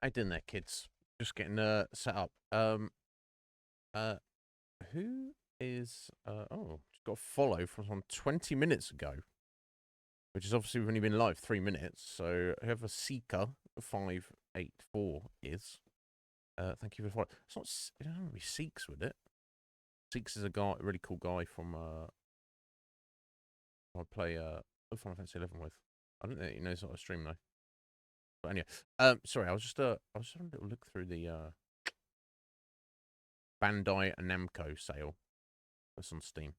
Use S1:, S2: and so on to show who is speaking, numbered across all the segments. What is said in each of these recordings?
S1: How you doing there, kids? Just getting set up. Uh, who is just got a follow from 20 minutes ago, which is obviously we've only been live 3 minutes. So whoever Seeker 584 is, thank you for following. It's not. It don't really Seeks with it. Seeks is a guy, a really cool guy from I play Final Fantasy 11 with. I don't think he knows how to stream though. But anyway, sorry, I was just having a little look through the Bandai and Namco sale that's on Steam.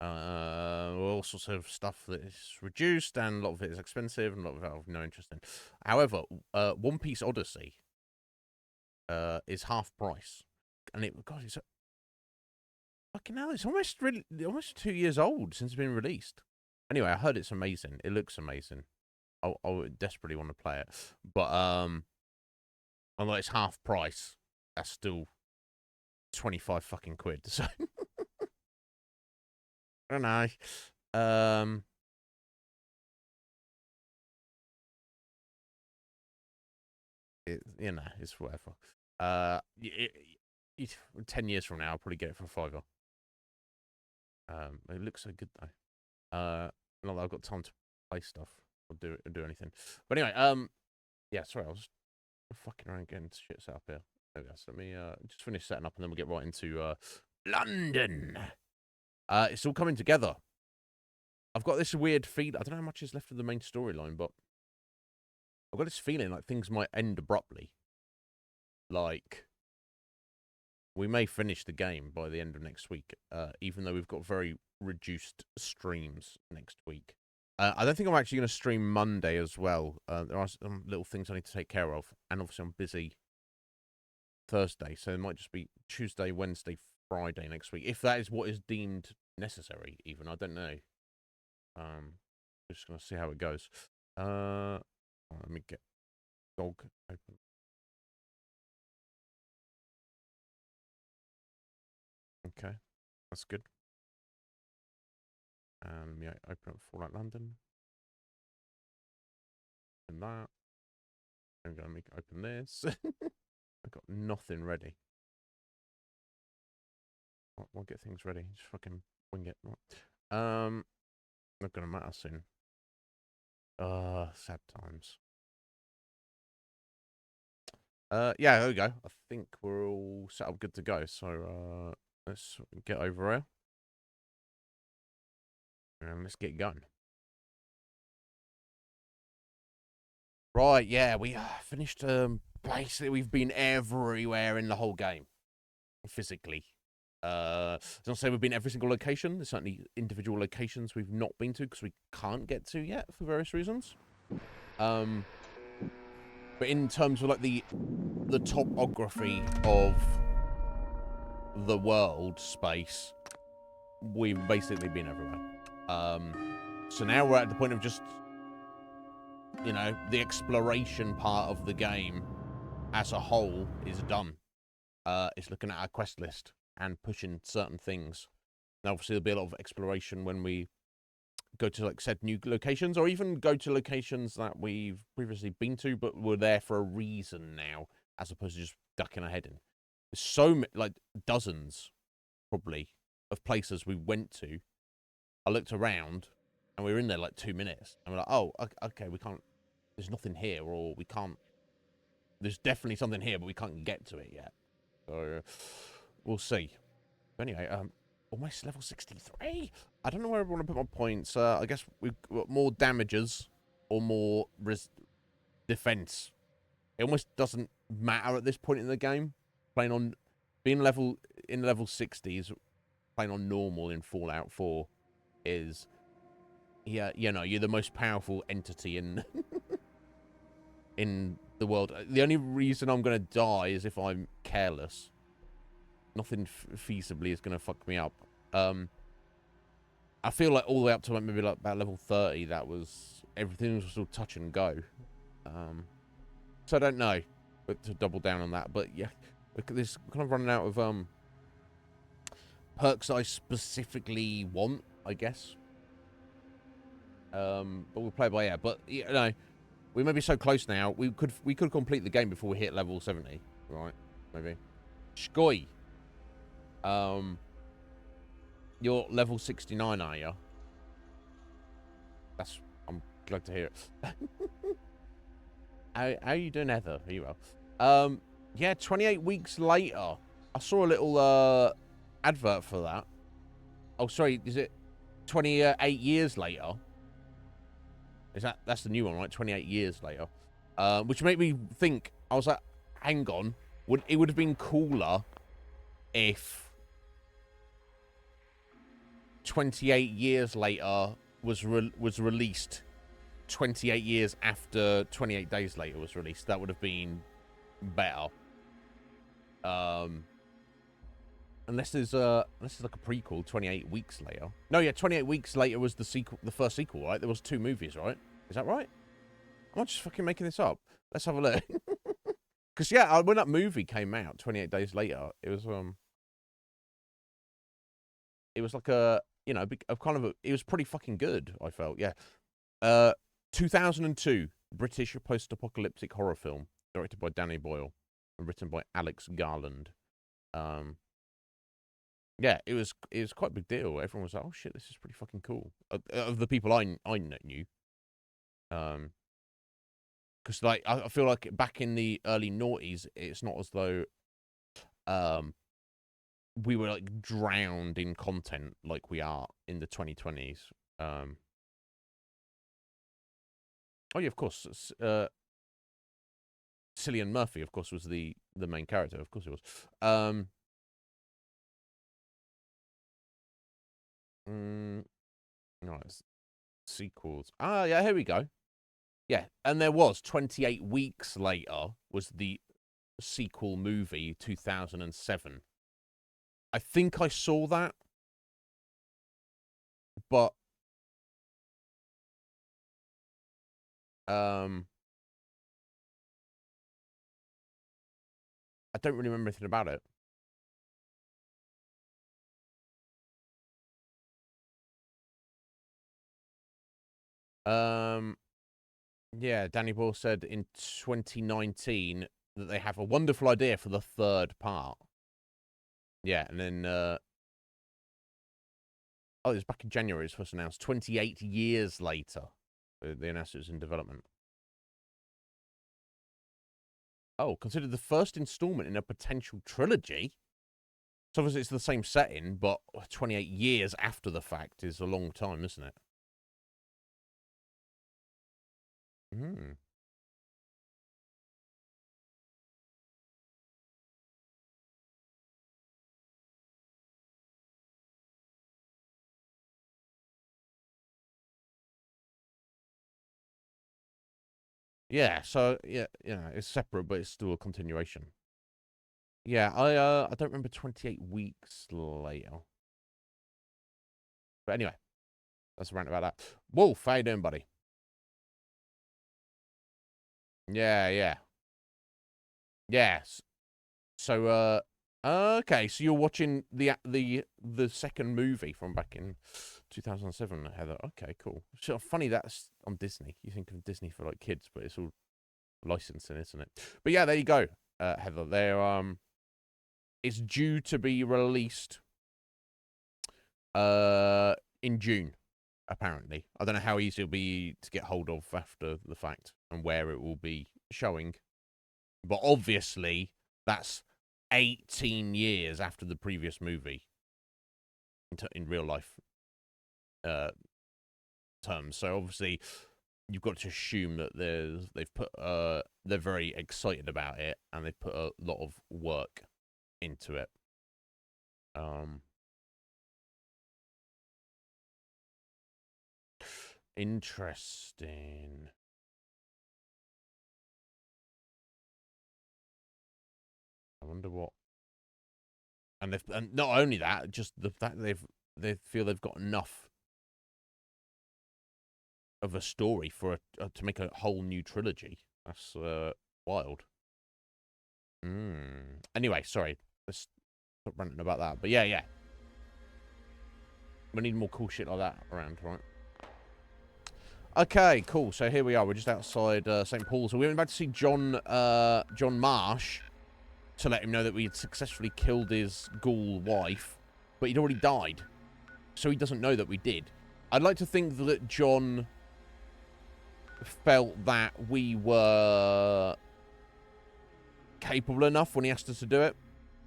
S1: All sorts of stuff that is reduced, and a lot of it is expensive, and a lot of it I have no interest in. However, One Piece Odyssey is half price, and it's fucking hell, it's almost 2 years old since it's been released. Anyway, I heard it's amazing. It looks amazing. I would desperately want to play it, but although it's half price, that's still 25 fucking quid. So I don't know. It's whatever. 10 years from now, I'll probably get it for $5. It looks so good though. Not that I've got time to play stuff or do anything. But anyway, yeah, sorry, I was fucking around getting shit set up here. There we go. So let me just finish setting up, and then we'll get right into London. It's all coming together. I've got this weird feeling. I don't know how much is left of the main storyline, but I've got this feeling like things might end abruptly. Like, we may finish the game by the end of next week, even though we've got very reduced streams next week. I don't think I'm actually going to stream Monday as well. There are some little things I need to take care of, and obviously I'm busy Thursday, so it might just be Tuesday, Wednesday, Friday next week, if that is what is deemed necessary. Even I don't know. Just gonna see how it goes. Let me get dog open. Okay, that's good. And yeah, open up Fallout London. And that. I'm gonna make open this. I've got nothing ready. I'll get things ready. Just fucking wing it. Not gonna matter soon. Sad times. Yeah, there we go. I think we're all set up, good to go. So, let's get over here. And let's get going. Right, yeah, we finished, basically we've been everywhere in the whole game. Physically. Don't say we've been every single location. There's certainly individual locations we've not been to because we can't get to yet for various reasons. But in terms of like the topography of the world space, we've basically been everywhere. So now we're at the point of just, the exploration part of the game as a whole is done. It's looking at our quest list and pushing certain things. Now, obviously, there'll be a lot of exploration when we go to, like, said new locations, or even go to locations that we've previously been to, but we're there for a reason now, as opposed to just ducking our head in. There's so many, like, dozens, probably, of places we went to. I looked around, and we were in there, like, 2 minutes. And we're like, oh, okay, we can't, there's nothing here, or we can't, there's definitely something here, but we can't get to it yet. So, we'll see. But anyway, almost level 63? I don't know where I want to put my points. I guess we've got more damages or more defense. It almost doesn't matter at this point in the game. Playing on, being level 60s, playing on normal in Fallout 4 is, yeah, you're the most powerful entity in in the world. The only reason I'm going to die is if I'm careless. Nothing feasibly is going to fuck me up. I feel like all the way up to like maybe like about level 30, that was, everything was still touch and go. So I don't know, but to double down on that. But yeah, this kind of running out of perks I specifically want, I guess. But we'll play by ear. But We may be so close now. We could complete the game before we hit level 70, right? Maybe. Shkoi. You're level 69, are you? I'm glad to hear it. How are you doing, Heather? Are you well? Yeah, 28 weeks later. I saw a little advert for that. Oh, sorry, is it 28 years later? That's the new one, right? 28 years later. Which made me think, I was like, hang on. It would have been cooler if 28 years later was released 28 years after 28 days later was released. That would have been better. Unless there's like a prequel 28 weeks later. No, yeah, 28 weeks later was the first sequel, right? There was 2 movies, right? Is that right? Am I just fucking making this up? Let's have a look. Because yeah, when that movie came out 28 days later, it was like a, you know, it was pretty fucking good, I felt. Yeah. 2002 British post-apocalyptic horror film directed by Danny Boyle and written by Alex Garland. Yeah, it was quite a big deal. Everyone was like, "Oh shit, this is pretty fucking cool." Of the people I knew, because like I feel like back in the early noughties, it's not as though we were like drowned in content like we are in the 2020s. Oh yeah, of course. Cillian Murphy, of course, was the main character. Of course, it was. Nice sequels. Ah, yeah, here we go. Yeah, and there was 28 weeks later was the sequel movie 2007. I think I saw that, but I don't really remember anything about it. Yeah, Danny Boyle said in 2019 that they have a wonderful idea for the 3rd part. Yeah, and then oh, it was back in January. It was first announced. 28 years later, they announced it was in development. Oh, considered the first installment in a potential trilogy. So obviously it's the same setting, but 28 years after the fact is a long time, isn't it? Hmm. Yeah, so yeah, it's separate, but it's still a continuation. Yeah, I don't remember 28 weeks later. But anyway, that's a rant about that. Wolf, how you doing, buddy? Yeah, yeah. Yes. So okay, so you're watching the second movie from back in 2007, Heather. Okay, cool. So funny that's on Disney. You think of Disney for like kids, but it's all licensing, isn't it? But yeah, there you go, Heather. It's due to be released in June, apparently. I don't know how easy it'll be to get hold of after the fact and where it will be showing. But obviously, that's 18 years after the previous movie in real life terms. So obviously, you've got to assume that they're very excited about it and they've put a lot of work into it. Interesting. I wonder what. And not only that, just the fact they feel they've got enough of a story for to make a whole new trilogy. That's wild. Anyway, sorry. Let's stop ranting about that. But yeah. We need more cool shit like that around, right? Okay, cool. So here we are. We're just outside St. Paul's. So we went about to see John Marsh to let him know that we had successfully killed his ghoul wife, but he'd already died. So he doesn't know that we did. I'd like to think that John felt that we were capable enough when he asked us to do it,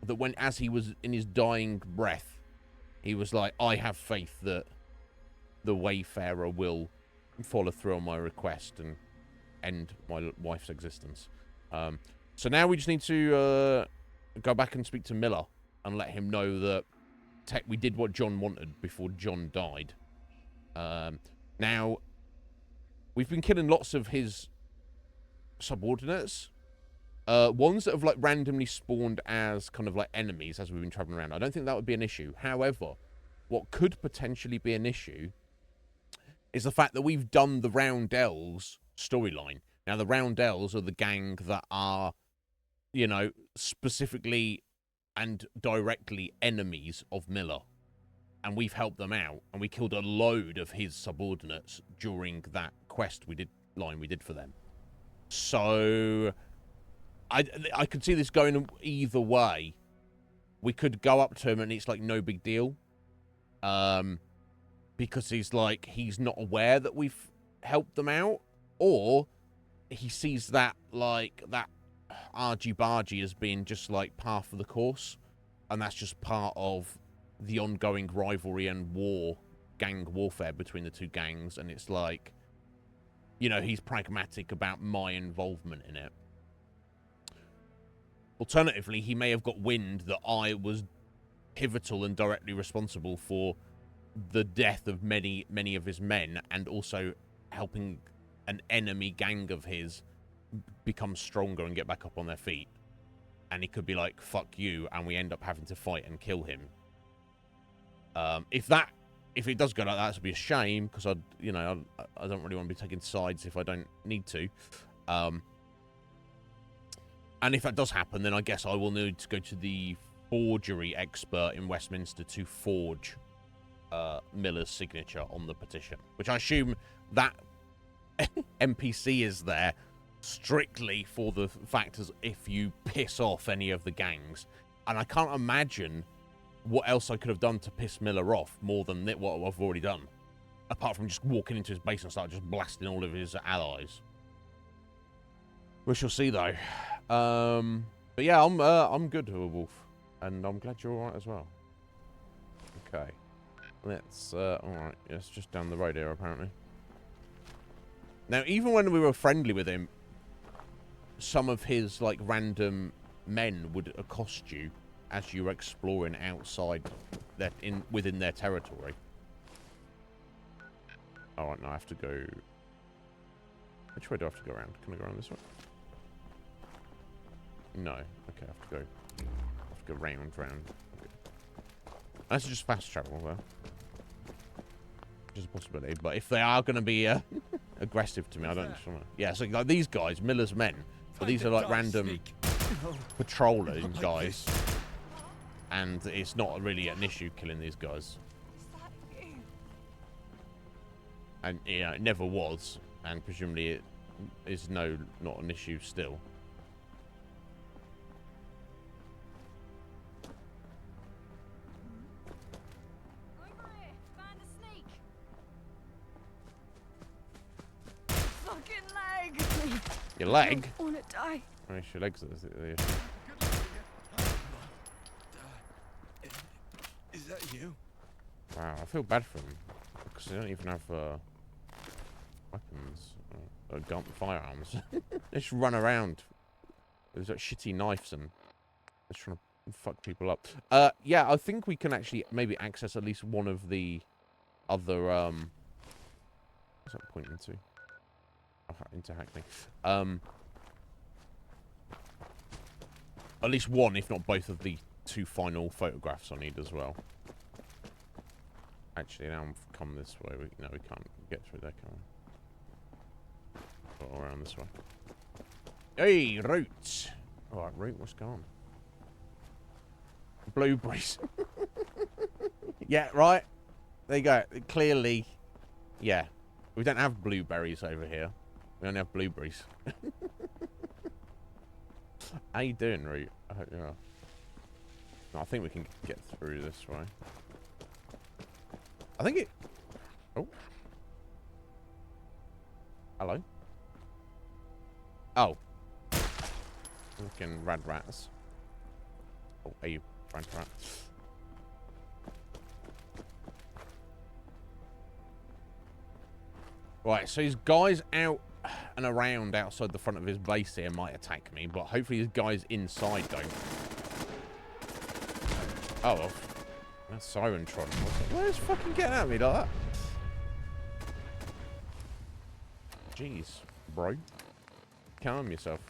S1: that when, as he was in his dying breath, he was like, I have faith that the Wayfarer will follow through on my request and end my wife's existence. So now we just need to go back and speak to Miller and let him know that we did what John wanted before John died. Now, we've been killing lots of his subordinates. Ones that have, like, randomly spawned as kind of, like, enemies as we've been traveling around. I don't think that would be an issue. However, what could potentially be an issue is the fact that we've done the Roundels storyline. Now, the Roundels are the gang that are, you know, specifically and directly enemies of Miller. And we've helped them out, and we killed a load of his subordinates during that quest we did for them. So I could see this going either way. We could go up to him and it's like no big deal. Because he's not aware that we've helped them out, or he sees that, like, that argy-bargy as being just, like, par for the course, and that's just part of the ongoing rivalry and gang warfare between the two gangs, and it's like, you know, he's pragmatic about my involvement in it. Alternatively, he may have got wind that I was pivotal and directly responsible for the death of many of his men, and also helping an enemy gang of his become stronger and get back up on their feet. And he could be like, fuck you, and we end up having to fight and kill him. If it does go like that, it'd be a shame, because I don't really want to be taking sides if I don't need to. And if that does happen, then I guess I will need to go to the forgery expert in Westminster to forge Miller's signature on the petition, which I assume that NPC is there strictly for the fact as if you piss off any of the gangs. And I can't imagine what else I could have done to piss Miller off more than what I've already done, apart from just walking into his base and start just blasting all of his allies. We shall see, though. But yeah, I'm good, Wolf, and I'm glad you're all right as well. Okay. Let's, alright, it's just down the road here, apparently. Now, even when we were friendly with him, some of his, like, random men would accost you as you were exploring outside, within their territory. Alright, now I have to go... Which way do I have to go around? Can I go around this way? No. Okay, I have to go round. Okay. That's just fast travel, though. Which is a possibility. But if they are going to be aggressive to me, I don't just want to... Yeah, so like these guys, Miller's men. But these are like random patrolling guys. And it's not really an issue killing these guys. And, yeah, it never was. And presumably it is not an issue still. Your leg?
S2: I want to die.
S1: Oh, it's your legs.
S3: Is that you?
S1: Wow, I feel bad for them because they don't even have weapons, firearms. They just run around with like shitty knives and just trying to fuck people up. Yeah, I think we can actually maybe access at least one of the other. What's that pointing to? Into Hackney. At least one, if not both, of the 2 final photographs I need as well. Actually, now I've come this way. No, we can't get through there, can we? Or around this way. Hey, Root! Alright, Root, what's going on? Blueberries. Yeah, right. There you go. Clearly, yeah. We don't have blueberries over here. We only have blueberries. How you doing, Root? I hope you're well. No, I think we can get through this way. I think it... Oh. Hello. Oh. Looking rad rats. Oh, are you rad rat? Right, so his guys out and around outside the front of his base here might attack me, but hopefully his guys inside don't. Oh, well. That's Siren Tron. Where's fucking getting at me like that? Jeez, bro. Calm yourself.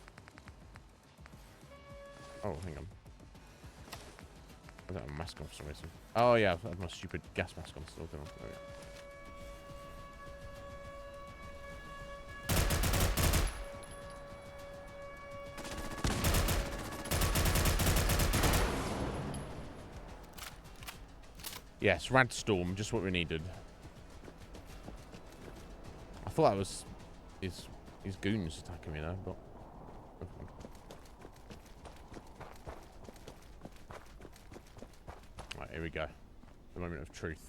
S1: Oh, hang on. I don't have a mask on for some reason. Oh, yeah, I have my stupid gas mask on still, don't I? Oh, yeah. Yes, Rad Storm, just what we needed. I thought that was his goons attacking me though, but... Right, here we go. The moment of truth.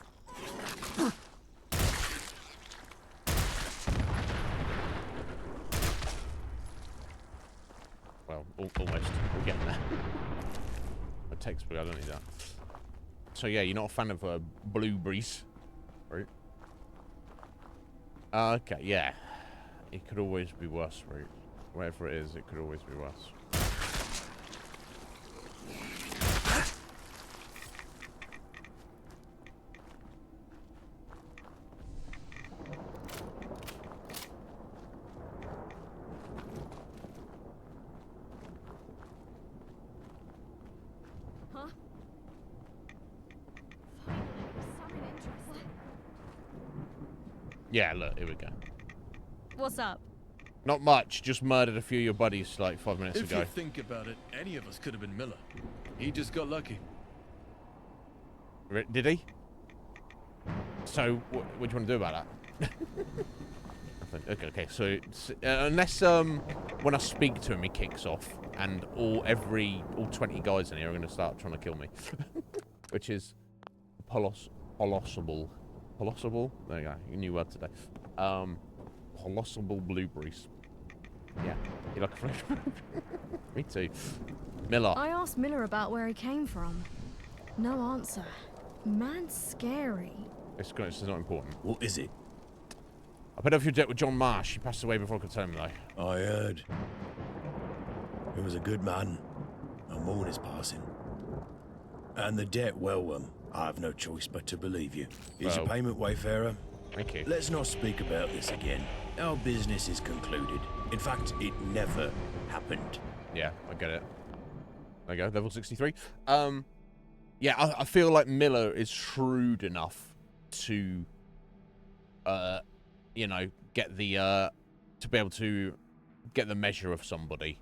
S1: Well, almost. We're getting there. A textbook, I don't need that. So yeah, you're not a fan of blueberries, right? Okay, yeah. It could always be worse, right? Whatever it is, it could always be worse. Yeah, look, here we go.
S2: What's up?
S1: Not much, just murdered a few of your buddies like 5 minutes ago.
S3: If you think about it, any of us could have been Miller. He just got lucky.
S1: Did he? So, what do you want to do about that? Okay, so unless when I speak to him he kicks off and all 20 guys in here are going to start trying to kill me. Which is possible. Possible? There you go. New word today. Possible blueberries. Yeah. You like a fresh? Me too. Miller.
S2: I asked Miller about where he came from. No answer. Man's scary.
S1: It's not important.
S4: What is it?
S1: I paid off your debt with John Marsh. He passed away before I could tell him though.
S4: I heard. He was a good man. A mourner's passing. And the debt, well, I have no choice but to believe you. Here's your payment, Wayfarer.
S1: Thank you.
S4: Let's not speak about this again. Our business is concluded. In fact, it never happened.
S1: Yeah, I get it. There you go, level 63. Yeah, I feel like Miller is shrewd enough to, you know, get the, to be able to get the measure of somebody.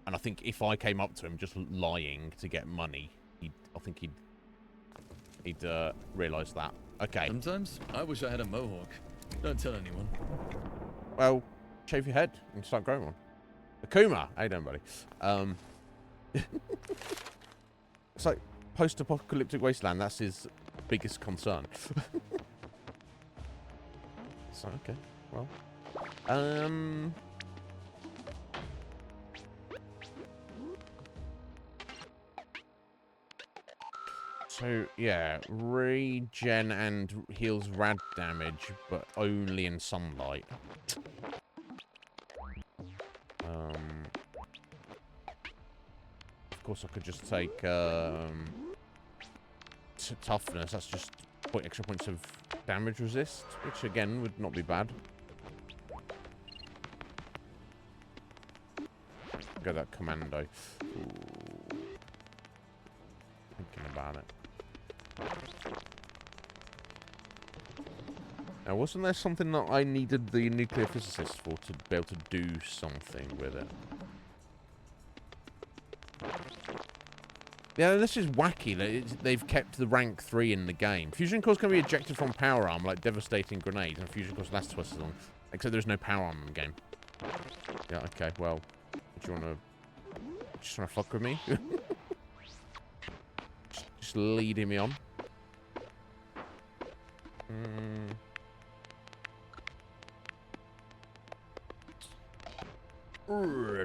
S1: And I think if I came up to him just lying to get money, I think he'd realise that. Okay.
S3: Sometimes I wish I had a mohawk. Don't tell anyone.
S1: Well, shave your head and start growing one. Akuma, how you doing, buddy? It's like post-apocalyptic wasteland. That's his biggest concern. So okay, well, so yeah, regen and heals rad damage, but only in sunlight. Of course, I could just take toughness. That's just extra points of damage resist, which again would not be bad. Go that commando. Ooh. Thinking about it. Now, wasn't there something that I needed the nuclear physicist for to be able to do something with it? Yeah, this is wacky. They've kept the rank 3 in the game. Fusion cores can be ejected from power arm, like devastating grenades, and fusion cores last twice as long. Except there's no power arm in the game. Yeah, okay, well, do you want to... Just trying to fuck with me? just leading me on.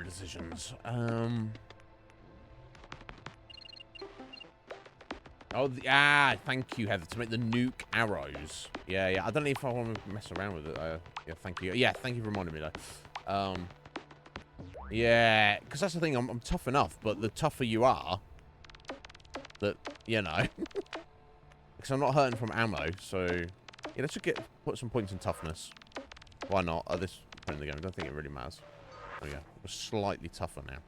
S1: Decisions. Oh, thank you, Heather, to make the nuke arrows. Yeah. I don't know if I want to mess around with it. Yeah, thank you. Yeah, thank you for reminding me, though. Yeah, because that's the thing. I'm tough enough, but the tougher you are, that, you know. Because I'm not hurting from ammo, so... Yeah, let's just put some points in toughness. Why not? At this point in the game, I don't think it really matters. There we go. We're slightly tougher now.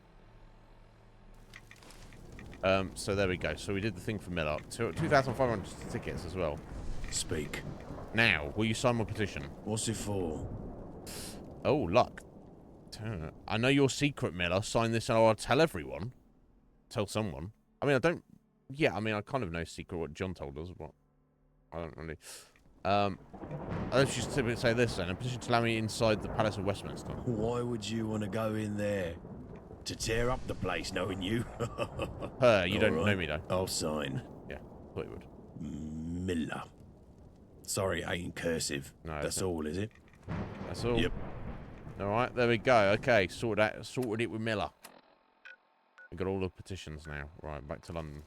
S1: So there we go. So we did the thing for Miller. 2,500 tickets as well.
S4: Speak.
S1: Now, will you sign my petition?
S4: What's it for?
S1: Oh, luck. I know your secret, Miller. Sign this and I'll tell everyone. Tell someone. I mean, I don't... Yeah, I mean, I kind of know secret what John told us, but... I don't really... Let's just typically say this then. A petition to allow me inside the Palace of Westminster.
S4: Why would you want to go in there? To tear up the place, knowing you?
S1: You don't know me, though.
S4: I'll sign.
S1: Yeah, thought you would.
S4: Miller. Sorry, I ain't cursive.
S1: No,
S4: that's all, is it?
S1: That's all?
S4: Yep.
S1: Alright, there we go. Okay, sorted it with Miller. We've got all the petitions now. Right, back to London.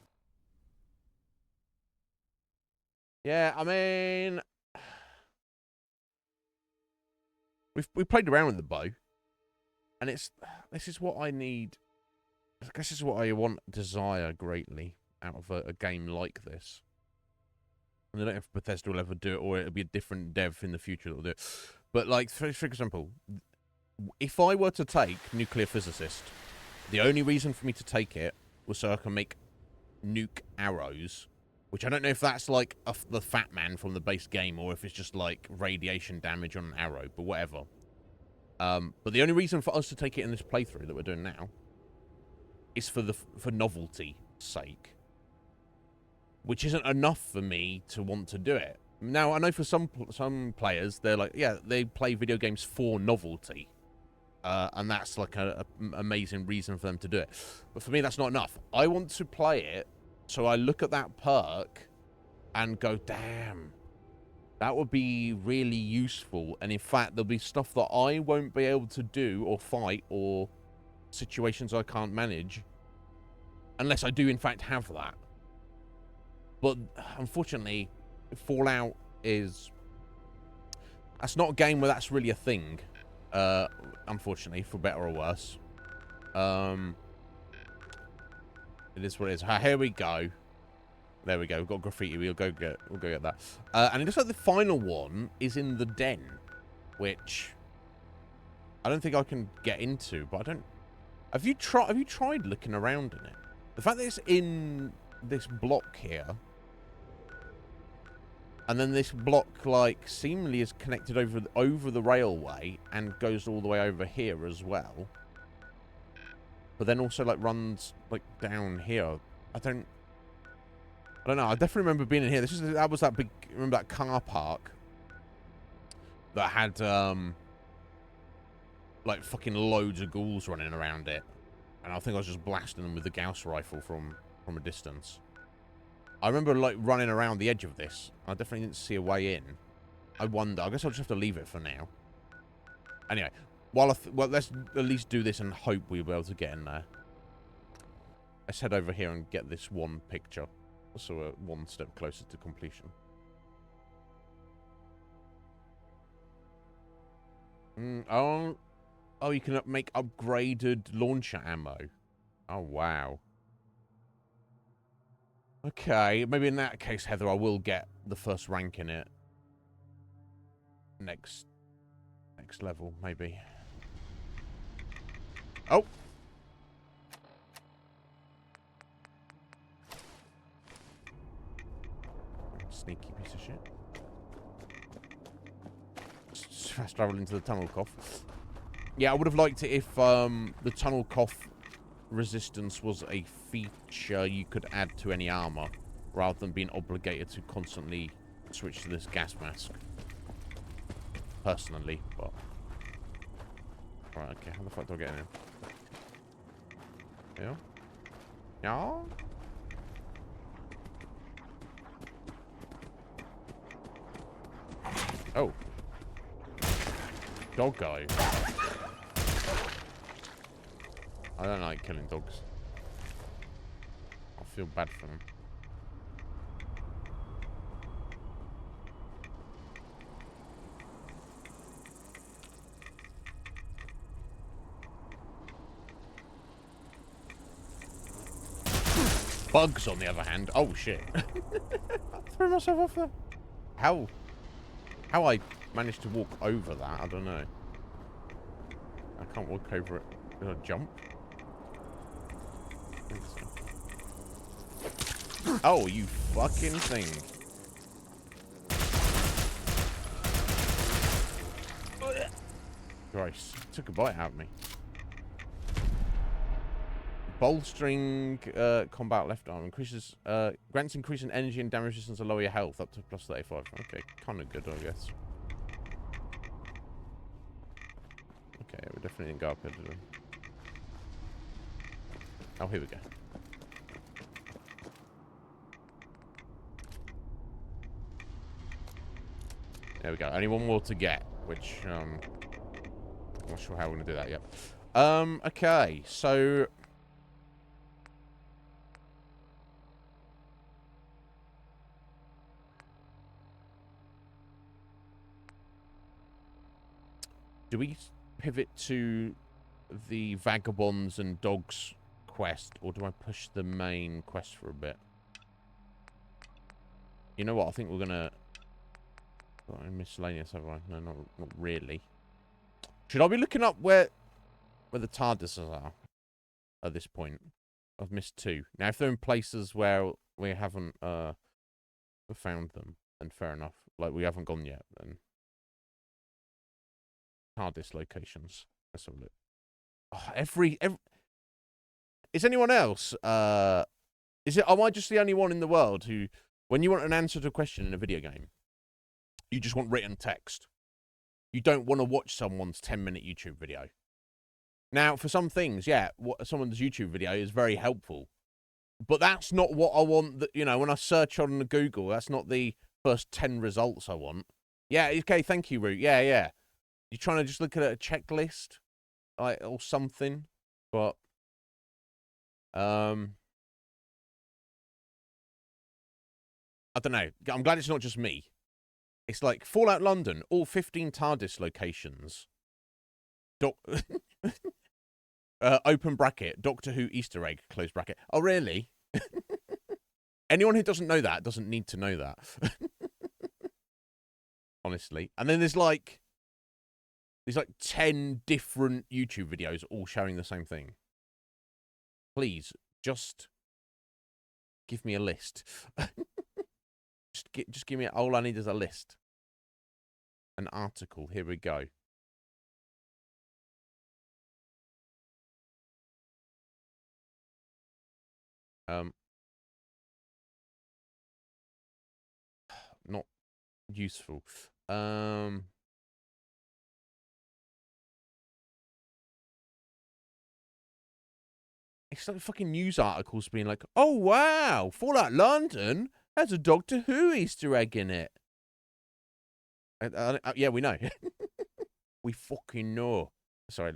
S1: Yeah, I mean... We played around with the bow. And this is what I need. I guess this is what I desire greatly out of a game like this. And I don't know if Bethesda will ever do it, or it'll be a different dev in the future that will do it. But, like, for example, if I were to take Nuclear Physicist, the only reason for me to take it was so I can make nuke arrows, which I don't know if that's, like, the Fat Man from the base game, or if it's just, like, radiation damage on an arrow, but whatever. But the only reason for us to take it in this playthrough that we're doing now is for novelty's sake. Which isn't enough for me to want to do it. Now, I know for some players, they're like, yeah, they play video games for novelty. And that's like an amazing reason for them to do it. But for me, that's not enough. I want to play it so I look at that perk and go, damn, that would be really useful. And in fact, there'll be stuff that I won't be able to do or fight, or situations I can't manage unless I do in fact have that. But unfortunately, Fallout is... That's not a game where that's really a thing. Unfortunately, for better or worse. It is what it is. Here we go. There we go. We've got graffiti. We'll go get that. And it looks like the final one is in the den, which I don't think I can get into. But I don't. Have you tried looking around in it? The fact that it's in this block here, and then this block, like, seemingly is connected over the railway and goes all the way over here as well. But then also, like, runs, like, down here. I don't know. I definitely remember being in here. That was that big... Remember that car park that had, like, fucking loads of ghouls running around it. And I think I was just blasting them with the Gauss rifle from a distance. I remember, like, running around the edge of this. I definitely didn't see a way in. I wonder. I guess I'll just have to leave it for now. Anyway, well, let's at least do this and hope we'll be able to get in there. Let's head over here and get this one picture. So we're one step closer to completion. Oh, you can make upgraded launcher ammo. Oh, wow. Okay, maybe in that case, Heather, I will get the first rank in it. Next level, maybe. Oh! Sneaky piece of shit. Fast travel into the tunnel cough. Yeah, I would have liked it if the tunnel cough resistance was a feature you could add to any armor, rather than being obligated to constantly switch to this gas mask. Personally, but... Right, okay, how the fuck do I get in here? Yeah? Yeah? Oh. Dog guy. I don't like killing dogs. I feel bad for them. Bugs, on the other hand. Oh, shit. I threw myself off there. How I managed to walk over that, I don't know. I can't walk over it. Did I jump? I think so. Oh, you fucking thing. Gross. Took a bite out of me. Bolstering combat left arm increases grants increasing energy and damage resistance to lower your health up to plus 35. Okay, kind of good, I guess. Okay, we definitely didn't go up here, did we? Oh, here we go. There we go. Only one more to get, which I'm not sure how we're gonna do that yet. Okay, so. Do we pivot to the vagabonds and dogs quest, or do I push the main quest for a bit? You know what? I think we're gonna. Oh, miscellaneous, have I? No, not really. Should I be looking up where the TARDISes are at this point? I've missed 2. Now, if they're in places where we haven't found them, then fair enough. Like we haven't gone yet, then. TARDIS locations. Let's have a look. Oh, every is anyone else? Is it? Am I just the only one in the world who, when you want an answer to a question in a video game, you just want written text? You don't want to watch someone's 10-minute YouTube video. Now, for some things, yeah, someone's YouTube video is very helpful, but that's not what I want. That, you know, when I search on the Google, that's not the first 10 results I want. Yeah, okay, thank you, Root. Yeah, yeah. You're trying to just look at a checklist, like, or something, but, I don't know. I'm glad it's not just me. It's like Fallout London, all 15 TARDIS locations. Open bracket, Doctor Who Easter egg, close bracket. Oh, really? Anyone who doesn't know that doesn't need to know that. Honestly. And then there's like 10 different YouTube videos all showing the same thing. Please, just give me a list. just give me, all I need is a list. An article. Here we go. Not useful. It's like fucking news articles being like, oh, wow, Fallout London has a Doctor Who Easter egg in it. Yeah, we know. We fucking know. Sorry.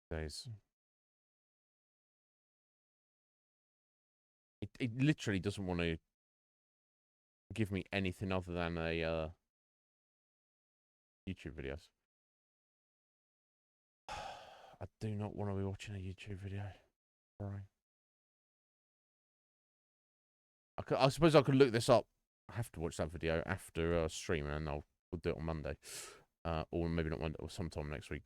S1: Days. It literally doesn't want to give me anything other than a YouTube videos. I do not want to be watching a YouTube video. Sorry. I suppose I could look this up. I have to watch that video after stream, and we'll do it on Monday, or maybe not Monday, or sometime next week.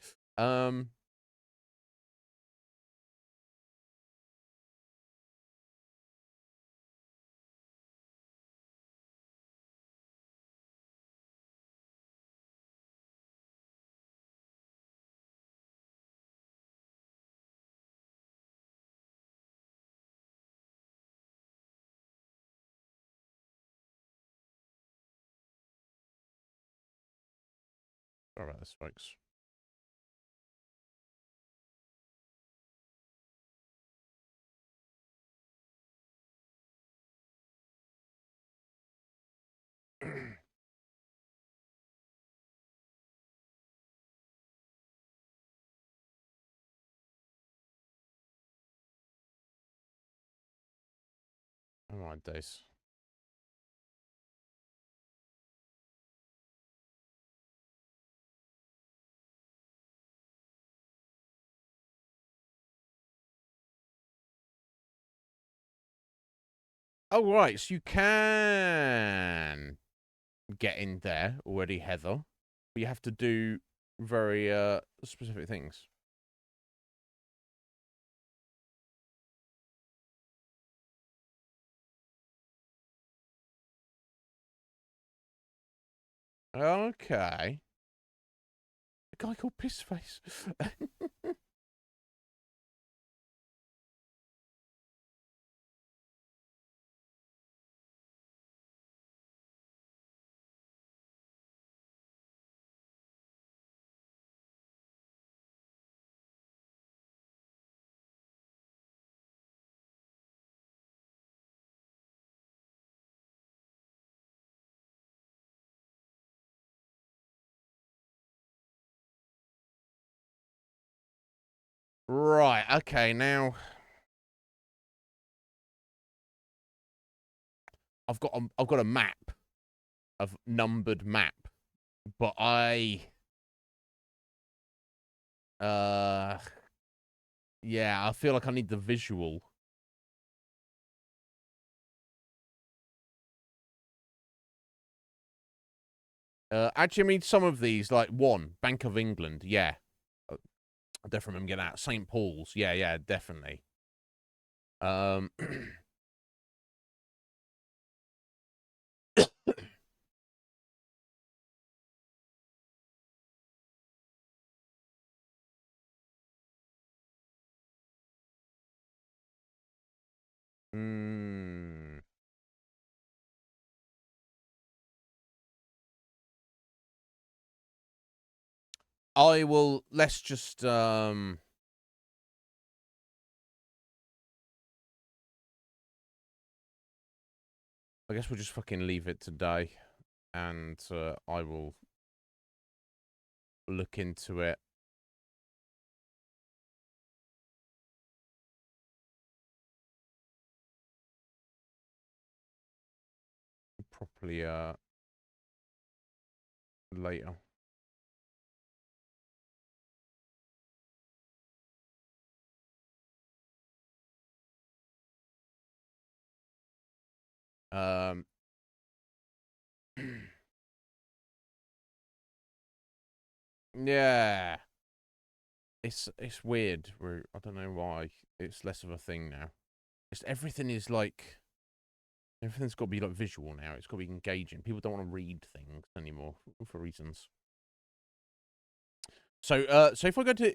S1: Sorry about this, folks. Oh my days. Oh, right, so you can get in there already, Heather. But you have to do very specific things. Okay. A guy called Pissface. Right, okay, now I've got a map, of numbered map, but yeah, I feel like I need the visual. Actually, I mean, some of these, like Bank of England, yeah. I definitely remember getting that. St. Paul's, yeah, definitely. Hmm. Let's just, I guess we'll just fucking leave it today, and I will look into it. Properly, later. Yeah. It's weird. I don't know why. It's less of a thing now. Just everything's got to be like visual now. It's got to be engaging. People don't want to read things anymore for reasons. So, so if I go to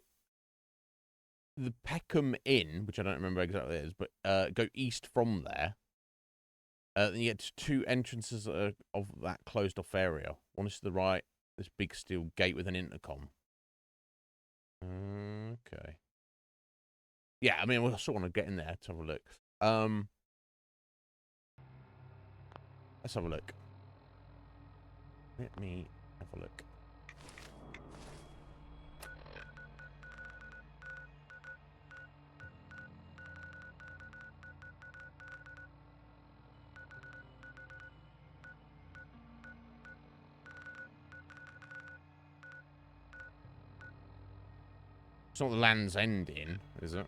S1: the Peckham Inn, which I don't remember exactly what it is, but go east from there, then you get to two entrances of that closed off area. One is to the right, this big steel gate with an intercom. Okay. Yeah, I mean, we still want to get in there to have a look. Let's have a look. Let me have a look. It's not the Land's End Inn, is it?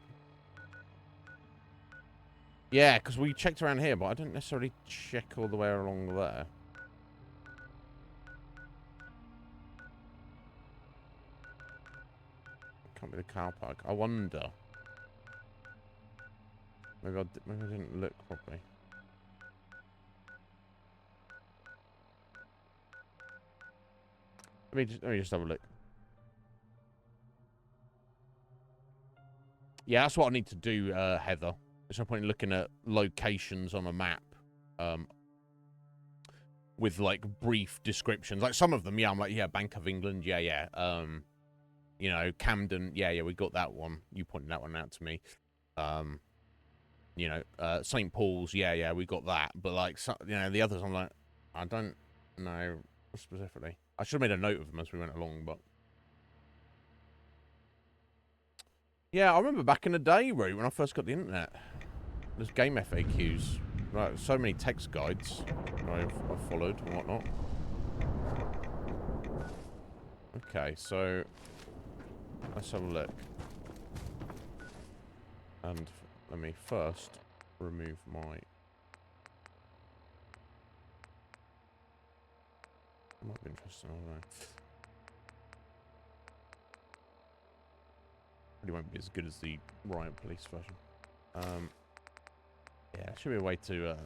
S1: Yeah, because we checked around here, but I didn't necessarily check all the way along there. Can't be the car park. I wonder. Maybe I didn't look properly. Let me just have a look. Yeah, that's what I need to do, Heather. There's no point in looking at locations on a map. with like brief descriptions. Like some of them, yeah, I'm like, yeah, Bank of England, yeah, yeah. You know, Camden, yeah, yeah, we got that one. You pointed that one out to me. You know, St. Paul's, yeah, yeah, we got that. But like, so, you know, the others, I'm like, I don't know specifically. I should have made a note of them as we went along, but yeah, I remember back in the day, Root, when I first got the internet, there's game FAQs, right? So many text guides I've followed and whatnot. Okay, so let's have a look. And let me first remove my... Might be interesting, I don't know. Probably won't be as good as the Riot Police version. Yeah, there should be a way to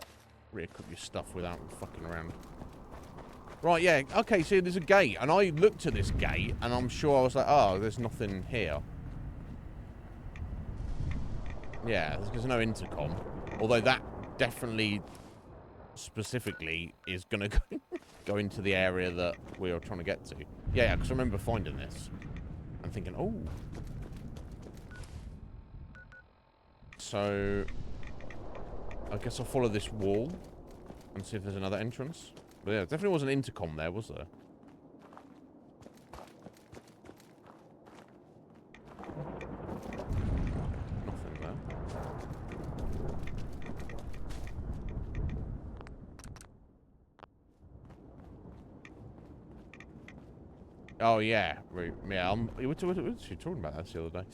S1: re-equip your stuff without fucking around. Right, yeah, okay, so there's a gate, and I looked at this gate, and I'm sure I was like, oh, there's nothing here. Yeah, there's no intercom. Although that definitely, specifically, is going to go into the area that we are trying to get to. Yeah, because I remember finding this. And thinking, oh. So, I guess I'll follow this wall and see if there's another entrance. But yeah, definitely wasn't an intercom there, was there? Nothing there. Oh yeah, yeah. We were talking about that the other day.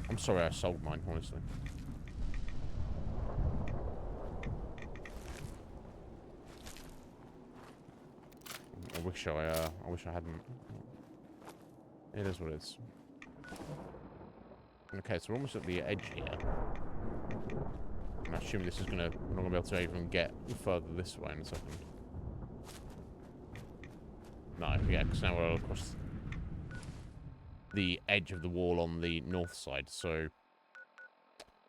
S1: I'm sorry I sold mine, honestly. I wish I hadn't. It is what it is. Okay, so we're almost at the edge here. I'm assuming this is we're not gonna be able to even get further this way in a second. No, yeah, because now we're across the edge of the wall on the north side, so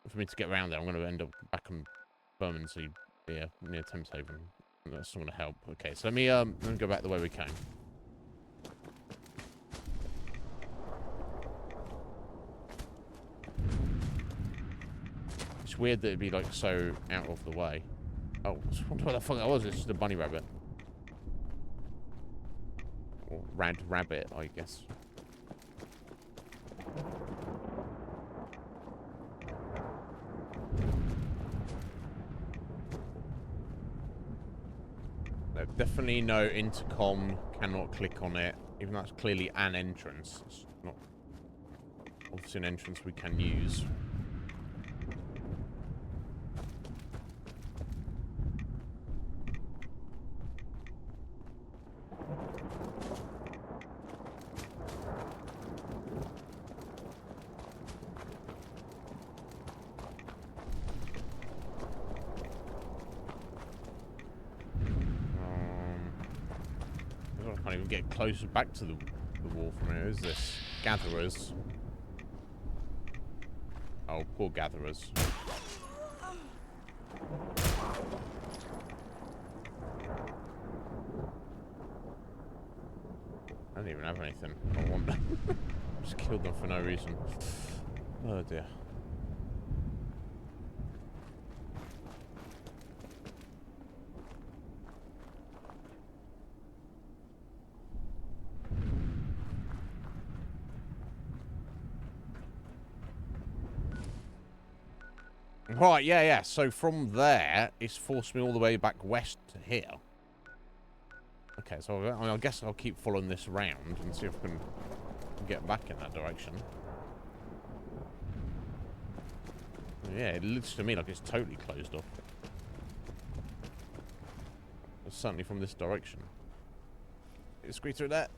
S1: for me to get around there, I'm going to end up back on Bermondsey, yeah, near Thameshaven. That's not going to help. Okay, so let me go back the way we came. It's weird that it'd be like so out of the way. Oh, I wonder what the fuck that was. It's just a bunny rabbit. Or rad rabbit, I guess. No, definitely no intercom. Cannot click on it. Even though that's clearly an entrance. It's not obviously an entrance we can use. I can't even get closer back to the wall from here. Who's this? Gatherers. Oh, poor gatherers. I don't even have anything. I want them. Just killed them for no reason. Oh dear. Right, yeah, yeah. So from there, it's forced me all the way back west to here. Okay, so I guess I'll keep following this round and see if I can get back in that direction. Yeah, it looks to me like it's totally closed off. Certainly from this direction. It's squeeze through that.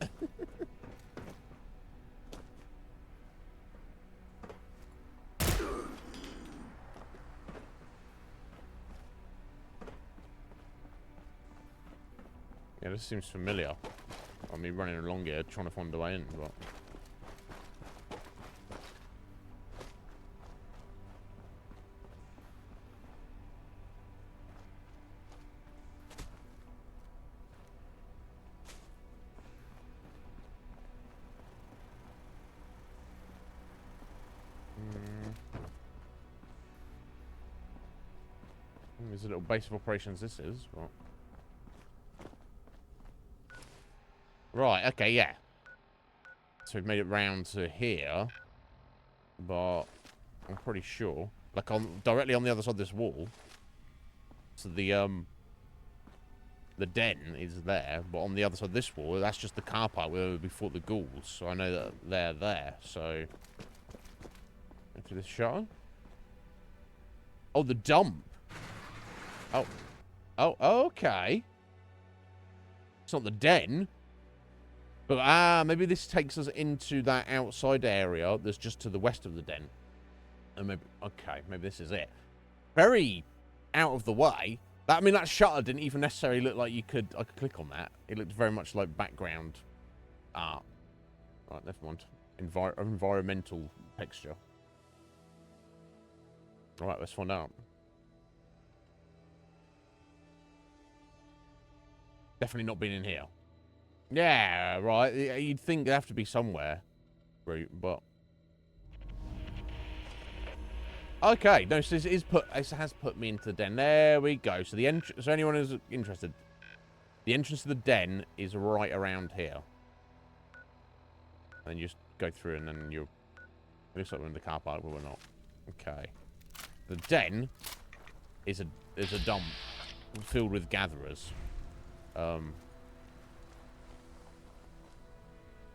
S1: Yeah, this seems familiar. I mean, running along here, trying to find a way in, but... There's a little base of operations this is. What? Right, okay, yeah. So we've made it round to here. But I'm pretty sure. Like, directly on the other side of this wall. So the den is there. But on the other side of this wall, that's just the car park where we fought the ghouls. So I know that they're there. So... into this shot. Oh, the dump. Oh. Oh, okay. It's not the den. But, maybe this takes us into that outside area that's just to the west of the den. And maybe, okay, maybe this is it. Very out of the way. I mean, that shutter didn't even necessarily look like I could click on that. It looked very much like background art. Right, never mind. Environmental texture. Alright, let's find out. Definitely not been in here. Yeah, right. You'd think there'd have to be somewhere. But... okay, no, so it has put me into the den. There we go. So the so anyone who's interested, the entrance to the den is right around here. And you just go through and then you're... it looks like we're in the car park, but we're not. Okay. The den is a dump filled with gatherers. Do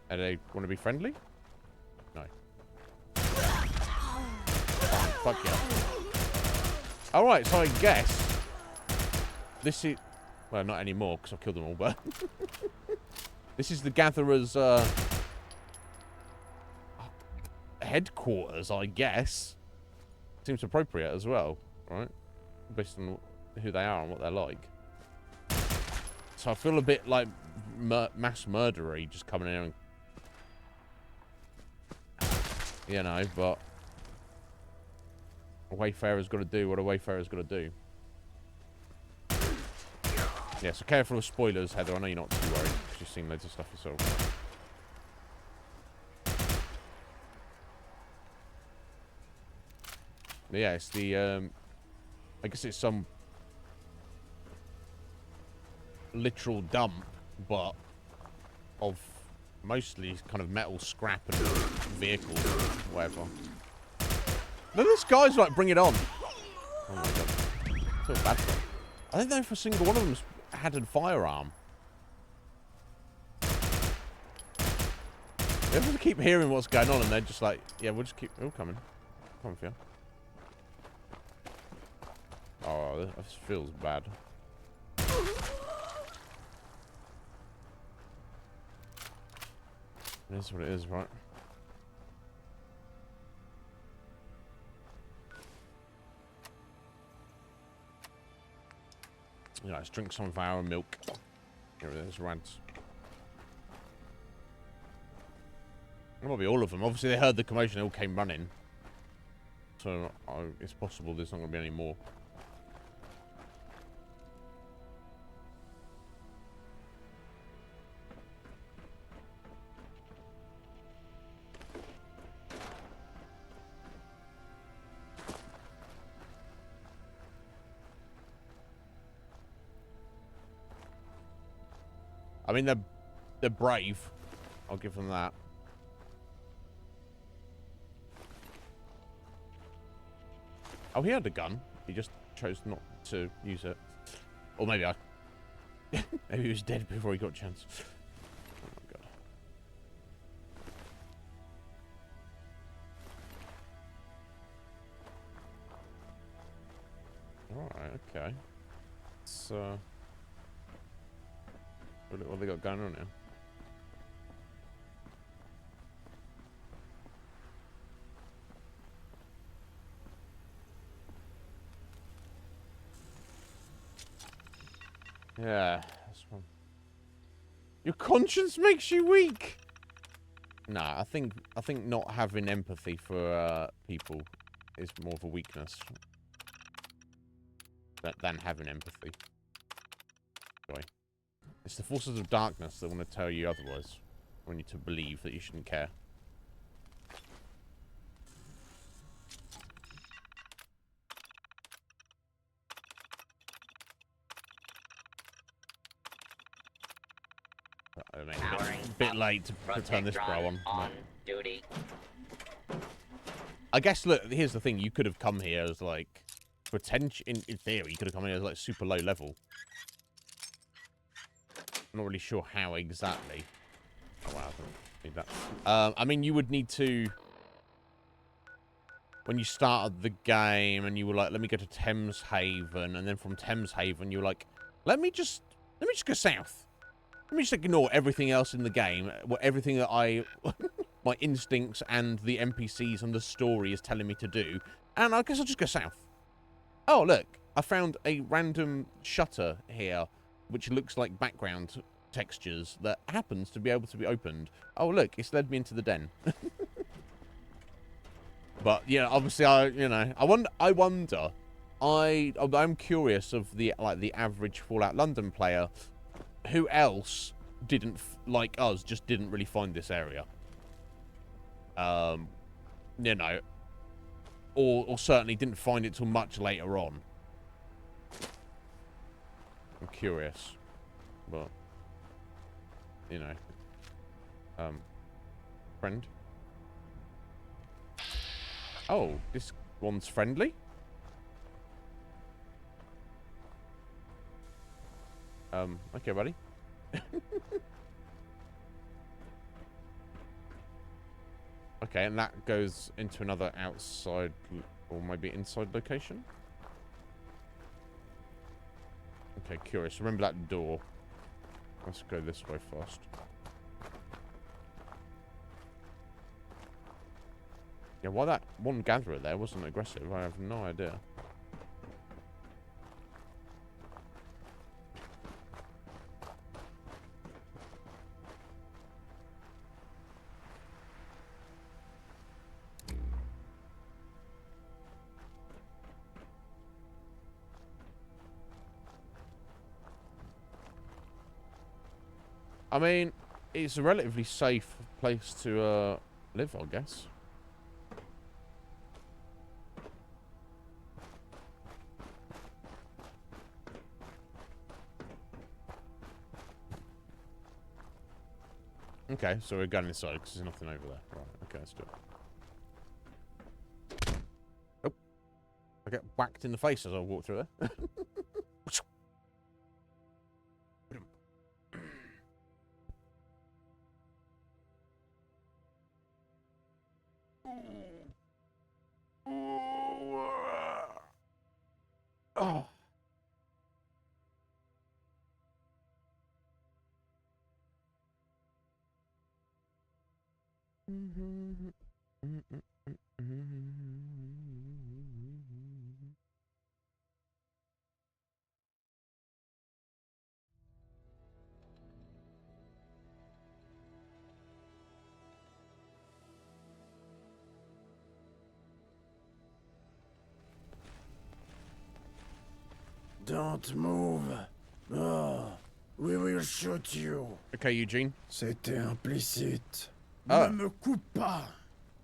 S1: they want to be friendly? No. Fine, fuck yeah. Alright, so I guess this is... well, not anymore, because I've killed them all, but... this is the gatherers' headquarters, I guess. Seems appropriate as well, right? Based on who they are and what they're like. So I feel a bit like mass murdery just coming in and... you know, but... a wayfarer's got to do what a wayfarer's got to do. Yeah, so careful of spoilers, Heather. I know you're not too worried, because you've seen loads of stuff yourself. But yeah, it's the, I guess it's some literal dump, but of mostly kind of metal scrap and vehicles, whatever. No, this guy's like, bring it on. Oh my god. I feel bad for him. I don't know if a single one of them had a firearm. You have to keep hearing what's going on, and they're just like, yeah, we'll just keep... oh, coming. Come on, Phil. Oh, this feels bad. It is what it is, right? Yeah, let's drink some of our milk. Here it is, rants. It might be all of them. Obviously, they heard the commotion, they all came running. So, it's possible there's not going to be any more. I mean, they're brave. I'll give them that. Oh, he had a gun. He just chose not to use it. Or maybe maybe he was dead before he got a chance. Oh my god. Alright, okay. So... what they got going on now? Yeah, that's one. Your conscience makes you weak. Nah, I think not having empathy for people is more of a weakness than having empathy. Sorry. It's the forces of darkness that want to tell you otherwise. Want you to believe that you shouldn't care. I mean, a bit late to turn this bro on.
S5: Duty.
S1: I guess, look, here's the thing. You could have come here as, like, potential... In theory, you could have come here as, like, super low level. I'm not really sure how exactly. Oh, wow. I don't need that. I mean, you would need to... When you started the game and you were like, let me go to Thames Haven, and then from Thames Haven, you were like, let me just go south. Let me just ignore everything else in the game, everything that my instincts and the NPCs and the story is telling me to do, and I guess I'll just go south. Oh, look, I found a random shutter here, which looks like background textures that happens to be able to be opened. Oh, look, it's led me into the den. But yeah, obviously, I'm curious of the average Fallout London player, who else didn't like us, just didn't really find this area. You know, or certainly didn't find it till much later on. I'm curious, but you know, friend. Oh, this one's friendly? Okay, buddy. Okay, and that goes into another outside, or maybe inside location? Okay, curious. Remember that door. Let's go this way first. Yeah, why that one gatherer there wasn't aggressive, I have no idea. I mean, it's a relatively safe place to live, I guess. Okay, so we're going inside because there's nothing over there. Right, okay, let's do it. Oh. I get whacked in the face as I walk through there. Oh.
S4: Don't move. Oh, we will shoot you.
S1: Okay, Eugene.
S4: C'était implicite.
S1: Oh.
S4: Ne me coupe pas.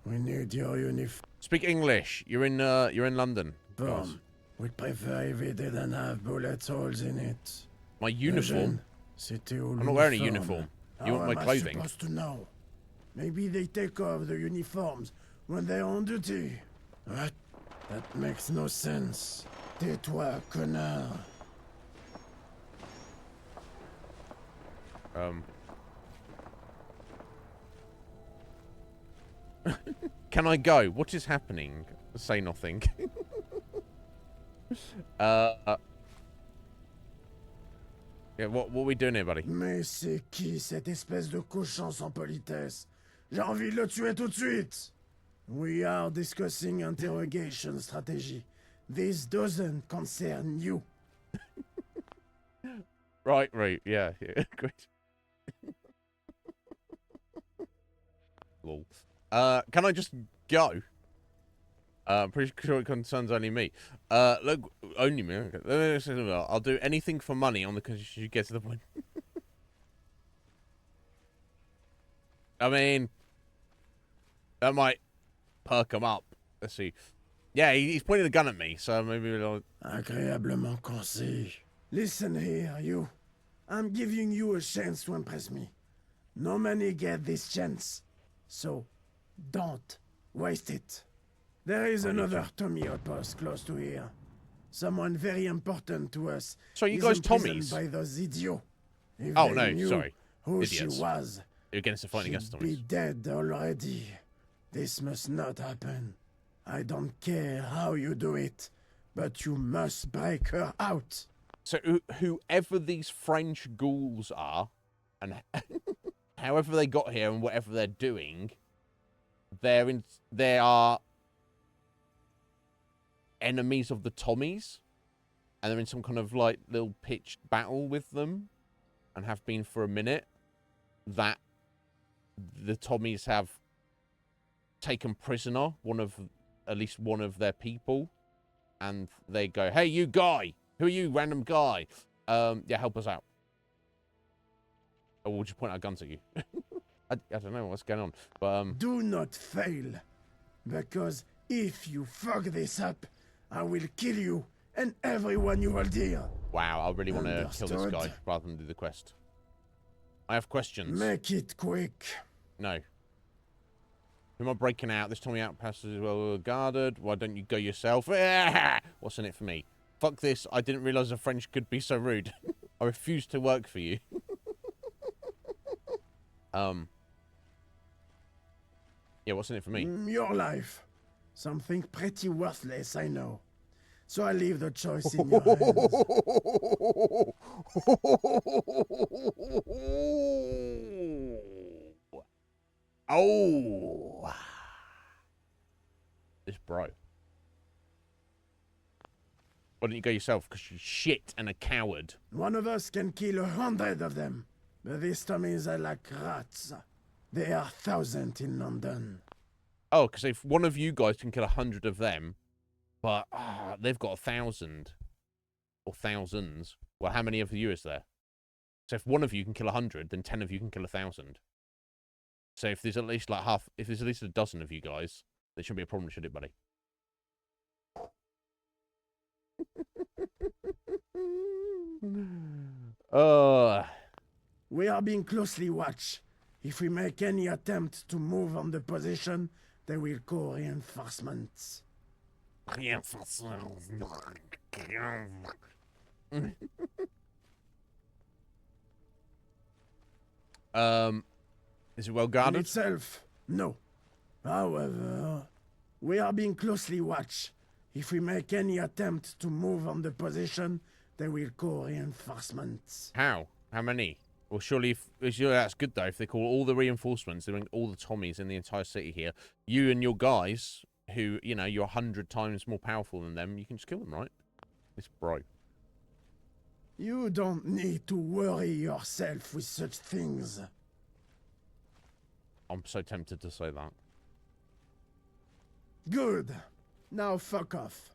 S4: We need your uniform.
S1: Speak English. You're in London. Guys.
S4: We'd prefer if it didn't have bullet holes in it.
S1: My uniform? I'm not wearing a uniform. You want my clothing?
S4: How am I supposed to know? Maybe they take off the uniforms when they're on duty. What? That makes no sense. Tais-toi, connard.
S1: Can I go? What is happening? Say nothing. Yeah, what are we doing here, buddy?
S4: Mais c'est qui cette espèce de cochon sans politesse? J'ai envie de le tuer tout de suite. We are discussing interrogation strategy. This doesn't concern you.
S1: Right, yeah, great. Lol. Can I just go? I'm pretty sure it concerns only me. Look, only me. Okay. I'll do anything for money on the condition you get to the point. I mean, that might perk him up. Let's see. Yeah, he's pointing a gun at me, so maybe we'll...
S4: Agréablement conseil. Listen here, you. I'm giving you a chance to impress me. No many get this chance. So, don't waste it. There is another Tommy outpost close to here. Someone very important to us.
S1: So you
S4: is
S1: guys
S4: imprisoned
S1: Tommies?
S4: by those idiots. If
S1: Oh,
S4: they
S1: no,
S4: knew
S1: sorry.
S4: who
S1: Idiots.
S4: she was,
S1: You're against the fighting against
S4: she'd be
S1: Tommies.
S4: dead already. This must not happen. I don't care how you do it, but you must break her out.
S1: So whoever these French ghouls are, and however they got here and whatever they're doing, they are enemies of the Tommies, and they're in some kind of like little pitched battle with them, and have been for a minute. That the Tommies have taken prisoner at least one of their people, and they go, "Hey, you guy, who are you, random guy? Yeah, help us out." Or we'll just point our guns at you. I don't know what's going on, but
S4: Do not fail, because if you fuck this up, I will kill you and everyone you hold dear.
S1: wow, I really want to kill this guy
S4: Understood.
S1: rather than do the quest. I have questions.
S4: Make it quick.
S1: No. Who am I breaking out? This Tommy outpost is well guarded. Why don't you go yourself? What's in it for me? Fuck this. I didn't realize the French could be so rude. I refuse to work for you. Yeah, what's in it for me?
S4: Your life. Something pretty worthless, I know. So I leave the choice in your hands.
S1: Oh. This bro. Why don't you go yourself? Because you're shit and a coward.
S4: One of us can kill 100 of them. But these Tommies are like rats. There are thousands in London.
S1: Oh, because if one of you guys can kill 100 of them, but they've got 1,000 or thousands. Well, how many of you is there? So if one of you can kill 100, then 10 of you can kill 1,000. So if there's at least like if there's at least a dozen of you guys, there shouldn't be a problem, should it, buddy?
S4: We are being closely watched. If we make any attempt to move on the position, they will call reinforcements.
S1: Is it well
S4: In
S1: guarded?
S4: itself, no. However, we are being closely watched. If we make any attempt to move on the position, they will call reinforcements.
S1: How? How many? Well, surely that's good, though. If they call all the reinforcements, they bring all the Tommies in the entire city here. You and your guys, who, you know, you're 100 times more powerful than them, you can just kill them, right? This bro.
S4: You don't need to worry yourself with such things.
S1: I'm so tempted to say that.
S4: Good. Now fuck off.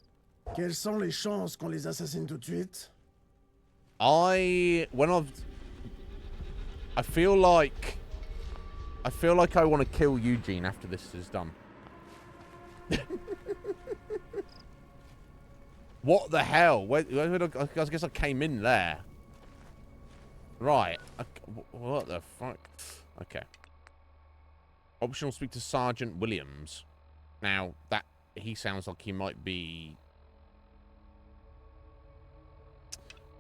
S4: Quelles sont les chances qu'on les assassine tout de suite?
S1: I feel like I want to kill Eugene after this is done. What the hell? I guess I came in there. Right. What the fuck? Okay. Optional speak to Sergeant Williams. Now, he sounds like he might be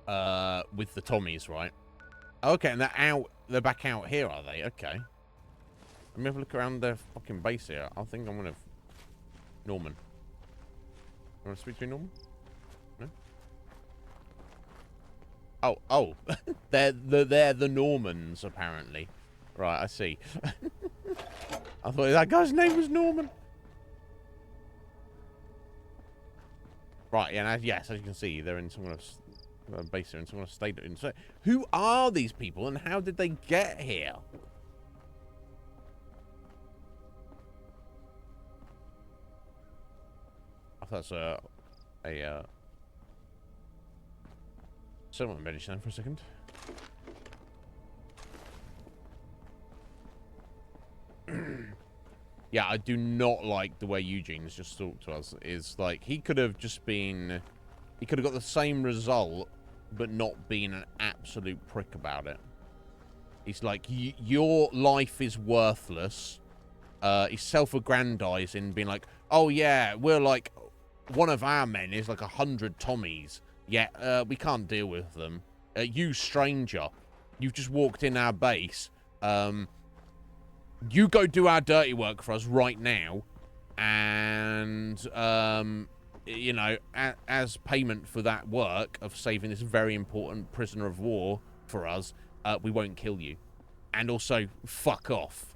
S1: with the Tommies, right? Okay, and they're back out here, are they? Okay. Let me have a look around their fucking base here. I think I'm gonna Norman. You wanna speak to me, Norman? No? Oh. they're the Normans, apparently. Right, I see. I thought that guy's name was Norman. Right, yeah, and yes, as you can see, they're in some kind of base here, in some kind of state. So, who are these people, and how did they get here? I thought it was someone medicine for a second. Yeah, I do not like the way Eugene's just talked to us. Is like he could have just been, he could have got the same result, but not been an absolute prick about it. He's like, your life is worthless. He's self-aggrandizing, being like, oh yeah, we're like, one of our men is like 100 Tommies. Yet, we can't deal with them. You stranger, you've just walked in our base. You go do our dirty work for us right now. And, you know, as payment for that work of saving this very important prisoner of war for us, we won't kill you. And also, fuck off.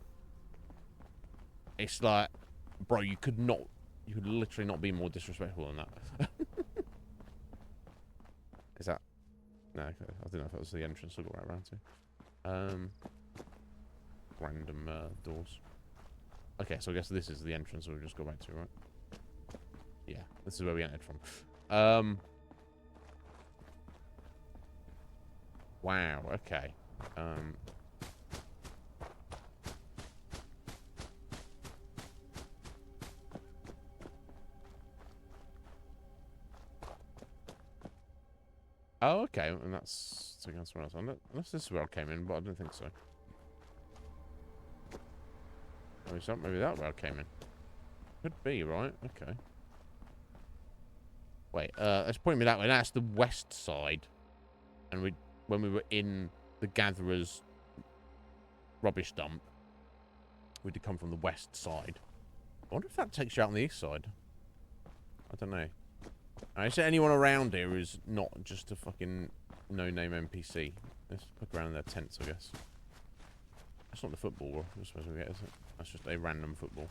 S1: It's like, bro, you could literally not be more disrespectful than that. Is that? No, I don't know if that was the entrance I got right around to. Random doors. Okay, so I guess this is the entrance we'll just go back to, right? Yeah, this is where we entered from. Wow, okay. Oh, okay, and that's somewhere else. Unless this is where I came in, but I don't think so. Maybe that where I came in. Could be, right? Okay. Wait, let's point me that way. That's the west side. And when we were in the Gatherer's rubbish dump, we did come from the west side. I wonder if that takes you out on the east side. I don't know. Is there anyone around here who's not just a fucking no-name NPC? Let's look around their tents, I guess. That's not the football we're supposed to get, is it? That's just a random football.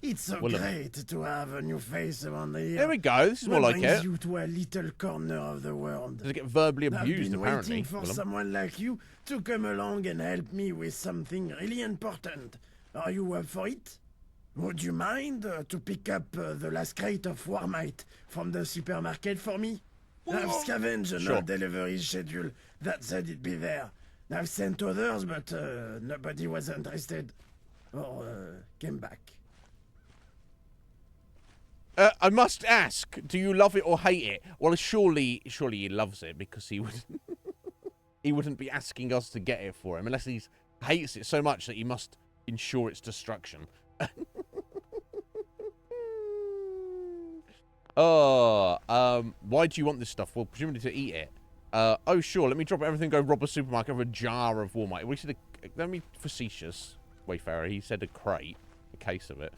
S4: It's so great to have a new face around the year.
S1: There we go. This is more like it.
S4: You to a little corner of the world.
S1: Does it get verbally abused,
S4: I've been
S1: apparently?
S4: waiting for someone like you to come along and help me with something really important. Are you up for it? Would you mind to pick up the last crate of Warmite from the supermarket for me? I've scavenged a delivery schedule that said it'd be there. I've sent others, but nobody was interested. Or came back.
S1: I must ask, do you love it or hate it? Well, surely he loves it, because he wouldn't be asking us to get it for him unless he hates it so much that he must ensure its destruction. Why do you want this stuff? Well, presumably to eat it. Oh, sure, let me drop everything and go rob a supermarket of a jar of Walmart. We said, let me facetious, Wayfarer. He said a crate, a case of it.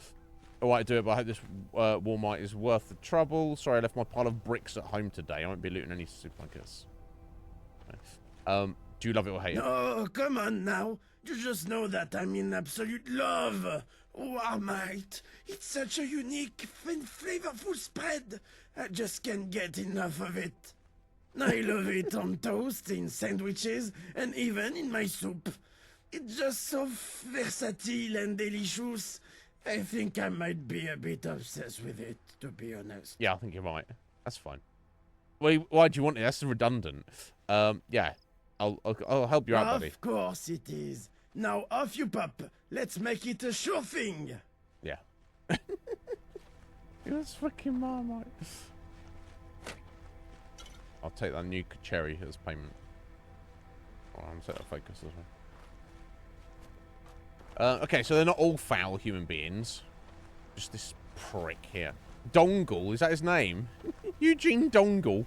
S1: All right, do it, but I hope this Walmart is worth the trouble. Sorry, I left my pile of bricks at home today. I won't be looting any supermarkets. Do you love it or hate it?
S4: Oh, come on now. You just know that I'm in absolute love. Warmite. It's such a unique and flavorful spread. I just can't get enough of it. I love it on toast, in sandwiches, and even in my soup. It's just so versatile and delicious. I think I might be a bit obsessed with it, to be honest.
S1: Yeah, I think you might. That's fine. Why do you want it? That's redundant. Yeah, I'll help you out, buddy.
S4: Of course it is. Now off you pop. Let's make it a sure thing.
S1: Yeah. That's fucking Marmite. I'll take that new cherry as payment. Oh, I'm set to focus as well. Okay, so they're not all foul human beings. Just this prick here. Dongle, is that his name? Eugene Dongle.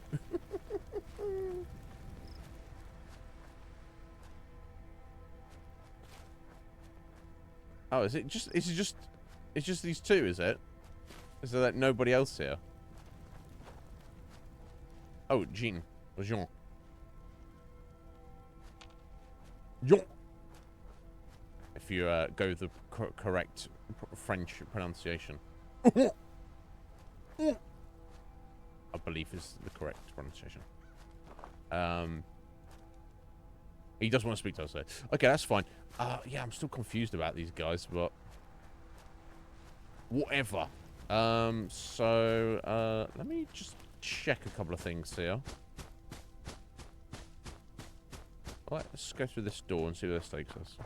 S1: Oh, is it just it's just these two, is it? Is there like nobody else here? Oh, Jean. Or Jean. Jean. If you go with the correct French pronunciation. I believe is the correct pronunciation. He does want to speak to us, though. Okay, that's fine. Yeah, I'm still confused about these guys, but whatever. So let me just check a couple of things here. Alright, let's go through this door and see where this takes us.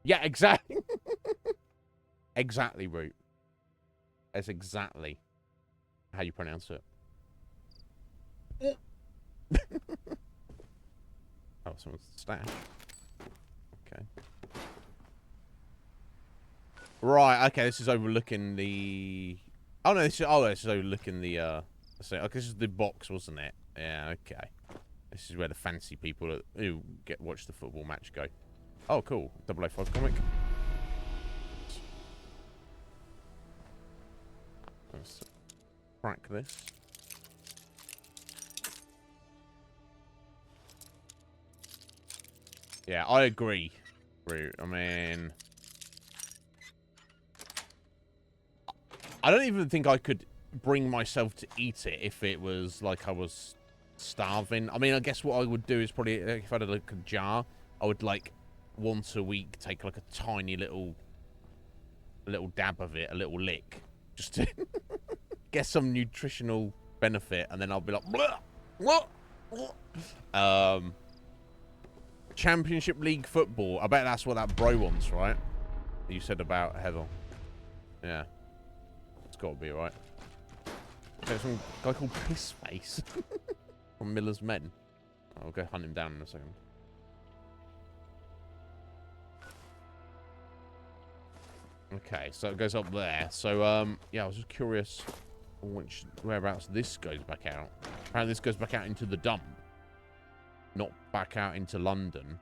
S1: Yeah, exactly. Exactly, Root. That's exactly how you pronounce it. someone's stash. Okay. Right, okay, this is overlooking the... Oh, no, this is overlooking the, so, okay, this is the box, wasn't it? Yeah, okay. This is where the fancy people who watch the football match go. Oh, cool. 005 comic. Let's crack this. Yeah, I agree. I mean... I don't even think I could bring myself to eat it if it was like I was starving. I mean, I guess what I would do is probably, if I had like a jar, I would like once a week take like a tiny little dab of it, a little lick, just to get some nutritional benefit, and then I'll be like, blah, blah. Championship League football. I bet that's what that bro wants, right? You said about Heather. Yeah. It's got to be, right? There's some guy called Pissface from Miller's Men. I'll go hunt him down in a second. Okay, so it goes up there. So, yeah, I was just curious whereabouts this goes back out. Apparently this goes back out into the dump. Not back out into London.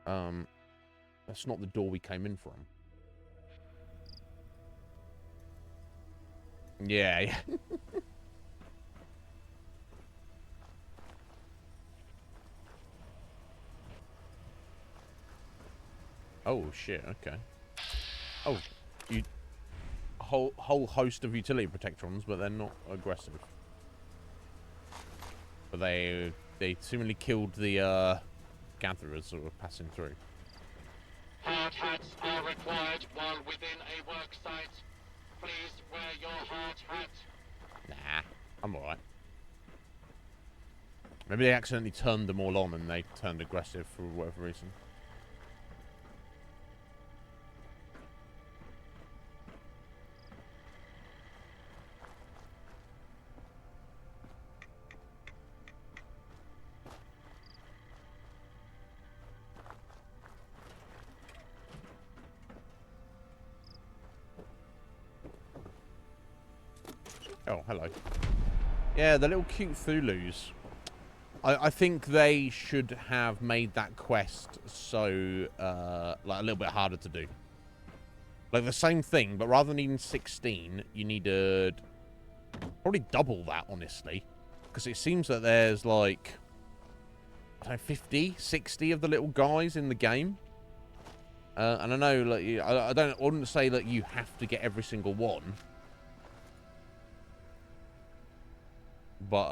S1: That's not the door we came in from. Yeah, yeah. Oh, shit, okay. Oh, you... Whole host of utility protectrons, but they're not aggressive. But they seemingly killed the, gatherers that were passing through.
S5: Hard hats are required while within a work site. Please wear your hard hat.
S1: Nah, I'm alright. Maybe they accidentally turned them all on and they turned aggressive for whatever reason. Oh, hello. Yeah, the little cute Thulus. I think they should have made that quest so, like, a little bit harder to do. Like, the same thing, but rather than needing 16, you needed probably double that, honestly. Because it seems that there's, like, I don't know, 50, 60 of the little guys in the game. And I know, like, I wouldn't say that you have to get every single one. But,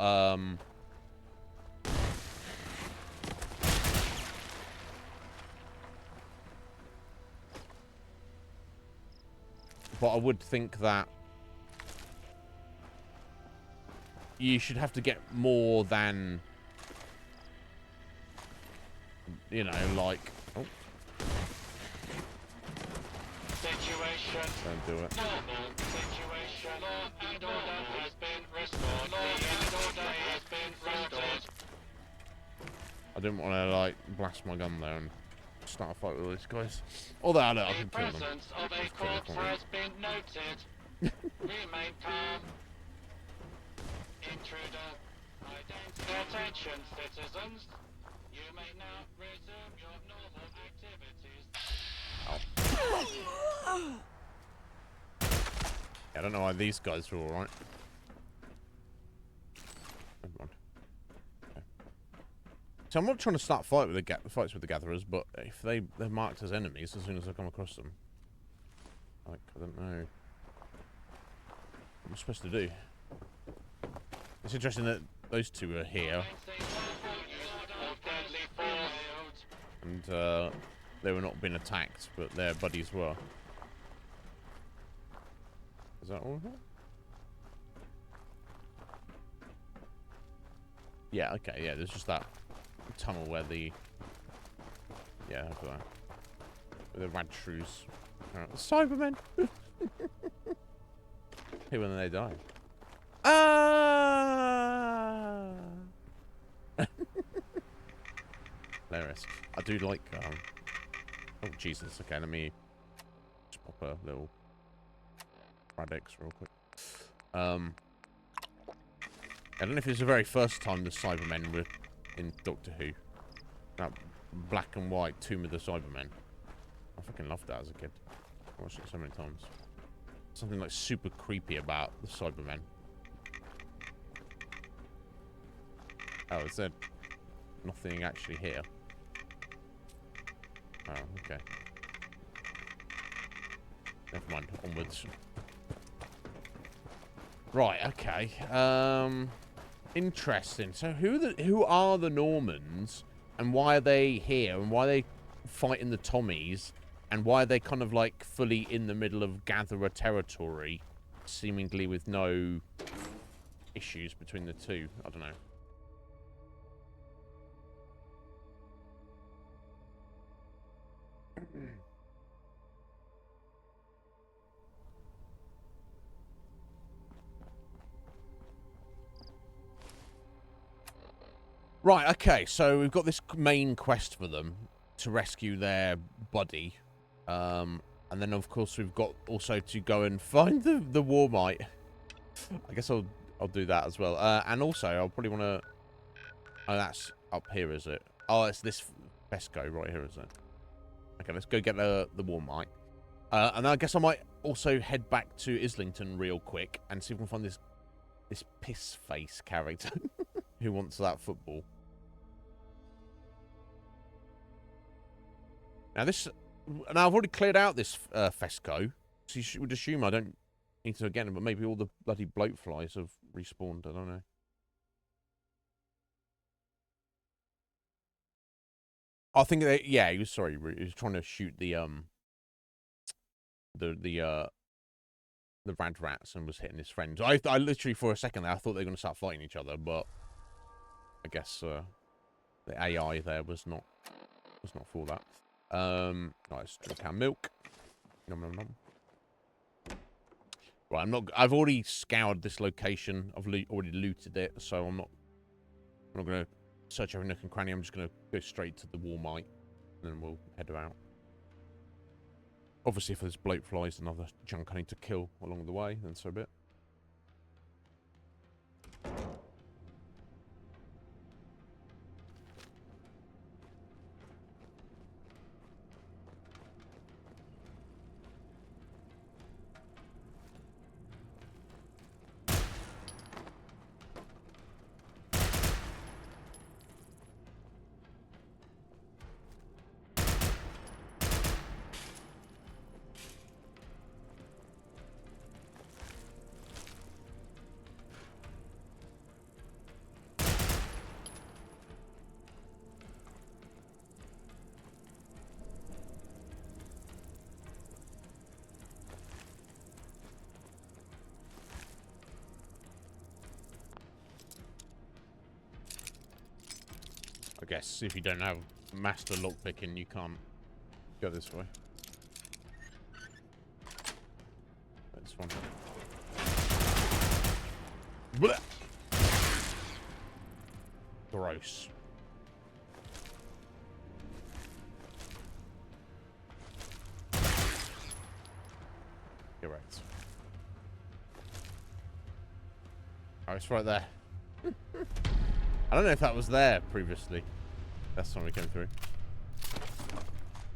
S1: I would think that you should have to get more than, you know, like... Oh.
S5: Situation.
S1: Don't do it.
S5: Normal situation. Law and order has been restored. Law and order has been restored.
S1: I didn't want to, like, blast my gun there and start a fight with all these guys. Although, I can
S5: The
S1: kill them.
S5: presence of a corpse has been noted. Remain calm. Intruder. Identity. Attention, citizens. You may now resume your normal activities.
S1: Yeah, I don't know why these guys are alright. Never mind. Okay. So I'm not trying to start fights with the gatherers, but if they're marked as enemies as soon as I come across them, like, I don't know what I'm supposed to do. It's interesting that those two are here, and they were not being attacked, but their buddies were. Is that all of it? Yeah, okay, yeah, there's just that tunnel where the... Yeah, after that. Where the rad shrews. Cybermen! Hey, when they die. Ah! Hilarious. I do like, oh, Jesus. Okay, let me just pop a little Radix real quick. I don't know if it's the very first time the Cybermen were in Doctor Who. That black and white Tomb of the Cybermen. I fucking loved that as a kid. I watched it so many times. Something like super creepy about the Cybermen. Oh, it said nothing actually here. Oh, okay. Never mind. Onwards. Right. Okay. Interesting. So who are the Normans, and why are they here, and why are they fighting the Tommies, and why are they kind of like fully in the middle of Gatherer territory, seemingly with no issues between the two? I don't know. Right, okay, so we've got this main quest for them to rescue their buddy. And then, of course, we've got also to go and find the Warmite. I guess I'll do that as well. And also, I'll probably want to... Oh, that's up here, is it? Oh, it's this Fesco right here, is it? Okay, let's go get the Warmite. And I guess I might also head back to Islington real quick and see if we can find this piss face character who wants that football. Now I've already cleared out this Fesco, so you would assume I don't need to again, but maybe all the bloody bloat flies have respawned. I don't know. I think that, yeah, he was sorry. He was trying to shoot the rad rats and was hitting his friends. I literally for a second there I thought they were going to start fighting each other, but I guess the AI there was not for that. Nice, drink our milk. Nom nom nom. Right, I've already scoured this location. I've already looted it, so I'm not gonna search every nook and cranny. I'm just gonna go straight to the Warmite, and then we'll head out. Obviously, if there's bloat flies and other junk I need to kill along the way, then so be it. I guess if you don't have master lockpicking, you can't go this way. This one. Blah. Gross. You're right. Oh, it's right there. I don't know if that was there previously. That's when we came through.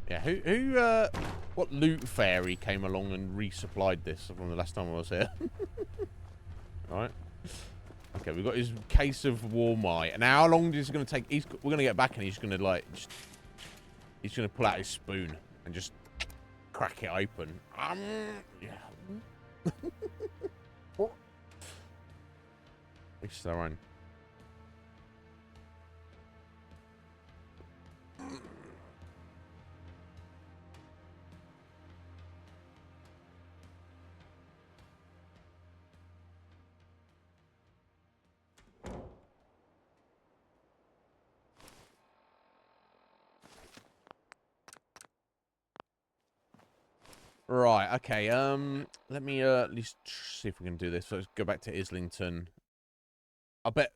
S1: Yeah, what loot fairy came along and resupplied this from the last time I was here? Alright. Okay, we've got his case of Warmite. Now, how long is it going to take? We're going to get back and he's going to, like, he's going to pull out his spoon and just crack it open. Yeah. Each their own. Right, okay, let me at least see if we can do this. So let's go back to Islington. I bet,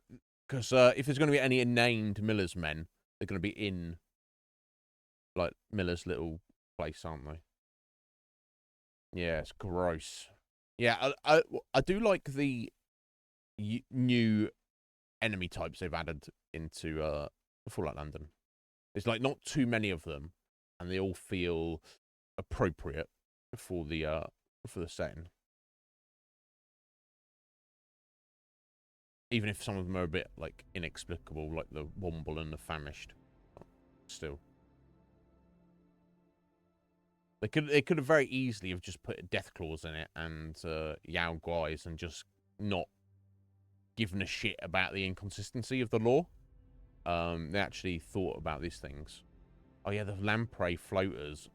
S1: because if there's going to be any named Miller's men, they're going to be in like Miller's little place, aren't they? Yeah, it's gross. Yeah, I do like the new enemy types they've added into Fallout London. It's like not too many of them, and they all feel appropriate for the setting. Even if some of them are a bit like inexplicable, like the Womble and the Famished. Still. They could have very easily have just put Death Claws in it and Yao Guais and just not given a shit about the inconsistency of the lore. They actually thought about these things. Oh yeah, the lamprey floaters.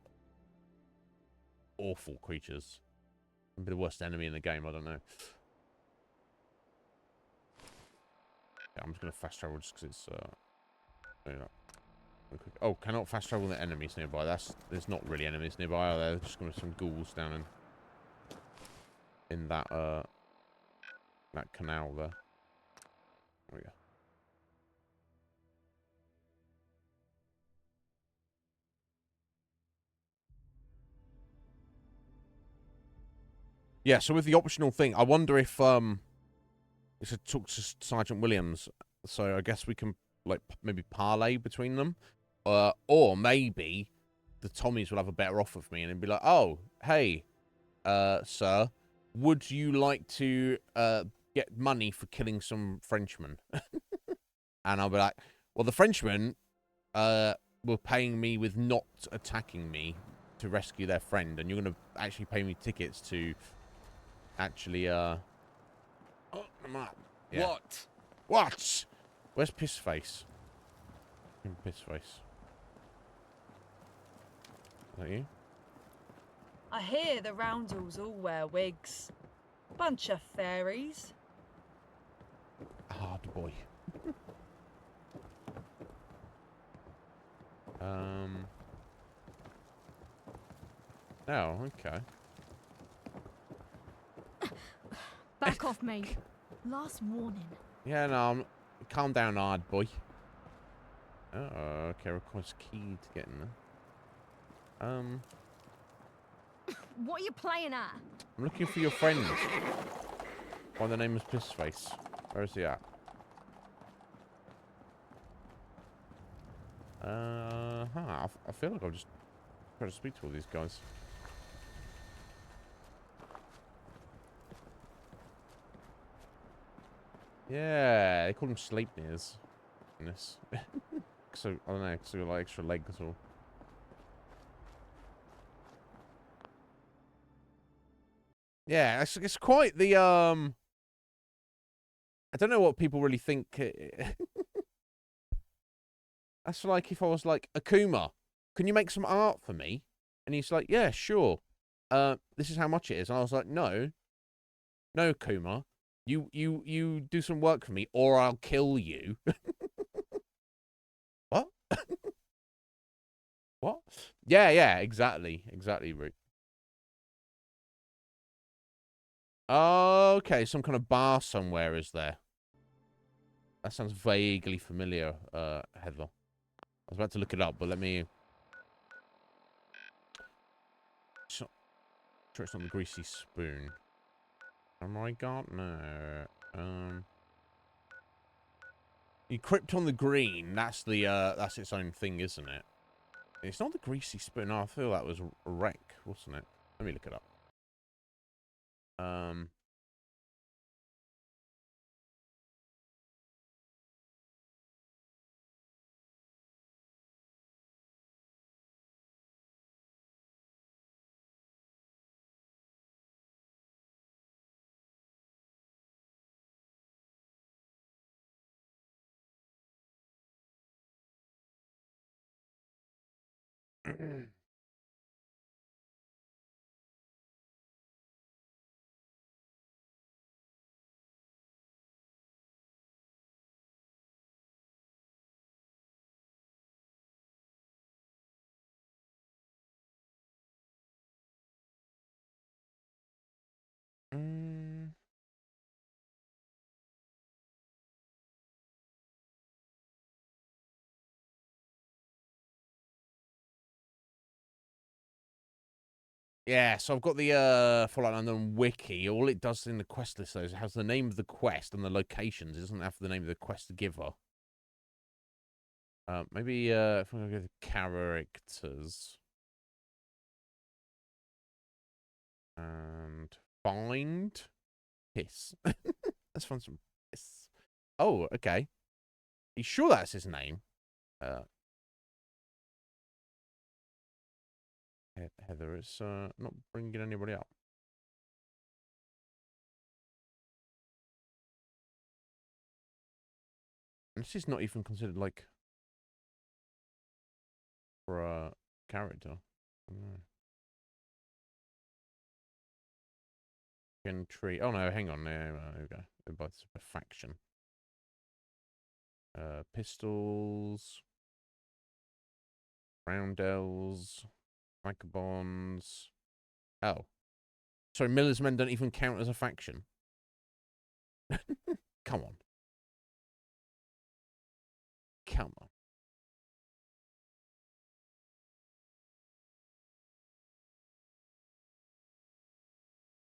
S1: Awful creatures. Maybe the worst enemy in the game, I don't know. Yeah, I'm just going to fast travel just because it's... Oh, cannot fast travel the enemies nearby. There's not really enemies nearby, are there? There's just going to be some ghouls down in that canal there. Oh yeah. Yeah, so with the optional thing, I wonder if we should talk to Sergeant Williams. So I guess we can like maybe parlay between them, or maybe the Tommies will have a better offer for me and be like, "Oh, hey, sir, would you like to get money for killing some Frenchmen?" And I'll be like, "Well, the Frenchmen were paying me with not attacking me to rescue their friend, and you're gonna actually pay me tickets to actually oh, yeah. What? Where's Pissface? Pissface. Is that you?
S6: I hear the roundels all wear wigs. Bunch of fairies.
S1: Hard boy. Oh, okay.
S2: Back off, mate. Last warning.
S1: Yeah, no, calm down, hard boy. Oh, okay, request key to get in there.
S2: What are you playing at?
S1: I'm looking for your friend. Why the name is Pissface. Where is he at? I feel like I'll just try to speak to all these guys. Yeah, they call them Sleipnirs in this. So, I don't know, so like extra legs or... Yeah, it's quite the, I don't know what people really think. That's like if I was like, Akuma, can you make some art for me? And he's like, yeah, sure. This is how much it is. And I was like, no, Akuma, you do some work for me or I'll kill you. What? What? Yeah, exactly, Root. Okay, some kind of bar somewhere is there. That sounds vaguely familiar, Heather. I was about to look it up, but let me... Sure it's not the greasy spoon. Am I got? No. You crypt on the green, that's its own thing, isn't it? It's not the greasy spoon. No, I feel that was a wreck, wasn't it? Let me look it up. Yeah, so I've got the Fallout London wiki. All it does in the quest list, though, is it has the name of the quest and the locations. It doesn't have the name of the quest giver. Maybe if I'm going to go to characters and find piss. Let's find some piss. Oh, okay. You sure that's his name? Heather is not bringing anybody up. And this is not even considered like for a character. I don't know. Tree. Oh no, hang on. There we go. It's a faction. Pistols, roundels, vagabonds. Oh, sorry. Miller's men don't even count as a faction. Come on. Come on.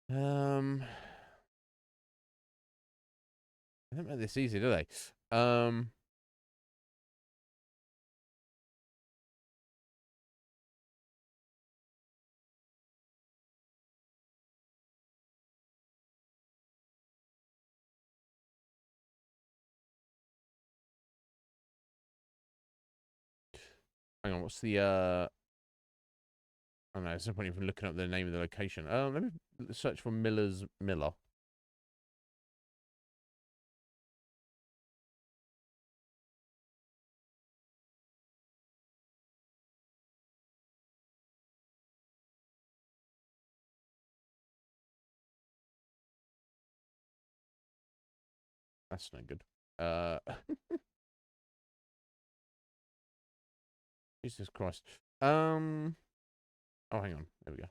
S1: They don't make this easy, do they? Hang on, what's the I don't know, there's no point even looking up the name of the location. Let me search for Miller's Miller. That's no good. Jesus Christ. Oh, hang on. There we go.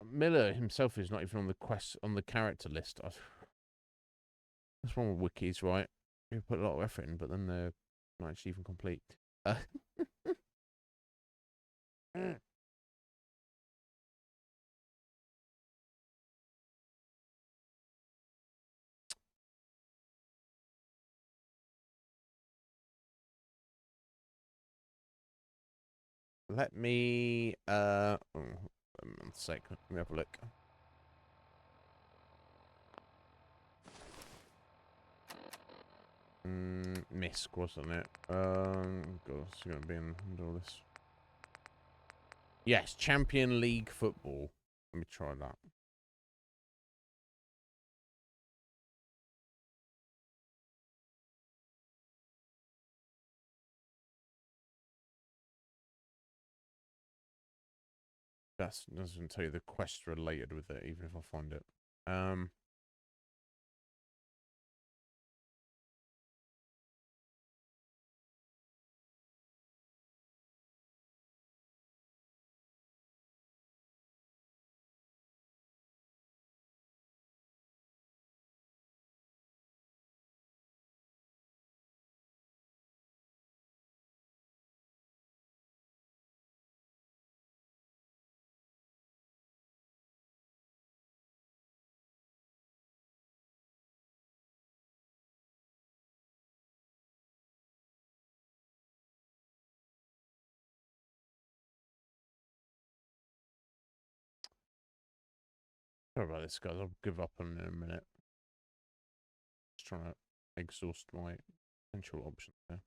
S1: Miller himself is not even on the quest on the character list. That's wrong with wikis, right? You put a lot of effort in, but then they're not actually even complete. Let me 1 sec. Let me have a look. Misk, wasn't it? God, it's gonna be in all this. Yes, Champion League football. Let me try that. That doesn't tell you the quest related with it, even if I find it. Sorry about this, guys. I'll give up on it in a minute. Just trying to exhaust my potential options there.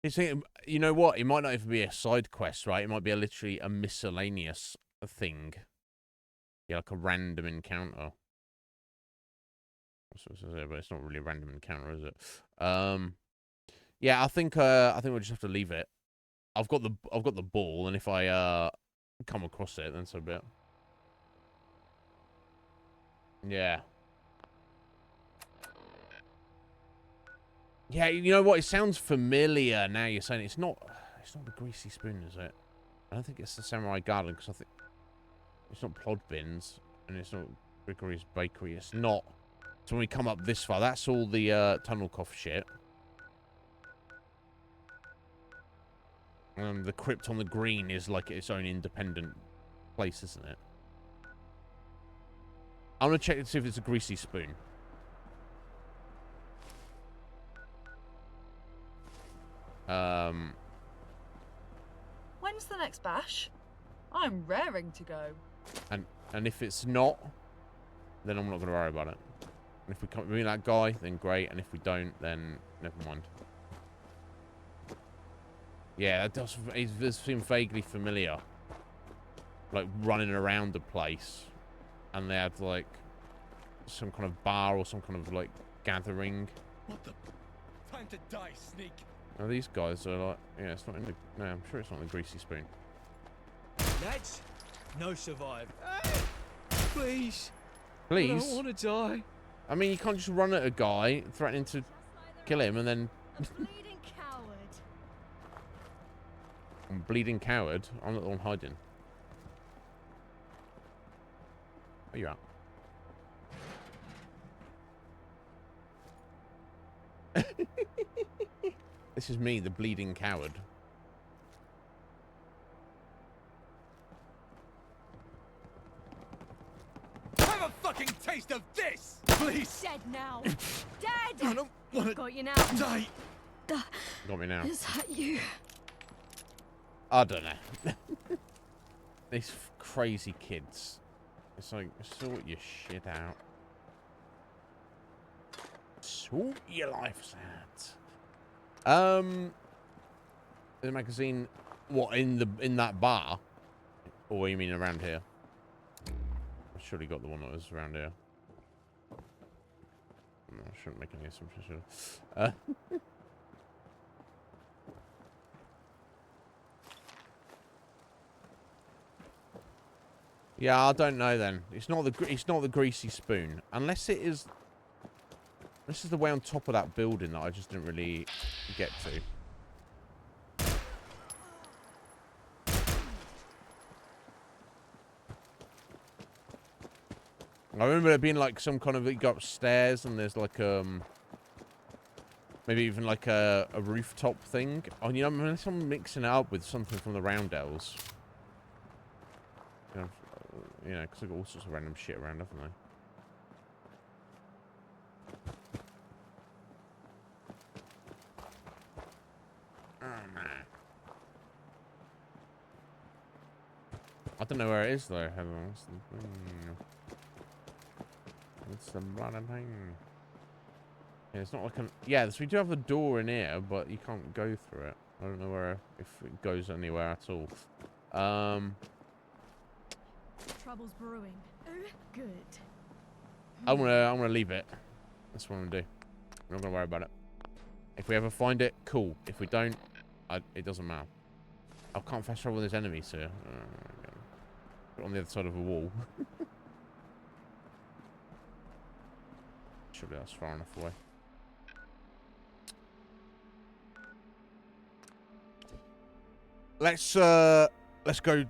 S1: You know what? It might not even be a side quest, right? It might be literally a miscellaneous thing. Yeah, like a random encounter. But it's not really a random encounter, is it? Yeah, I think we'll just have to leave it. I've got the ball, and if I come across it, then so be it. Yeah. Yeah, you know what? It sounds familiar now you're saying it. It's not the Greasy Spoon, is it? I don't think it's the Samurai Garden, because I think it's not Plod Bins, and it's not Grigory's Bakery. It's not. So when we come up this far, that's all the Tunnel Cough shit. The Crypt on the Green is like its own independent place, isn't it? I'm gonna check to see if it's a Greasy Spoon.
S6: When's the next bash? I'm raring to go.
S1: And if it's not, then I'm not gonna worry about it. And if we can't meet that guy, then great. And if we don't, then never mind. Yeah, it does seem vaguely familiar. Like running around the place, and they had like some kind of bar or some kind of like gathering.
S3: What the? Time to die, sneak.
S1: Now these guys are like, yeah, it's not in the. No, I'm sure it's not in the Greasy Spoon.
S3: Lads, no survive. Hey, please.
S1: Please.
S3: I don't want to die.
S1: I mean, you can't just run at a guy threatening to kill him and then.
S2: A bleeding coward.
S1: I'm a bleeding coward. I'm not the one hiding. Where you at? This is me, the bleeding coward.
S3: Have a fucking taste of this, please.
S2: Dead now. Dead.
S3: I don't want to
S2: Got you now.
S3: die.
S1: Got me now.
S2: Is that you?
S1: I don't know. These crazy kids. It's like, sort your shit out. Sort your life out. The magazine, what, in that bar? Or you mean around here? I surely got the one that was around here. No, I shouldn't make any assumptions, should I? Yeah, I don't know then. It's not the Greasy Spoon, unless it is. This is the way on top of that building that I just didn't really get to. I remember there being like some kind of, you go upstairs and there's like maybe even like a rooftop thing. Oh, you know, unless I'm mixing it up with something from the Roundels. You know, because they've got all sorts of random shit around, haven't they? Oh, man. I don't know where it is, though. What's the bloody thing? Yeah, it's not like an... Yeah, so we do have a door in here, but you can't go through it. I don't know where... if it goes anywhere at all.
S2: Trouble's brewing. Good.
S1: I'm gonna leave it. That's what I'm gonna do. I'm not gonna worry about it. If we ever find it, cool. If we don't, it doesn't matter. I can't fast travel with this enemy, sir. On the other side of a wall. Surely that's far enough away. Let's go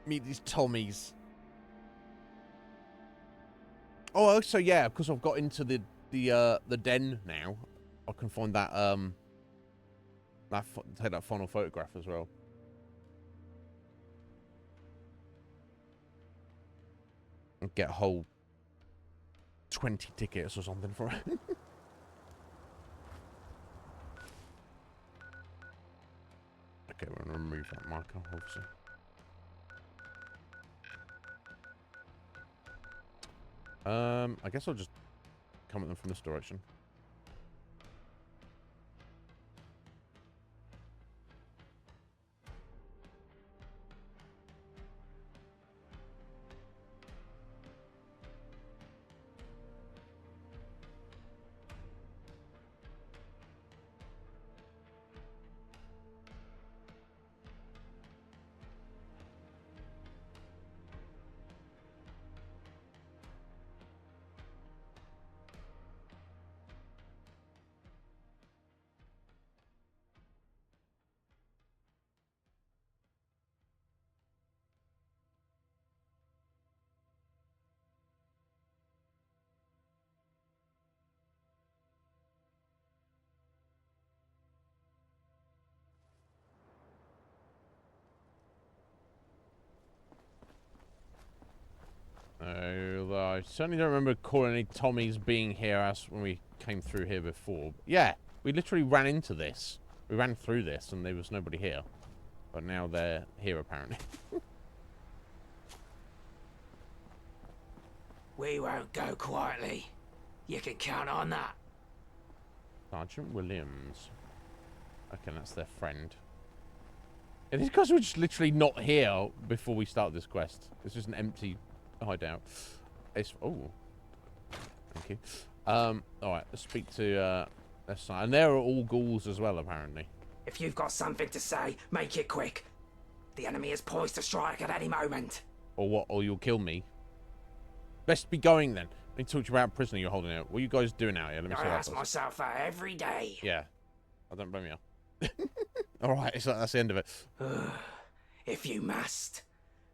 S1: meet these Tommies. Oh, so yeah, because I've got into the den now, I can find that take that final photograph as well. And get a whole 20 tickets or something for it. Okay, we're gonna remove that marker, obviously. I guess I'll just come at them from this direction. I certainly don't remember calling any Tommies being here as when we came through here before. Yeah, we literally ran into this. We ran through this and there was nobody here. But now they're here apparently.
S7: We won't go quietly. You can count on that.
S1: Sergeant Williams. Okay, that's their friend. Yeah, these guys were just literally not here before we started this quest. It's just an empty hideout. It's thank you. Alright, let's speak to their side. And there are all ghouls as well, apparently.
S7: If you've got something to say, make it quick. The enemy is poised to strike at any moment.
S1: Or what? Or you'll kill me. Best be going then. I need to talk to you about a prisoner you're holding out. What are you guys doing out here? Let me see
S7: I
S1: what
S7: ask
S1: happens.
S7: myself that every day.
S1: Yeah. I don't blame you. Alright, it's like that's the end of it.
S7: If you must.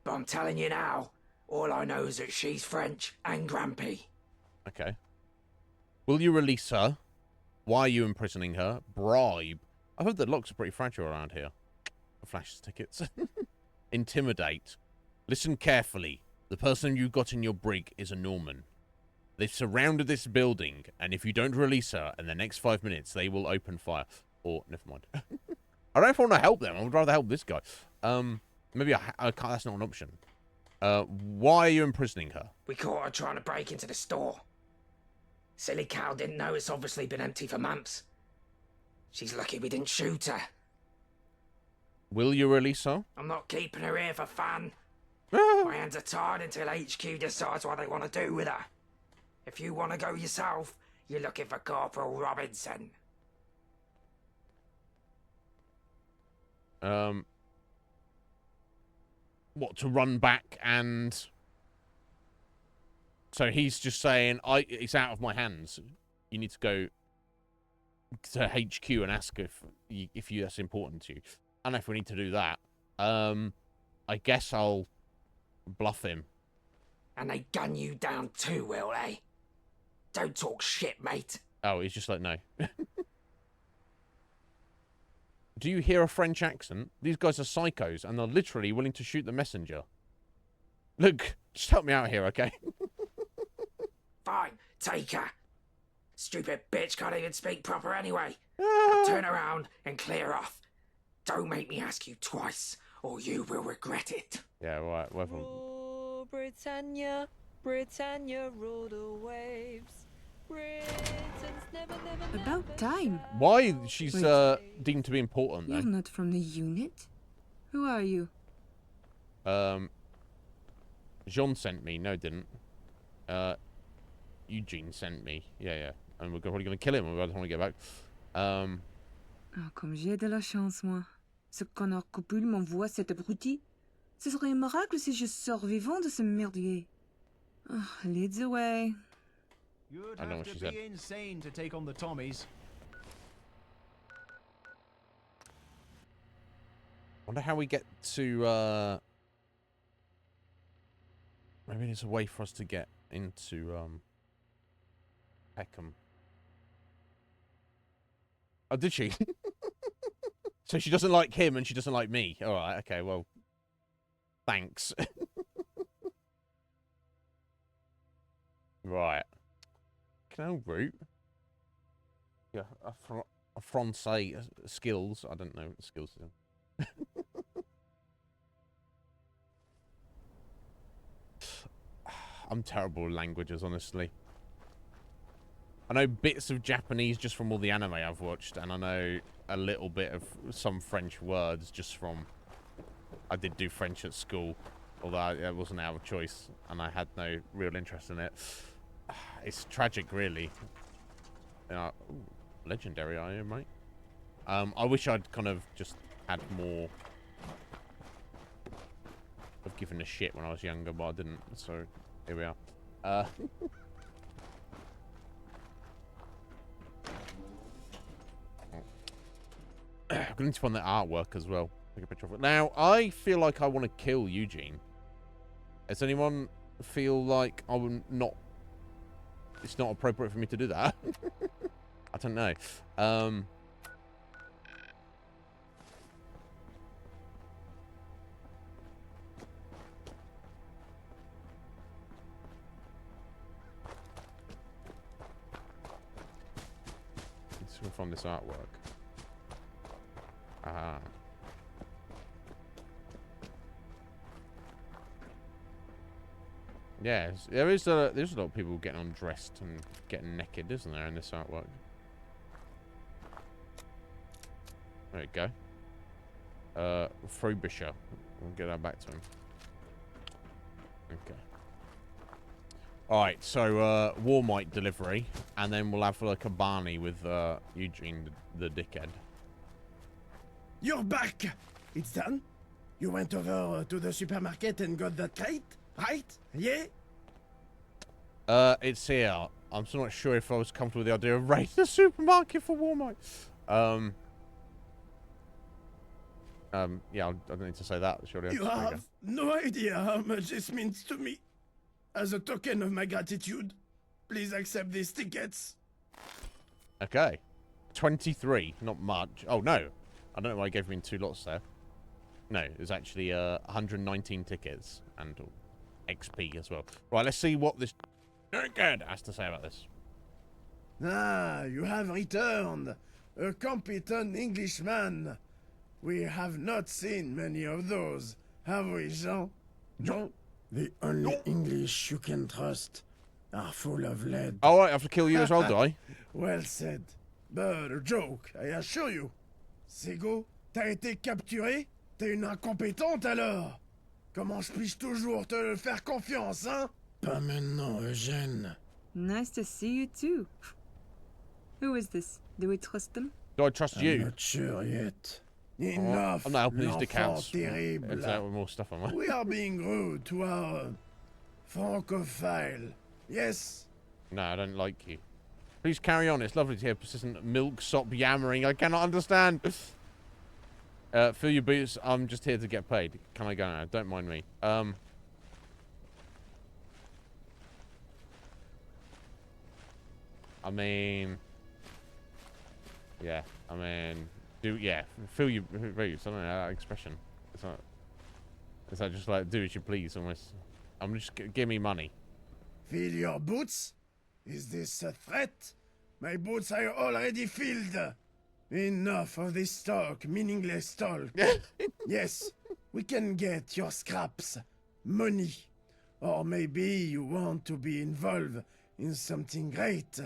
S7: But I'm telling you now, all I know is that she's French and grumpy.
S1: Okay. Will you release her? Why are you imprisoning her? Bribe. I heard that locks are pretty fragile around here. Flash tickets. Intimidate. Listen carefully. The person you got in your brig is a Norman. They've surrounded this building, and if you don't release her in the next 5 minutes, they will open fire. Or, never mind. I don't know if I want to help them. I would rather help this guy. Maybe I can't. That's not an option. Why are you imprisoning her?
S7: We caught her trying to break into the store. Silly cow didn't know it's obviously been empty for months. She's lucky we didn't shoot her.
S1: Will you release her?
S7: I'm not keeping her here for fun.
S1: Ah.
S7: My hands are tied until HQ decides what they want to do with her. If you want to go yourself, you're looking for Corporal Robinson.
S1: What, to run back and... So he's just saying, it's out of my hands. You need to go to HQ and ask if that's important to you. I don't know if we need to do that. I guess I'll bluff him.
S7: And they gun you down too, will they? Don't talk shit, mate.
S1: Oh, he's just like, no. Do you hear a French accent? These guys are psychos, and they're literally willing to shoot the messenger. Look, just help me out here, okay?
S7: Fine, take her. Stupid bitch can't even speak proper anyway. Now turn around and clear off. Don't make me ask you twice, or you will regret it.
S1: Yeah, right. Whatever.
S6: Rule Britannia, Britannia, rule the waves. Britain's never, never,
S8: About
S6: never
S8: time.
S1: Why she's
S8: Wait.
S1: deemed to be important,
S8: You're
S1: though?
S8: not from the unit? Who are you?
S1: Jean sent me. No, didn't. Eugene sent me. Yeah. And we're probably going to kill him by the time we get back.
S8: Ah, comme j'ai de la chance, moi. Ce connard copule m'envoie cet abruti. Ce serait un miracle si je sors vivant de ce merdier. Ah, leads away.
S9: You'd
S1: I know
S9: have
S1: what
S9: to
S1: she
S9: be
S1: said.
S9: insane to take on the Tommies.
S1: Wonder how we get to, maybe there's a way for us to get into, Peckham. Oh, did she? So she doesn't like him and she doesn't like me. Alright, okay, well. Thanks. Right. Canal route? Yeah, a Francais skills. I don't know what the skills is. I'm terrible with languages, honestly. I know bits of Japanese just from all the anime I've watched, and I know a little bit of some French words just from... I did do French at school, although it wasn't out of choice, and I had no real interest in it. It's tragic, really. Ooh, legendary iron, mate. I wish I'd kind of just had more of giving a shit when I was younger, but I didn't, so here we are. I'm going to find that artwork as well. Take a picture of it. Now, I feel like I want to kill Eugene. Does anyone feel like I would not... It's not appropriate for me to do that? I don't know. find this artwork. Ah. Yeah, there's a lot of people getting undressed and getting naked, isn't there, in this artwork? There we go. Frobisher. We'll get that back to him. Okay. Alright, so, Warmite delivery, and then we'll have, like, a Barney with, Eugene, the dickhead.
S4: You're back! It's done? You went over to the supermarket and got that crate, right? Yeah?
S1: It's here. I'm still not sure if I was comfortable with the idea of raiding the supermarket for Warmite. Yeah, I don't need to say that, surely.
S4: You have no idea how much this means to me. As a token of my gratitude, please accept these tickets.
S1: Okay. 23, not much. Oh, no. I don't know why he gave me 2 lots there. No, it was actually 119 tickets and XP as well. Right, let's see what this dickhead has to say about this.
S4: Ah, you have returned. A competent Englishman. We have not seen many of those, have we, Jean?
S1: No.
S4: The only English you can trust are full of lead.
S1: Oh, I have to kill you as well, do I?
S4: Well said. But a joke, I assure you. Sego, t'as été capturé? T'es une incompétente alors? Comment je puis toujours te faire confiance, hein? Pas maintenant, Eugène.
S8: Nice to see you too. Who is this? Do we trust them?
S1: Do I trust you?
S4: I'm not sure yet. Enough,
S1: I'm not helping these
S4: l'enfant
S1: dickheads.
S4: terrible.
S1: It's out with more stuff on
S4: We are being rude to our francophile. Yes?
S1: No, I don't like you. Please carry on. It's lovely to hear persistent milksop yammering. I cannot understand. Fill your boots. I'm just here to get paid. Can I go now? Don't mind me. I mean... Yeah, I mean... fill your boots. I don't know that expression. It's like just like, do as you please almost. I'm just... Give me money.
S4: Fill your boots? Is this a threat? My boots are already filled. Enough of this talk, meaningless talk. Yes, we can get your scraps, money. Or maybe you want to be involved in something great.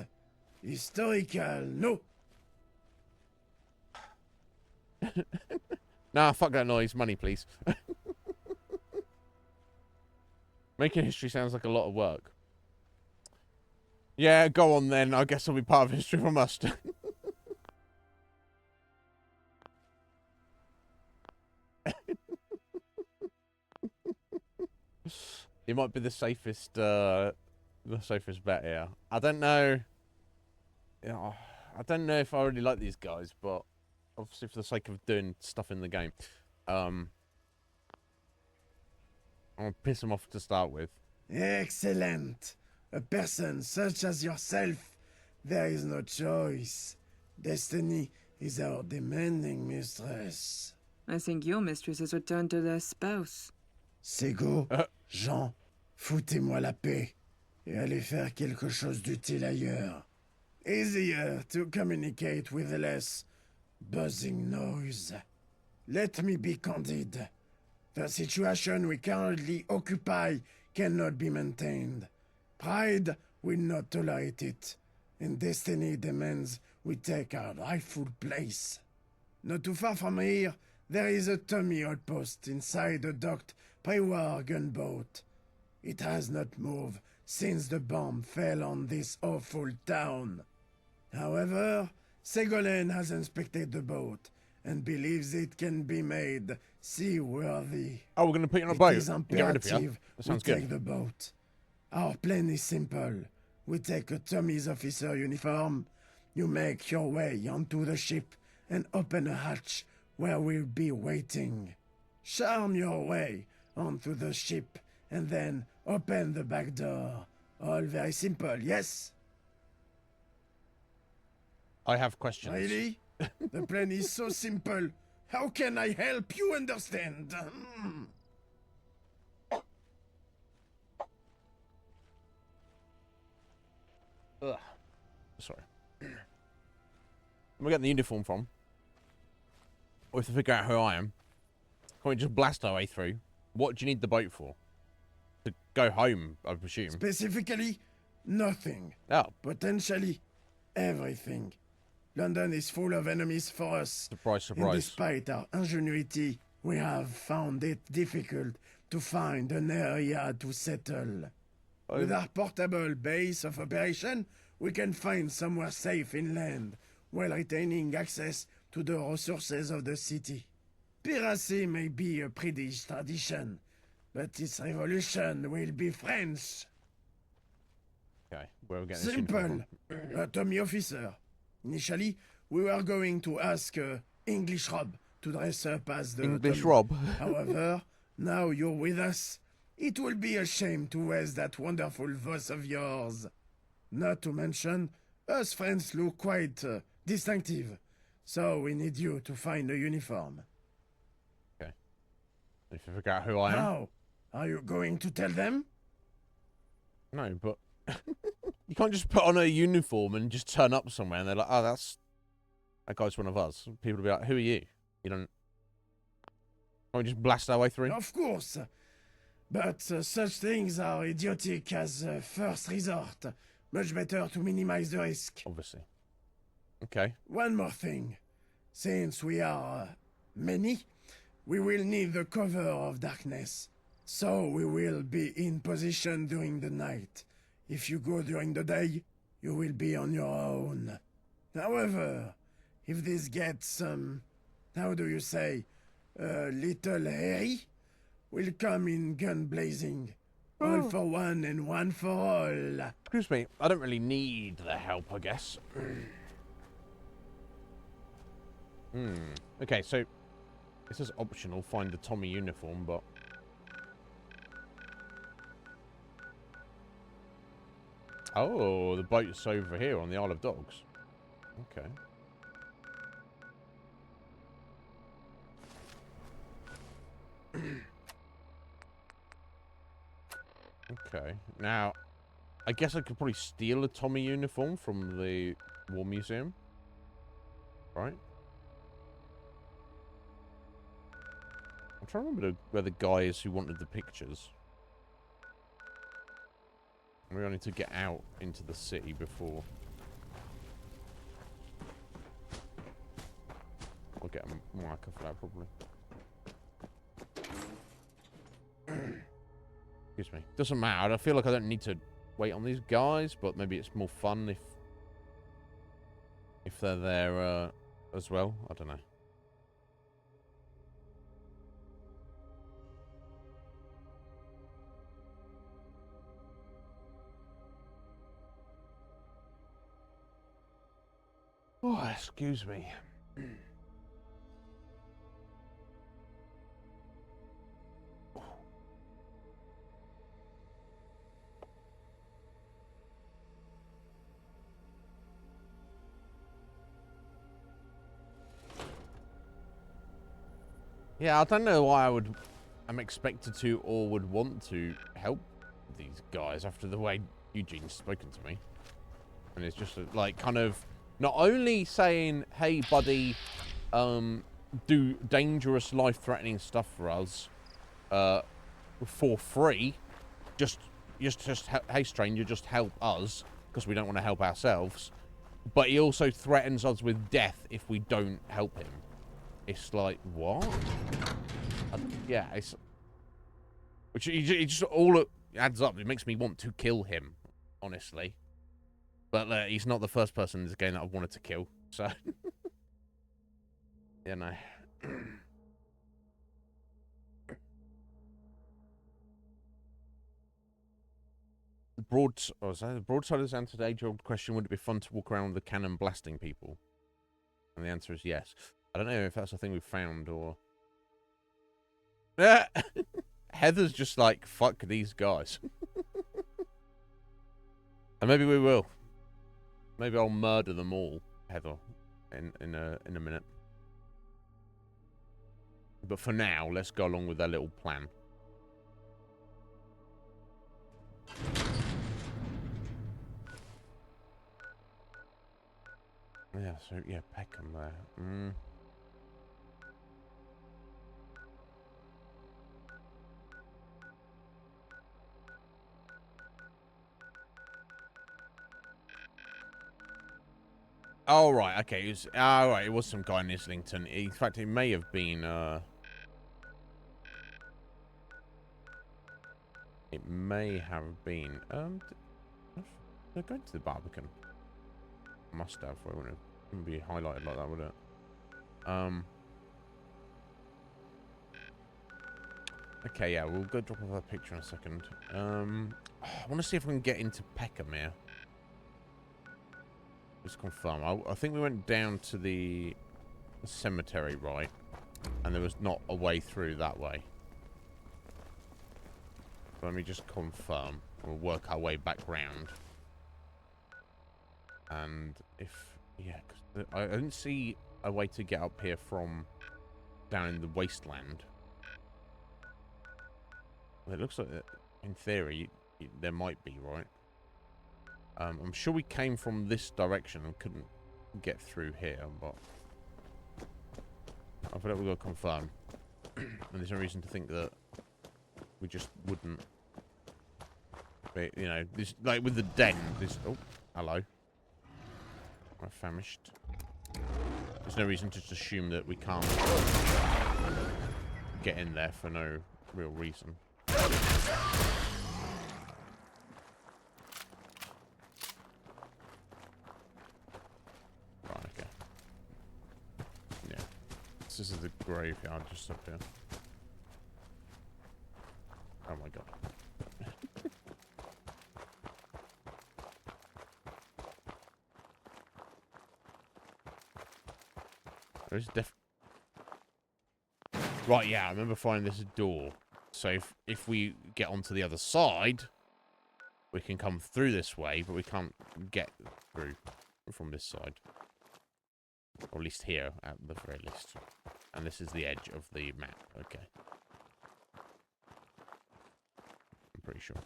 S4: Historical, no?
S1: Nah, fuck that noise. Money, please. Making history sounds like a lot of work. Yeah, go on then. I guess I'll be part of history if I must. It might be the safest bet here. I don't know. Yeah, I don't know if I really like these guys, but obviously for the sake of doing stuff in the game, I'm gonna piss them off to start with.
S4: Excellent. A person such as yourself, there is no choice. Destiny is our demanding mistress.
S8: I think your mistress has returned to their spouse.
S4: Sego, Jean, foutez-moi la paix et allez faire quelque chose d'utile ailleurs. Easier to communicate with less buzzing noise. Let me be candid. The situation we currently occupy cannot be maintained. Pride will not tolerate it, and destiny demands we take our rightful place. Not too far from here, there is a Tommy outpost inside a docked pre-war gunboat. It has not moved since the bomb fell on this awful town. However, Ségolène has inspected the boat and believes it can be made seaworthy.
S1: Oh, we're gonna put you on a boat.
S4: It is
S1: Get rid of you.
S4: imperative
S1: That sounds
S4: we
S1: good.
S4: take the boat. Our plan is simple. We take a Tommy's officer uniform. You make your way onto the ship and open a hatch where we'll be waiting. Charm your way onto the ship and then open the back door. All very simple, yes?
S1: I have questions.
S4: Really? The plan is so simple. How can I help you understand?
S1: Ugh. Sorry. we get the uniform from? Or if to figure out who I am, can we just blast our way through? What do you need the boat for? To go home, I presume.
S4: Specifically, nothing.
S1: Oh,
S4: Potentially, everything. London is full of enemies for us.
S1: surprise,
S4: And
S1: surprise.
S4: despite our ingenuity, we have found it difficult to find an area to settle. With our portable base of operation, we can find somewhere safe inland, while retaining access to the resources of the city. Piracy may be a British tradition, but its revolution will be French.
S1: Okay, where are we getting this uniform
S4: Simple.
S1: from?
S4: Tommy officer. Initially, we were going to ask English Rob to dress up as the
S1: English
S4: Tommy.
S1: Rob.
S4: However, now you're with us. It will be a shame to waste that wonderful voice of yours. Not to mention, us French look quite distinctive. So we need you to find a uniform.
S1: Okay. If you figure out who I am.
S4: How? Are you going to tell them?
S1: No, but you can't just put on a uniform and just turn up somewhere and they're like, oh, that guy's one of us. People will be like, who are you? You don't. Can't we just blast our way through?
S4: Of course. But such things are idiotic as a first resort. Much better to minimize the risk.
S1: Obviously. Okay.
S4: One more thing. Since we are many, we will need the cover of darkness. So we will be in position during the night. If you go during the day, you will be on your own. However, if this gets, how do you say, a little hairy, we'll come in gun blazing. All for one and one for all.
S1: Excuse me, I don't really need the help, I guess. Okay, so this is optional, find the Tommy uniform, but... Oh, the boat's over here on the Isle of Dogs. Okay. Okay, now, I guess I could probably steal a Tommy uniform from the War Museum. Right? I'm trying to remember where the guy is who wanted the pictures. We need to get out into the city before... I'll get a marker for that, probably. Excuse me. Doesn't matter. I feel like I don't need to wait on these guys, but maybe it's more fun if they're there as well. I don't know. Oh, excuse me. Yeah, I don't know why I'm expected to or would want to help these guys after the way Eugene's spoken to me. And it's just like kind of not only saying, hey buddy, do dangerous life-threatening stuff for us for free, just hey stranger, just help us because we don't want to help ourselves. But he also threatens us with death if we don't help him. It's like, what? Yeah, it's... Which, it just all adds up. It makes me want to kill him, honestly. But he's not the first person in this game that I've wanted to kill, so... Yeah, no. The broadside has answered the age-old question, would it be fun to walk around with a cannon blasting people? And the answer is yes. I don't know if that's a thing we've found or... Heather's just like, fuck these guys. And maybe we will. Maybe I'll murder them all, Heather, in a minute. But for now, let's go along with our little plan. Yeah. So, yeah, Peckham there. Mm. Oh, right, okay. It was, right, it was some guy in Islington. In fact, it may have been, it may have been, they're going to the Barbican. Must have, or it wouldn't be highlighted like that, would it? Okay, yeah, we'll go drop off that picture in a second. I want to see if we can get into Peckham here. Just confirm. I think we went down to the cemetery, right? And there was not a way through that way. Let me just confirm. We'll work our way back round. And if... Yeah, because I didn't see a way to get up here from down in the wasteland. Well, it looks like, in theory, there might be, right? I'm sure we came from this direction and couldn't get through here, but... I feel like we've got to confirm. And there's no reason to think that we just wouldn't. But, you know, this, like with the den, this... Oh, hello. I'm famished. There's no reason to just assume that we can't get in there for no real reason. Right, okay. Yeah. This is the graveyard just up here. Oh my god. There's right, yeah, I remember finding this door. So if we get onto the other side, we can come through this way, but we can't get through from this side. Or at least here, at the very least. And this is the edge of the map. Okay. I'm pretty sure.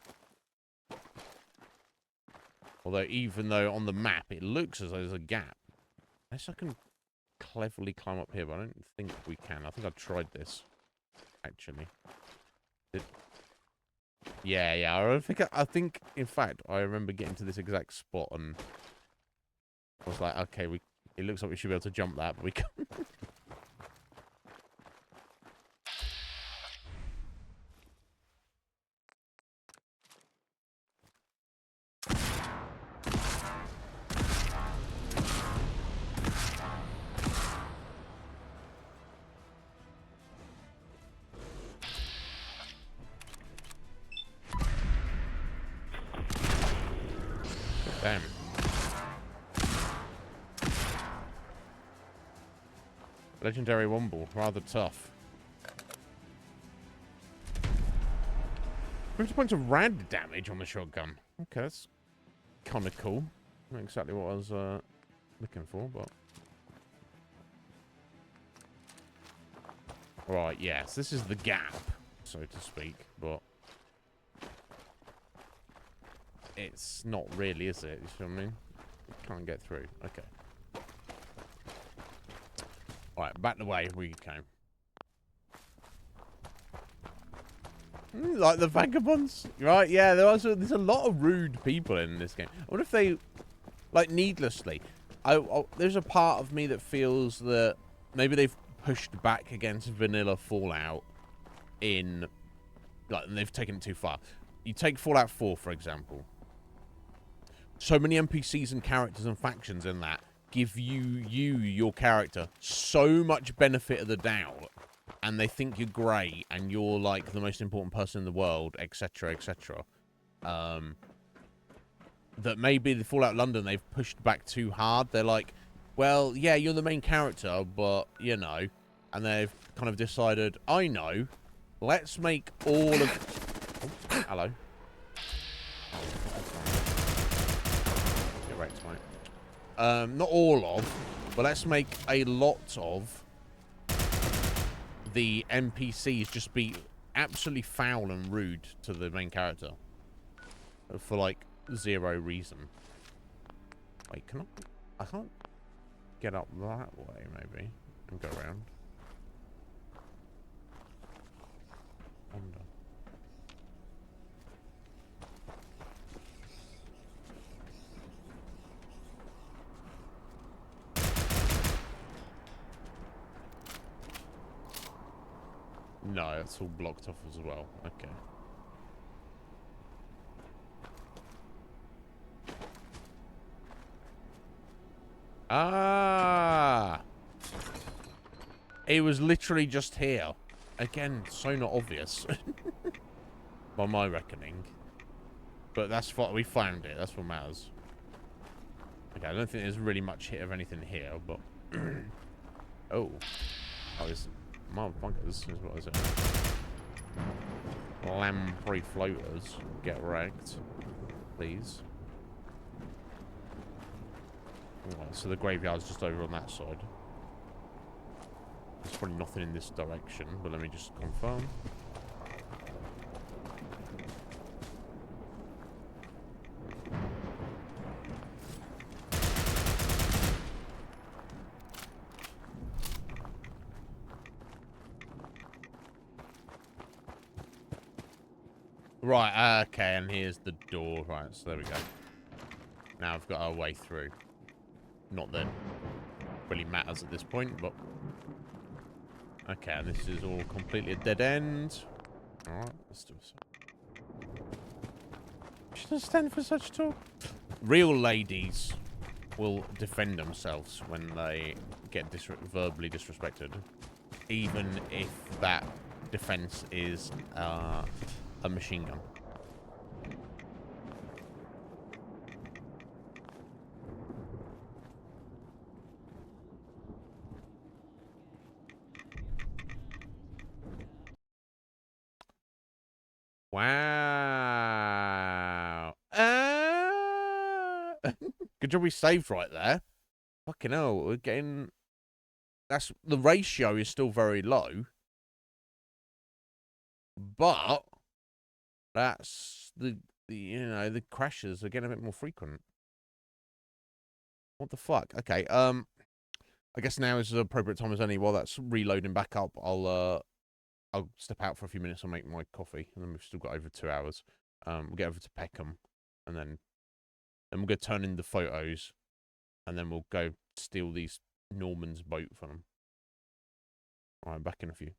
S1: Although, even though on the map it looks as though there's a gap. Unless I can cleverly climb up here, but I don't think we can. I think I tried this, actually. Yeah. I think, in fact, I remember getting to this exact spot and I was like, okay, it looks like we should be able to jump that, but we can't. Damn. Legendary Womble, rather tough. 50 points of rad damage on the shotgun. Okay, that's kind of cool. Not exactly what I was looking for, but... Right, yes, this is the gap, so to speak, but... It's not really, is it? You see what I mean? Can't get through. Okay. Alright, back the way we came. Like the vagabonds? Right, yeah, there's a lot of rude people in this game. I wonder if they... Like, needlessly. There's a part of me that feels that maybe they've pushed back against vanilla Fallout in... Like, and they've taken it too far. You take Fallout 4, for example. So many NPCs and characters and factions in that give your character, so much benefit of the doubt, and they think you're great, and you're, like, the most important person in the world, etc., etc. That maybe the Fallout London, they've pushed back too hard. They're like, well, yeah, you're the main character, but, you know, and they've kind of decided, I know, let's make all of... Oh, hello. Not all of, but let's make a lot of the NPCs just be absolutely foul and rude to the main character. For, like, zero reason. Wait, can I can't... get up that way, maybe, and go around. Wonder. No, it's all blocked off as well. Okay. Ah! It was literally just here. Again, so not obvious. By my reckoning. But that's what we found it. That's what matters. Okay, I don't think there's really much hit of anything here, but... oh. Oh, this... motherfuckers is what is it? Lamprey floaters. Get wrecked. Please. Right, so the graveyard's just over on that side. There's probably nothing in this direction, but let me just confirm. Right, okay, and here's the door. Right, so there we go. Now I've got our way through. Not that it really matters at this point, but... okay, and this is all completely a dead end. Alright, let's do this. Shouldn't stand for such talk. Real ladies will defend themselves when they get verbally disrespected. Even if that defense is a machine gun. Wow. Good job we saved right there. Fucking hell, we're getting... that's... the ratio is still very low. But... that's... the you know, the crashes are getting a bit more frequent. What the fuck? Okay, I guess now is the appropriate time as any. While that's reloading back up, I'll step out for a few minutes and make my coffee, and then we've still got over 2 hours. We'll get over to Peckham, and then we'll go turn in the photos, and then we'll go steal these Norman's boat for them. All right, back in a few.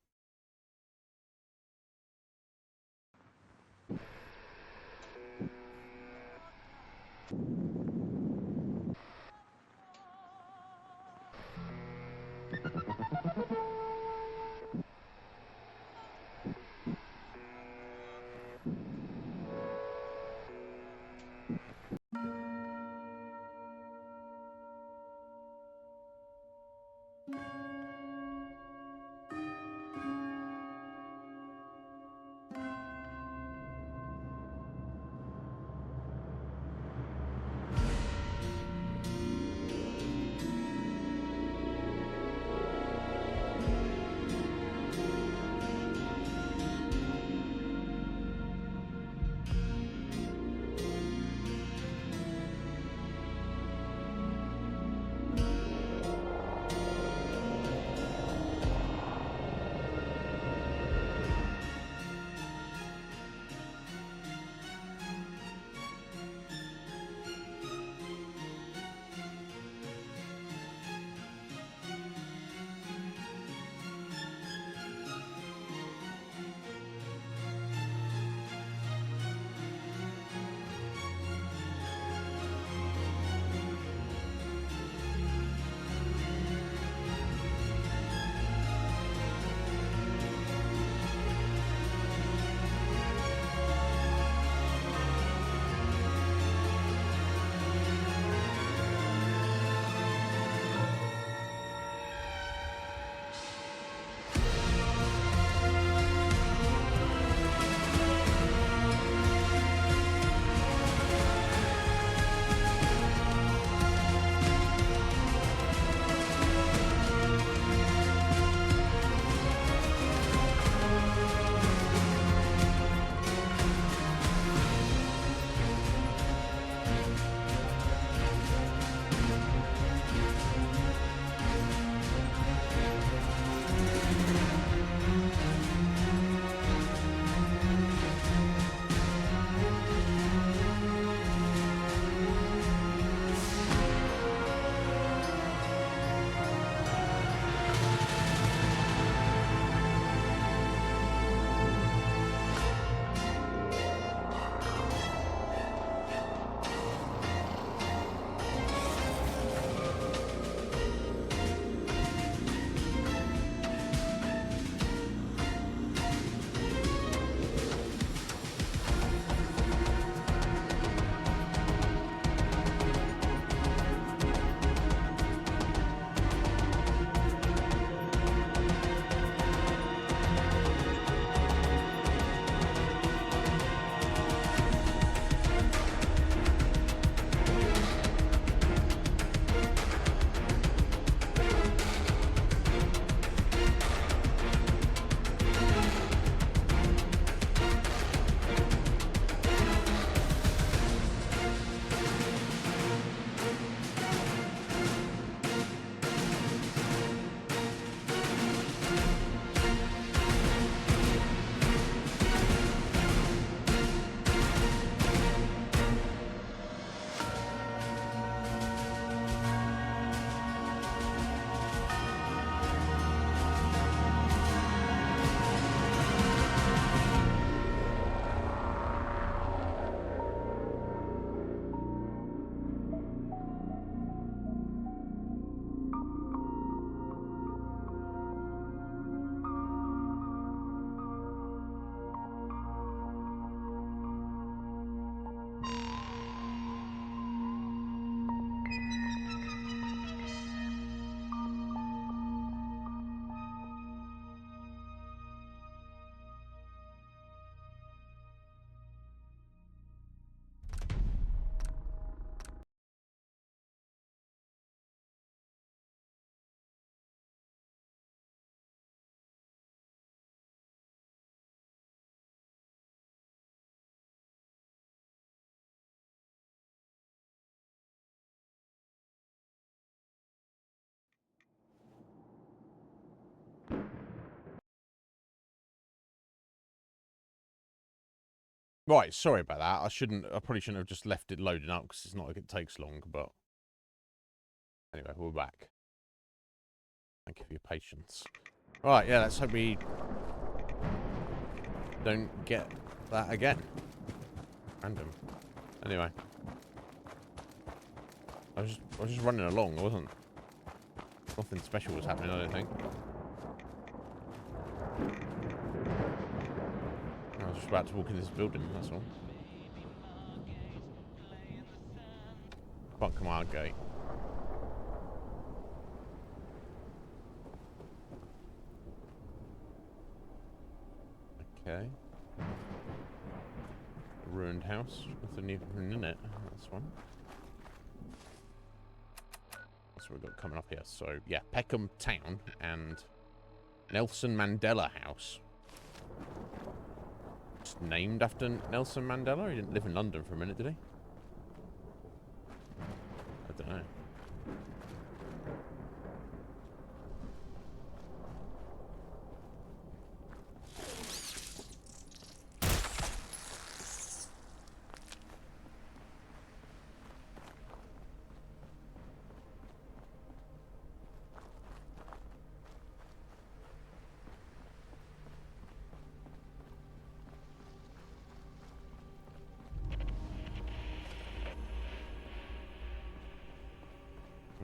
S1: Right, sorry about that. I probably shouldn't have just left it loading up because it's not like it takes long, but anyway, we're back. Thank you for your patience. Right, yeah, let's hope we don't get that again. Random. Anyway. I was just running along, I wasn't. Nothing special was happening, I don't think. I was just about to walk in this building, that's all. Can't come out gate. Okay. A ruined house. Nothing even in it. That's one. That's what we've got coming up here. So, yeah, Peckham Town and Nelson Mandela House. Just named after Nelson Mandela? He didn't live in London for a minute, did he? I don't know.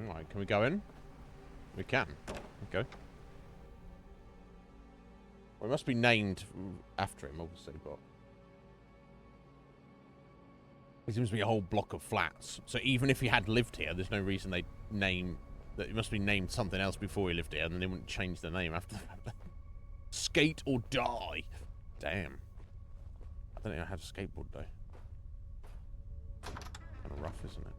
S1: Alright, can we go in? We can. Okay. Well, it must be named after him, obviously, but... There seems to be a whole block of flats. So even if he had lived here, there's no reason they'd name... That it must be named something else before he lived here, and then they wouldn't change the name after that. Skate or die. Damn. I don't think I had a skateboard, though. Kind of rough, isn't it?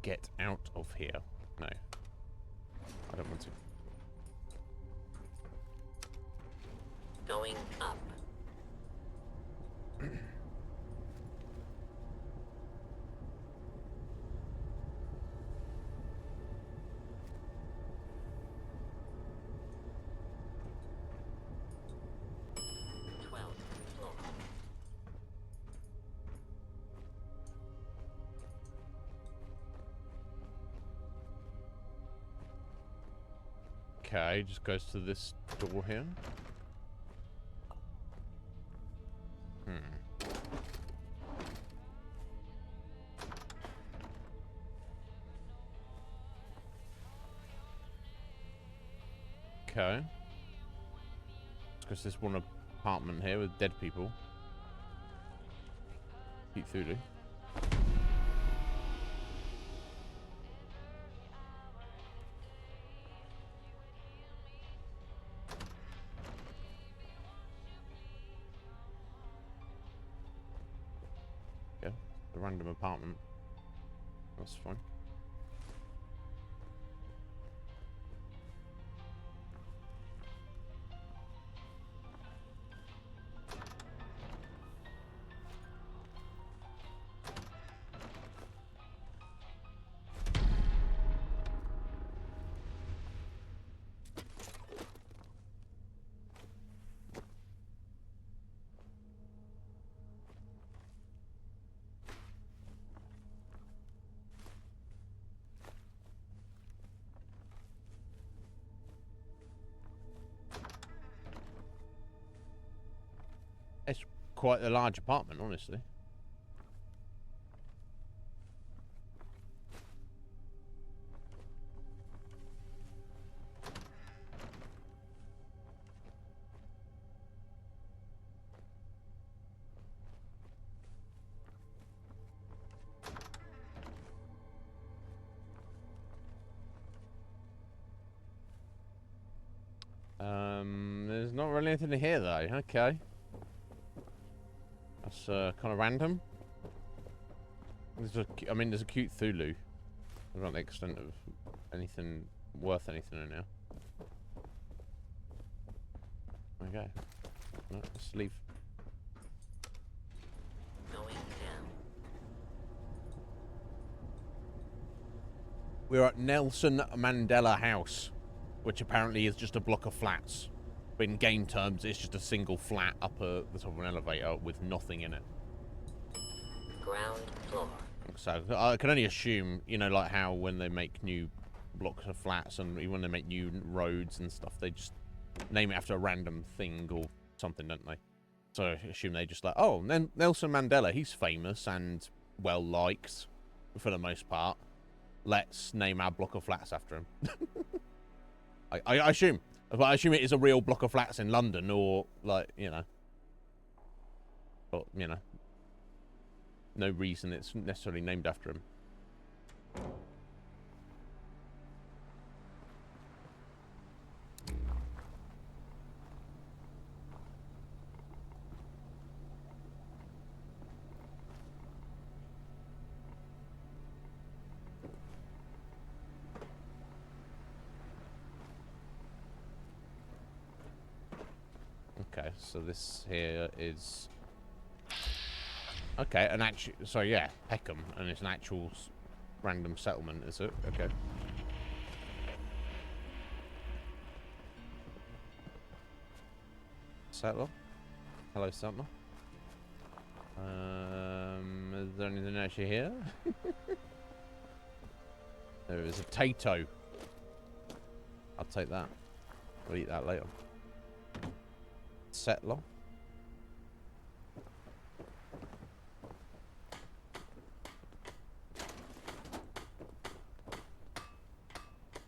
S1: Get out of here. No. I don't want to.
S10: Going up.
S1: Okay, just goes to this door here. Okay. Let's go to this one apartment here with dead people. Keep Thulu. Yeah, the random apartment. That's fine. It's quite a large apartment, honestly. There's not really anything to hear though. Okay. That's kind of random. There's a cute Thulu. I don't know the extent of anything worth anything in here. Okay. No, let's leave.
S10: Going down.
S1: We're at Nelson Mandela House. which apparently is just a block of flats. But in game terms, it's just a single flat up the top of an elevator with nothing in it.
S10: Ground floor.
S1: So I can only assume, you know, like how when they make new blocks of flats and even when they make new roads and stuff, they just name it after a random thing or something, don't they? So I assume they just like, oh, then Nelson Mandela, he's famous and well-liked for the most part. Let's name our block of flats after him. I assume. But I assume it is a real block of flats in London or, like, you know. But, you know. No reason it's necessarily named after him. Okay, so this here is... Okay, an actual... So, yeah, Peckham, and it's an actual random settlement, is it? Okay. Settler? Hello, settler. Is there anything actually here? There is a tato. I'll take that. We'll eat that later. Settler.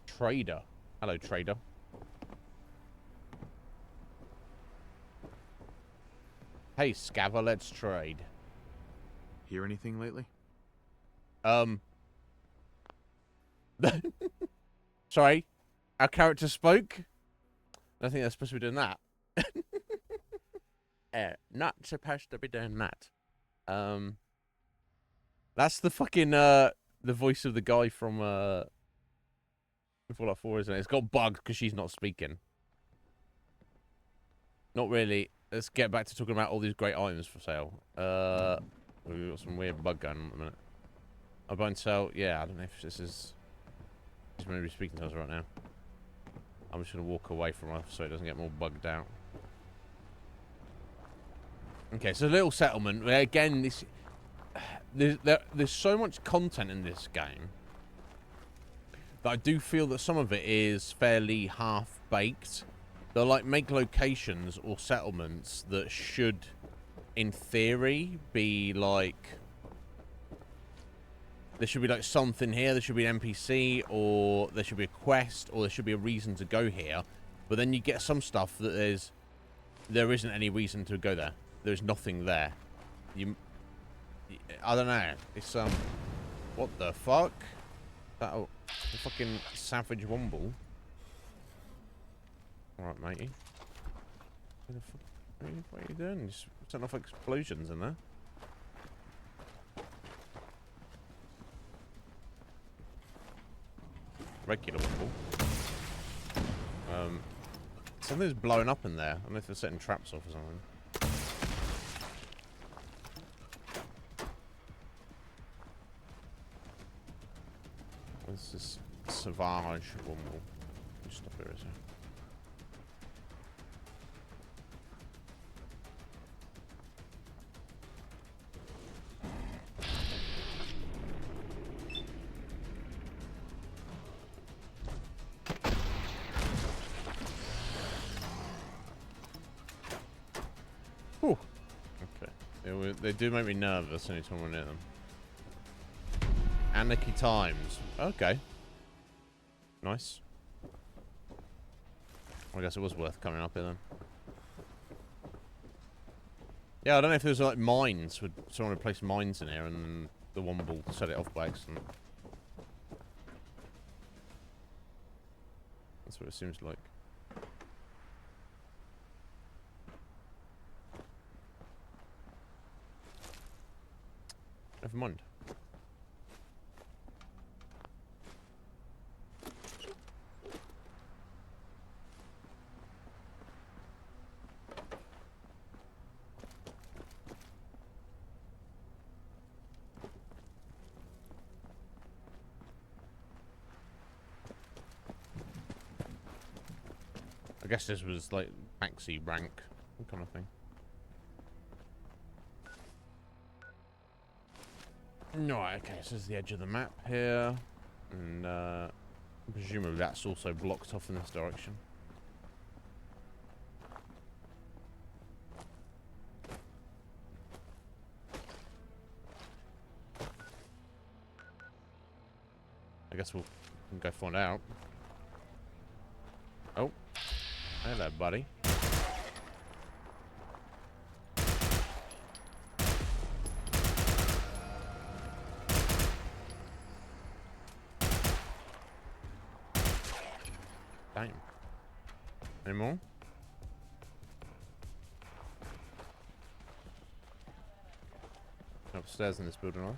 S1: Trader. Hello, trader. Hey, Scava, let's trade.
S3: Hear anything lately?
S1: Sorry, our character spoke. I think they're supposed to be doing that. Not supposed to be doing that. That's the fucking the voice of the guy from Fallout 4, isn't it? It's got bugged because she's not speaking. Not really. Let's get back to talking about all these great items for sale. We've got some weird bug going on at the minute. I buy and sell. Yeah, I don't know if this is... She's going to be speaking to us right now. I'm just going to walk away from her so it doesn't get more bugged out. Okay, so little settlement. Where again, this... There's so much content in this game that I do feel that some of it is fairly half-baked. They'll, like, make locations or settlements that should, in theory, be, like... There should be, like, something here. There should be an NPC, or there should be a quest, or there should be a reason to go here. But then you get some stuff that there isn't any reason to go there. There's nothing there. I don't know. It's, what the fuck? That a fucking savage womble. Alright, matey. What are you doing? Just setting off explosions in there. Regular womble. Something's blowing up in there. I don't know if they're setting traps off or something. What's this Savage womble? Just stop here, is it? Whew. Okay. They do make me nervous anytime we're near them. Anarchy Times. Okay. Nice. I guess it was worth coming up here then. Yeah, I don't know if there's like mines. Would someone would place mines in here and then the womble set it off by accident? That's what it seems like. Never mind. I guess this was like taxi rank kind of thing. Right, okay, so this is the edge of the map here. And presumably that's also blocked off in this direction. I guess we can go find out. Oh, hello, buddy. Damn. Any more? Upstairs in this building, right?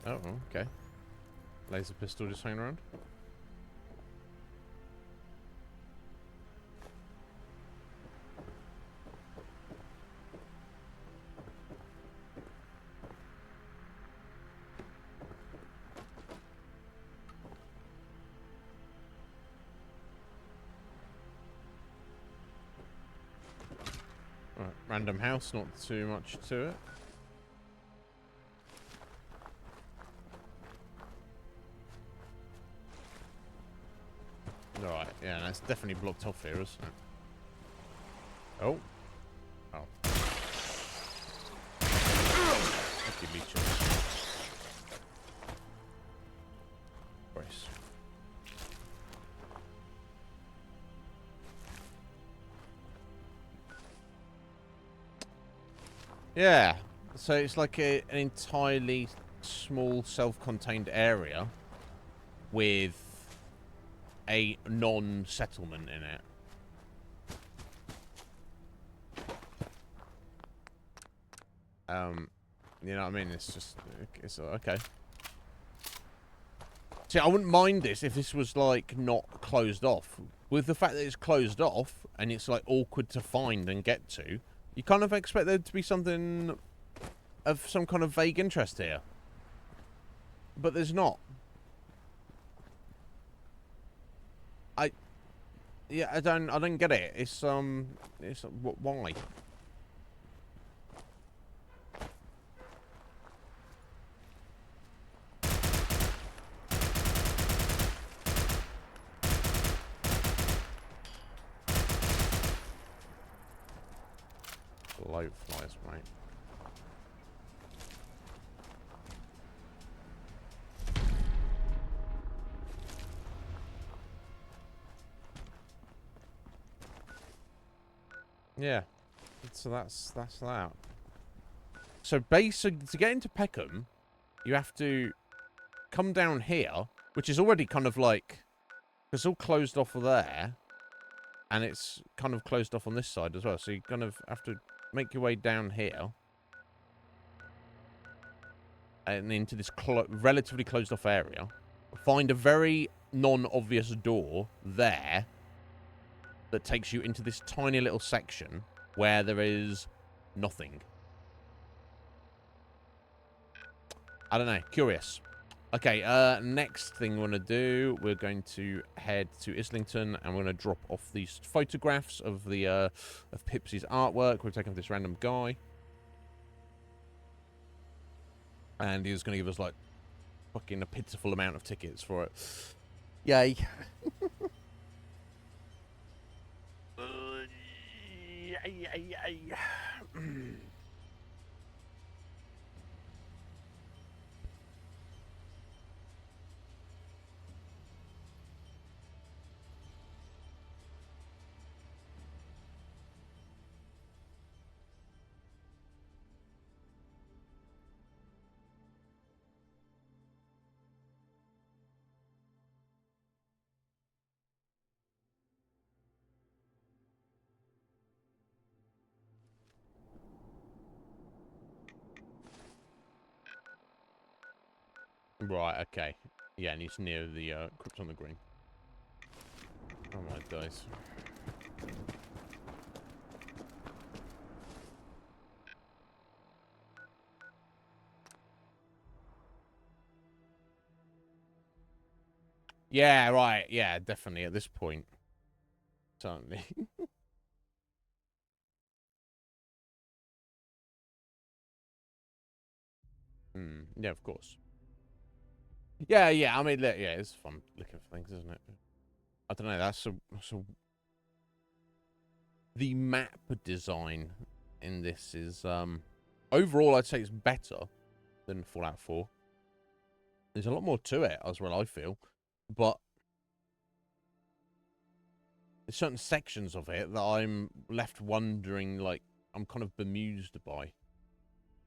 S1: Oh, okay. Laser pistol just hanging around. Right, random house, not too much to it. Alright, yeah, that's definitely blocked off here, isn't it? Oh. Oh. Lucky leeches. Brace. Yeah. So it's like an entirely small, self-contained area with a non-settlement in it. You know what I mean? It's just, it's okay. See, I wouldn't mind this if this was like not closed off. With the fact that it's closed off and it's like awkward to find and get to, you kind of expect there to be something of some kind of vague interest here. But there's not. Yeah, I don't get it. It's why? Blow flies, mate. Yeah, so that's that. So basically, to get into Peckham, you have to come down here, which is already kind of like, it's all closed off there, and it's kind of closed off on this side as well. So you kind of have to make your way down here and into this relatively closed off area. Find a very non-obvious door there that takes you into this tiny little section where there is nothing. I don't know. Curious. Okay, next thing we're going to do, we're going to head to Islington and we're going to drop off these photographs of the of Pipsy's artwork. We're taking this random guy. And he's going to give us, like, fucking a pitiful amount of tickets for it. Yay. Right, okay. Yeah, and he's near the crypt on the green. Oh my days. Yeah, right. Yeah, definitely at this point. Certainly. Yeah, of course. Yeah, yeah. I mean, yeah, it's fun looking for things, isn't it? I don't know. That's a the map design in this is overall I'd say it's better than Fallout 4. There's a lot more to it as well, I feel, but there's certain sections of it that I'm left wondering, like, I'm kind of bemused by,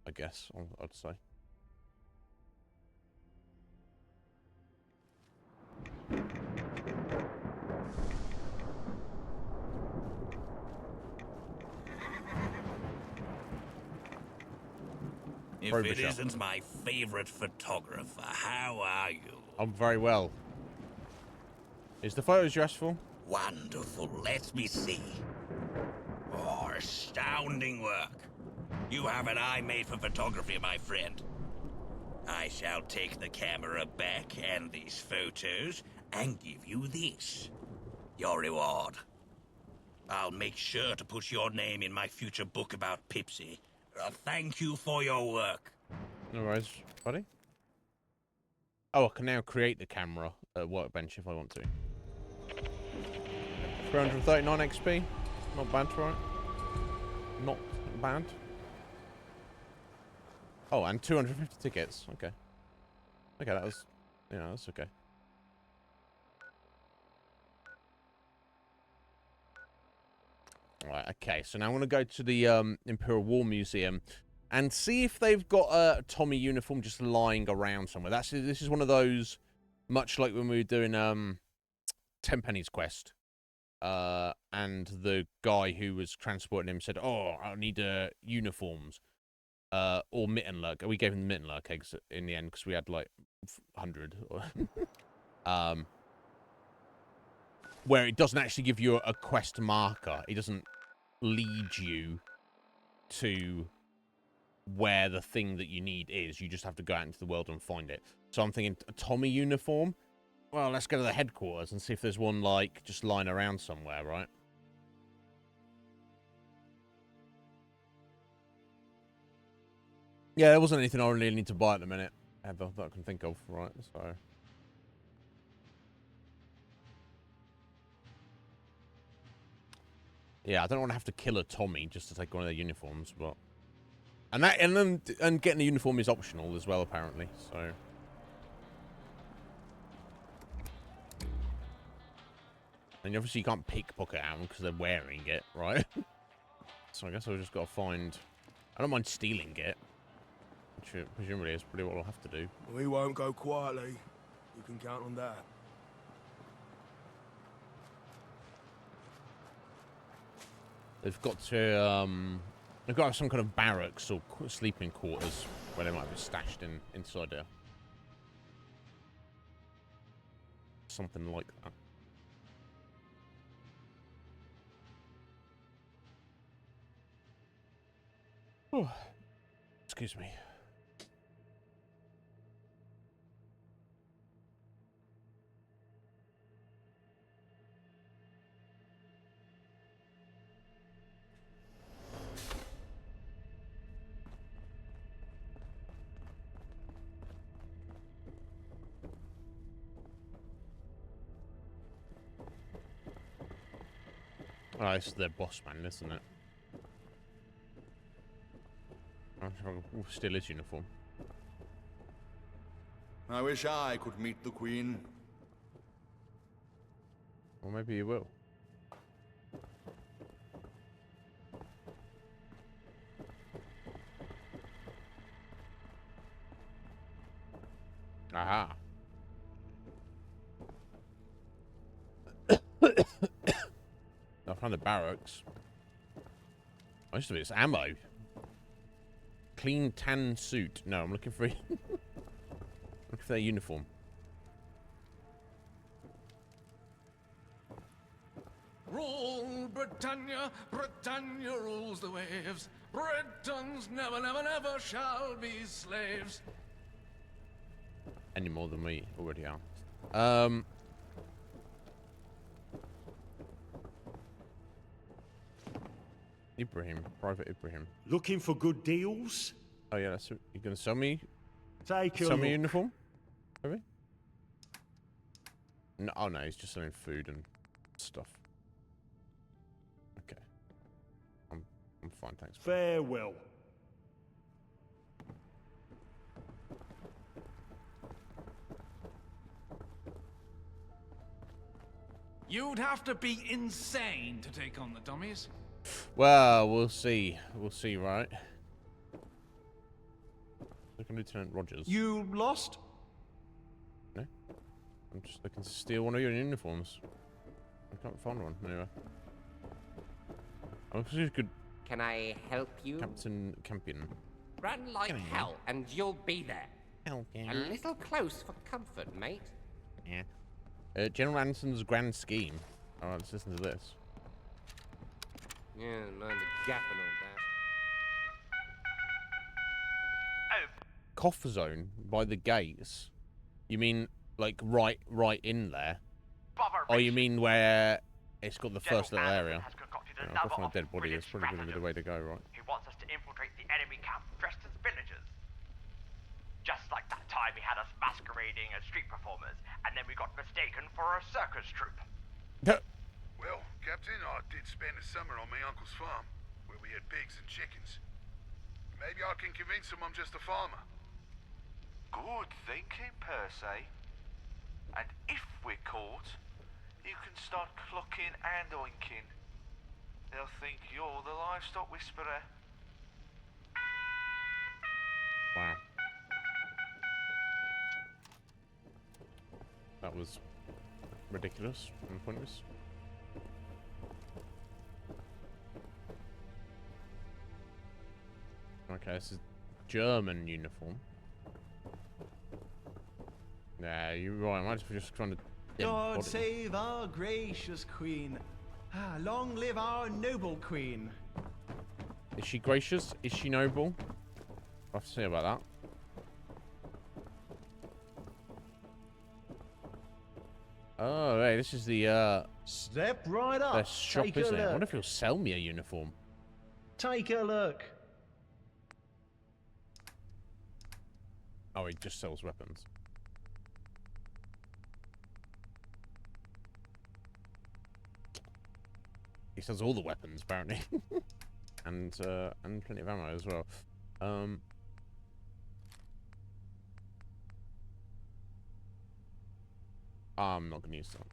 S1: I guess I'd say.
S11: If it isn't my favorite photographer, how are you?
S1: I'm very well. Is the photo stressful?
S11: Wonderful. Let me see. Oh, astounding work. You have an eye made for photography, my friend. I shall take the camera back and these photos and give you this. Your reward. I'll make sure to put your name in my future book about Pipsy. Thank you for your work.
S1: No worries, buddy. Oh, I can now create the camera workbench if I want to. 339 XP. Not bad, right? Not bad. Oh, and 250 tickets. Okay. Okay, that was... Yeah, that's okay. Right, okay. So now I want to go to the Imperial War Museum and see if they've got a Tommy uniform just lying around somewhere. This is one of those, much like when we were doing Tenpenny's Quest. And the guy who was transporting him said, "Oh, I need uniforms." Or Mittenlurk. We gave him the Mittenlurk eggs in the end because we had like 100. Where it doesn't actually give you a quest marker. It doesn't lead you to where the thing that you need is. You just have to go out into the world and find it. So I'm thinking a Tommy uniform. Well, let's go to the headquarters and see if there's one like just lying around somewhere, right? Yeah, there wasn't anything I really need to buy at the minute, ever, that I can think of, right? So... Yeah, I don't want to have to kill a Tommy just to take one of their uniforms, but... And getting the uniform is optional as well, apparently, so... And obviously you can't pickpocket at them because they're wearing it, right? So I guess I've just got to find... I don't mind stealing it. Which presumably is probably what I'll have to do.
S12: We won't go quietly. You can count on that.
S1: They've got to, they've got to have some kind of barracks or sleeping quarters where they might be stashed inside there. Something like that. Oh, excuse me. Oh, it's their boss man, isn't it? We'll steal his uniform.
S13: I wish I could meet the Queen.
S1: Or maybe you will. Aha. I found the barracks. Most of it's ammo. Clean tan suit. No, I'm looking for for their uniform.
S3: Rule Britannia, Britannia rules the waves. Britons never, never, never shall be slaves.
S1: Any more than we already are. Ibrahim, Private Ibrahim.
S14: Looking for good deals?
S1: Oh yeah, that's you gonna sell me?
S14: Take a
S1: Sell me
S14: look.
S1: uniform? Maybe? No, oh no, he's just selling food and stuff. Okay, I'm fine, thanks.
S14: Farewell.
S9: You'd have to be insane to take on the dummies.
S1: Well, we'll see. We'll see, right? Look at Lieutenant Rogers.
S9: You lost?
S1: No? I'm just looking to steal one of your uniforms. I can't find one, anyway. I'm just good.
S15: Can I help you?
S1: Captain Campion.
S15: Run like hell, and you'll be there.
S1: Hell yeah.
S15: A little close for comfort, mate.
S1: Yeah. General Anderson's grand scheme. Alright, let's listen to this.
S15: Yeah, mind the gap and all that.
S1: Coffer zone by the gates. You mean like right in there? Or you mean where it's got the first little area? Yeah, I've got from a dead body. It's probably going to be the way to go, right?
S16: He wants us to infiltrate the enemy camp dressed as villagers. Just like that time he had us masquerading as street performers, and then we got mistaken for a circus troupe.
S13: Well, Captain, I did spend the summer on my uncle's farm, where we had pigs and chickens. Maybe I can convince him I'm just a farmer.
S16: Good thinking, Percy. And if we're caught, you can start clucking and oinking. They'll think you're the livestock whisperer.
S1: Wow. That was ridiculous and pointless. Okay, this is German uniform. Nah, you're right. I might as well just trying to.
S9: God save our gracious queen. Ah, long live our noble queen.
S1: Is she gracious? Is she noble? I'll have to say about that. Oh, hey, this is the
S9: Step right up.
S1: the shop,
S9: Take
S1: isn't
S9: a
S1: it? I
S9: look.
S1: wonder if he'll sell me a uniform.
S9: Take a look.
S1: Oh, he just sells weapons. He sells all the weapons, apparently. and plenty of ammo as well. I'm not gonna use that.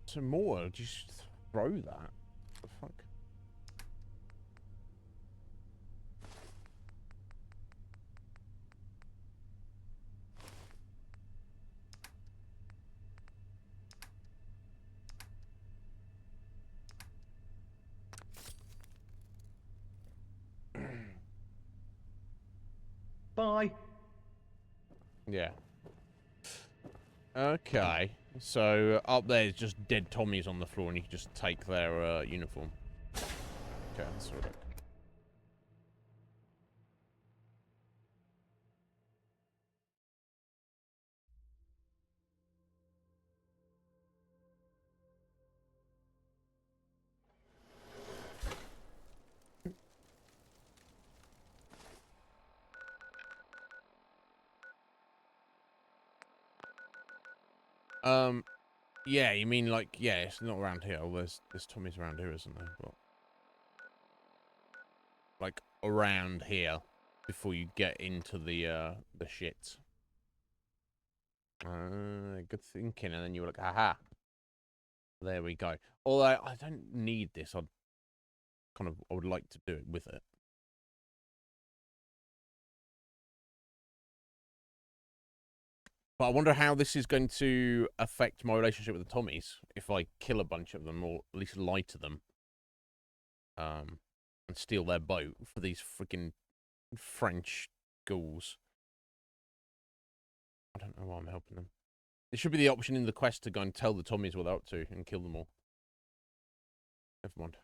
S1: Some more? Just throw that. What the fuck?
S9: Bye.
S1: Yeah. Okay. So up there is just dead Tommies on the floor, and you can just take their uniform. Okay, let's have a look. Yeah, you mean like, yeah, it's not around here. Oh, there's Tommy's around here, isn't there? But like around here before you get into the shit. Good thinking, and then you were like, haha. There we go. Although I don't need this, I would like to do it with it. But I wonder how this is going to affect my relationship with the Tommies if I kill a bunch of them, or at least lie to them, and steal their boat for these freaking French ghouls. I don't know why I'm helping them. There should be the option in the quest to go and tell the Tommies what they're up to and kill them all. Never mind.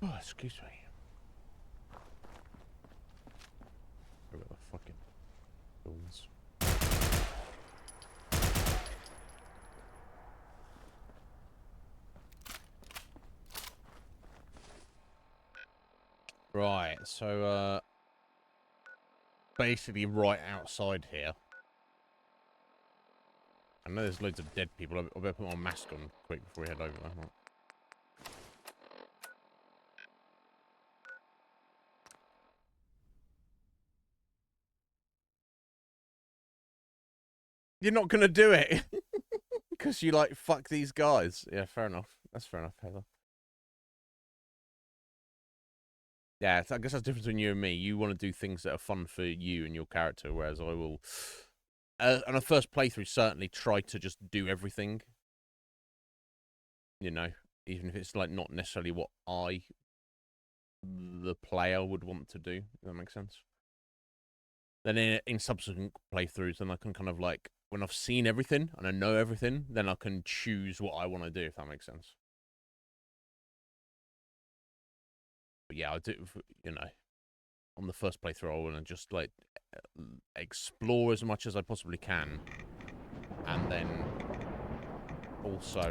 S1: Oh, excuse me. Where the fucking films? Right, so basically right outside here. I know there's loads of dead people. I better put my mask on quick before we head over there. Right. You're not gonna do it because you like fuck these guys. Yeah, fair enough. That's fair enough, Heather. Yeah, I guess that's the difference between you and me. You want to do things that are fun for you and your character, whereas I will, on a first playthrough, certainly try to just do everything. You know, even if it's like not necessarily what the player, would want to do. If that makes sense. Then in subsequent playthroughs, then I can kind of like, when I've seen everything and I know everything, then I can choose what I want to do, if that makes sense. But yeah, I do, you know, on the first playthrough, I want to just like explore as much as I possibly can, and then also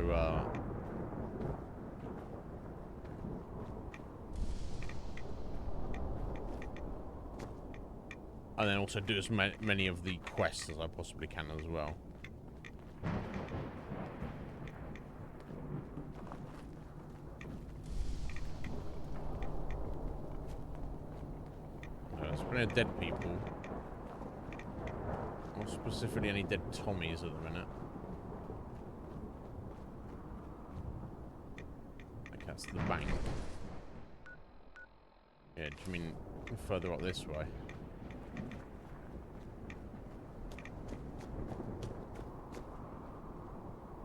S1: do as many of the quests as I possibly can as well. There's plenty of dead people. Not specifically any dead Tommies at the minute. Okay, that's the bank. Yeah, do you mean further up this way?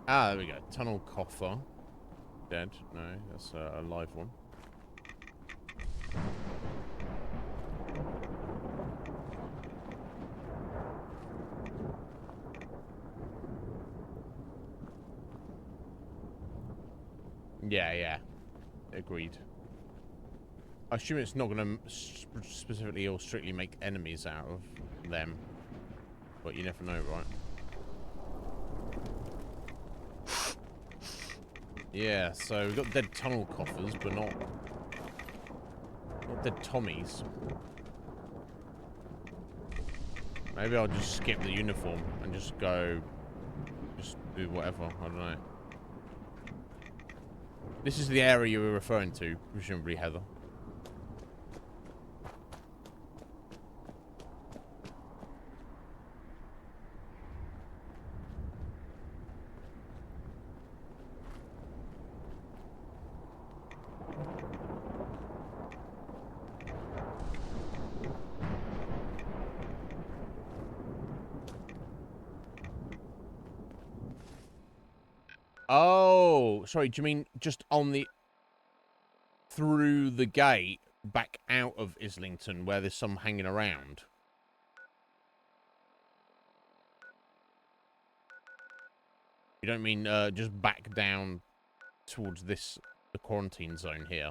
S1: Ah, there we go. Tunnel coffer. Dead. No, that's a live one. Yeah, yeah. Agreed. I assume it's not going to specifically or strictly make enemies out of them. But you never know, right? Yeah, so we've got dead tunnel coffers, but not dead Tommies. Maybe I'll just skip the uniform and just do whatever. I don't know. This is the area you were referring to, presumably, Heather. Oh, sorry, do you mean just on the... through the gate, back out of Islington, where there's some hanging around? You don't mean just back down towards the quarantine zone here?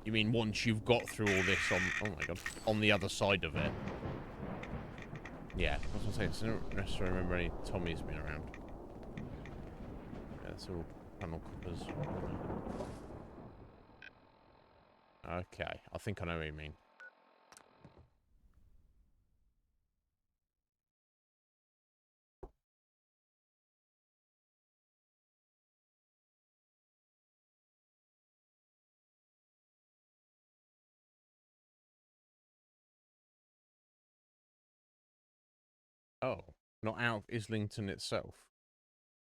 S1: You mean once you've got through all this on... oh my god. On the other side of it? Yeah, I was going to say, I don't necessarily remember any Tommies being around. Yeah, it's all panel coppers. Okay, I think I know what you mean. Oh, not out of Islington itself?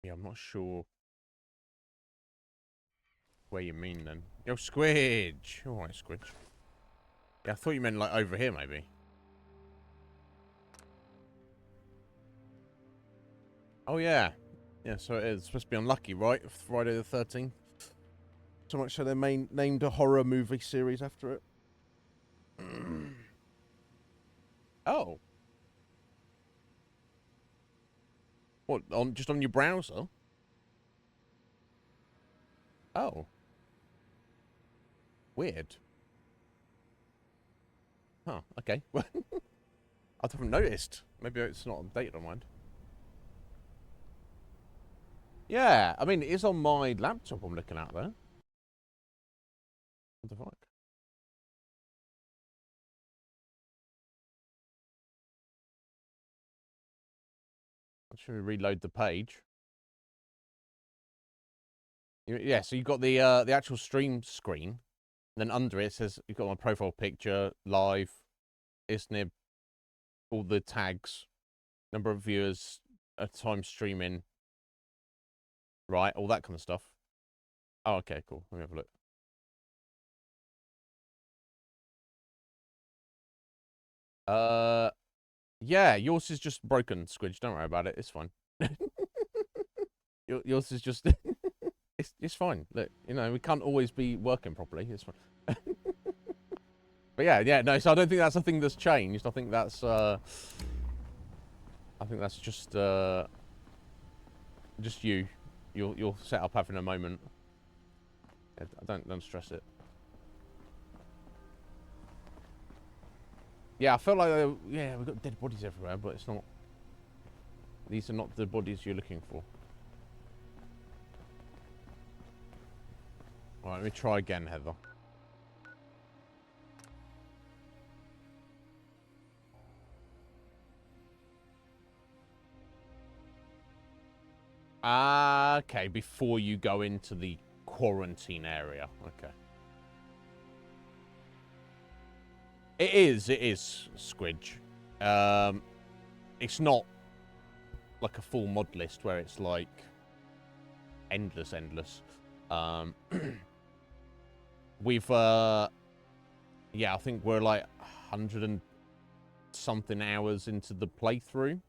S1: Yeah, I'm not sure where you mean then. Yo, Squidge! Alright, Squidge. Yeah, I thought you meant like over here, maybe. Oh yeah, yeah. So it's supposed to be unlucky, right? Friday the 13th. So much so they named a horror movie series after it. Oh. What? Just on your browser? Oh. Weird. Huh. Okay. I haven't noticed. Maybe it's not updated on mine. Yeah, I mean, it is on my laptop I'm looking at there. What the fuck? Should we reload the page? Yeah, so you've got the actual stream screen, and then under it says you've got my profile picture, live, Iznib, all the tags, number of viewers, time streaming, right, all that kind of stuff. Oh, okay, cool. Let me have a look. Yeah, yours is just broken, Squidge. Don't worry about it. It's fine. Yours is just... it's fine. Look, you know, we can't always be working properly. It's fine. But yeah, no, so I don't think that's a thing that's changed. I think that's just you. You'll set up having a moment. Yeah, don't stress it. Yeah, I felt like yeah, we've got dead bodies everywhere, but it's not. These are not the bodies you're looking for. All right, let me try again, Heather. Okay, before you go into the quarantine area. Okay. It is, Squidge. It's not like a full mod list where it's like endless. We've yeah, I think we're like 100 and something hours into the playthrough.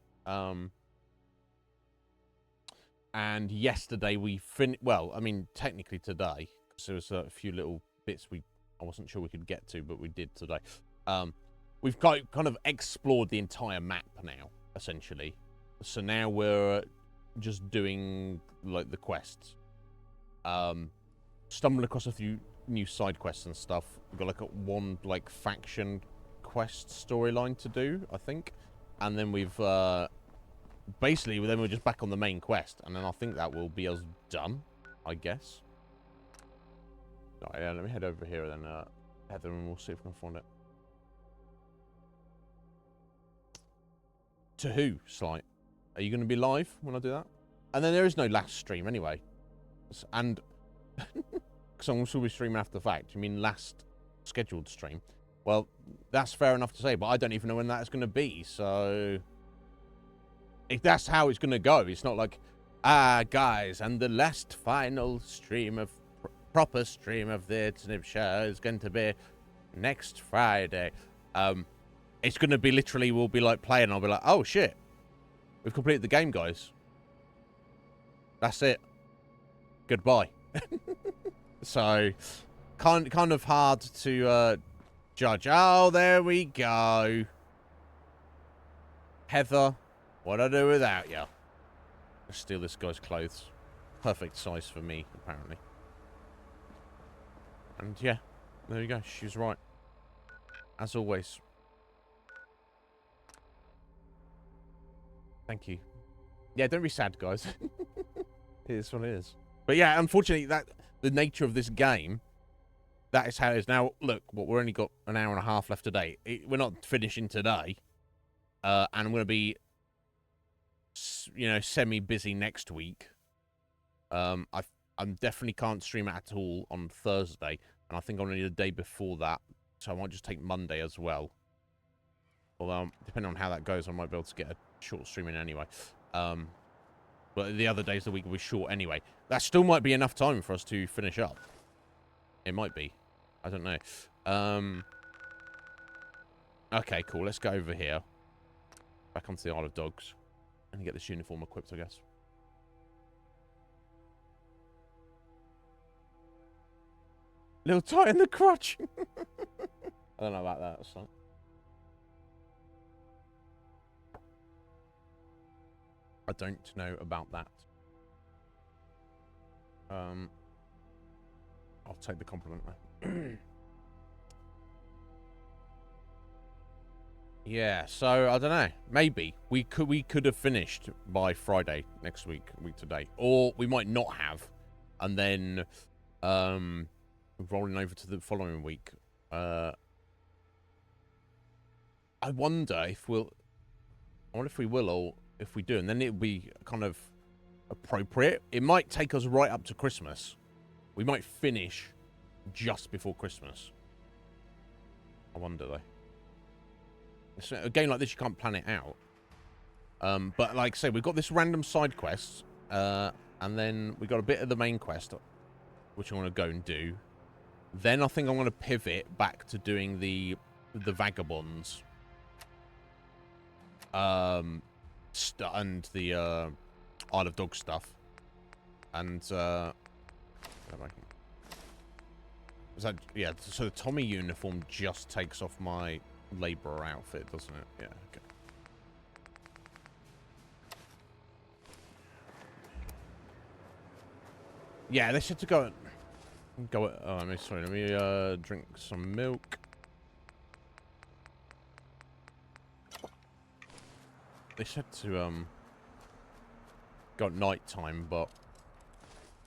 S1: And yesterday we well, I mean, technically today, because there was a few little bits I wasn't sure we could get to, but we did today. We've kind of explored the entire map now, essentially. So now we're just doing like the quests. Stumbled across a few new side quests and stuff. We've got like one like faction quest storyline to do, I think, and then we've basically then we're just back on the main quest, and then I think that will be us done, I guess. Right, yeah, let me head over here then, Heather, and we'll see if we can find it. To who, Slight? Are you going to be live when I do that? And then there is no last stream anyway. And because we'll be streaming after the fact. You mean last scheduled stream? Well, that's fair enough to say, but I don't even know when that's going to be. So if that's how it's going to go, it's not like, guys, and the last final stream of proper stream of the Iznib Show is going to be next Friday. It's going to be literally, we'll be like playing, I'll be like, oh shit, we've completed the game, guys. That's it. Goodbye. So, kind of hard to judge. Oh, there we go. Heather, what'd I do without you? Let's steal this guy's clothes. Perfect size for me, apparently. And yeah, there you go. She was right. As always. Thank you. Yeah, don't be sad, guys. It is what it is. But yeah, unfortunately, the nature of this game, that is how it is. Now, look, we're only got an hour and a half left today. We're not finishing today. And I'm going to be, you know, semi-busy next week. I definitely can't stream it at all on Thursday. And I think I'll need a day before that. So I might just take Monday as well. Although, depending on how that goes, I might be able to get a short stream in anyway. But the other days of the week will be short anyway. That still might be enough time for us to finish up. It might be. I don't know. Okay, cool. Let's go over here. Back onto the Isle of Dogs. And get this uniform equipped, I guess. Little tight in the crotch. I don't know about that. So. I don't know about that. I'll take the compliment though. Yeah, so I don't know. Maybe we could have finished by Friday next week today, or we might not have, and then rolling over to the following week. I wonder if we'll. I wonder if we will, or if we do, and then it'll be kind of appropriate. It might take us right up to Christmas. We might finish just before Christmas. I wonder though. A game like this, you can't plan it out. But like I say, we've got this random side quest, and then we got a bit of the main quest, which I want to go and do. Then I think I'm going to pivot back to doing the vagabonds, and the Isle of Dogs stuff, and yeah. So the Tommy uniform just takes off my labourer outfit, doesn't it? Yeah, okay. Yeah, they said to go. Oh, sorry. Let me drink some milk. They said to go at night time, but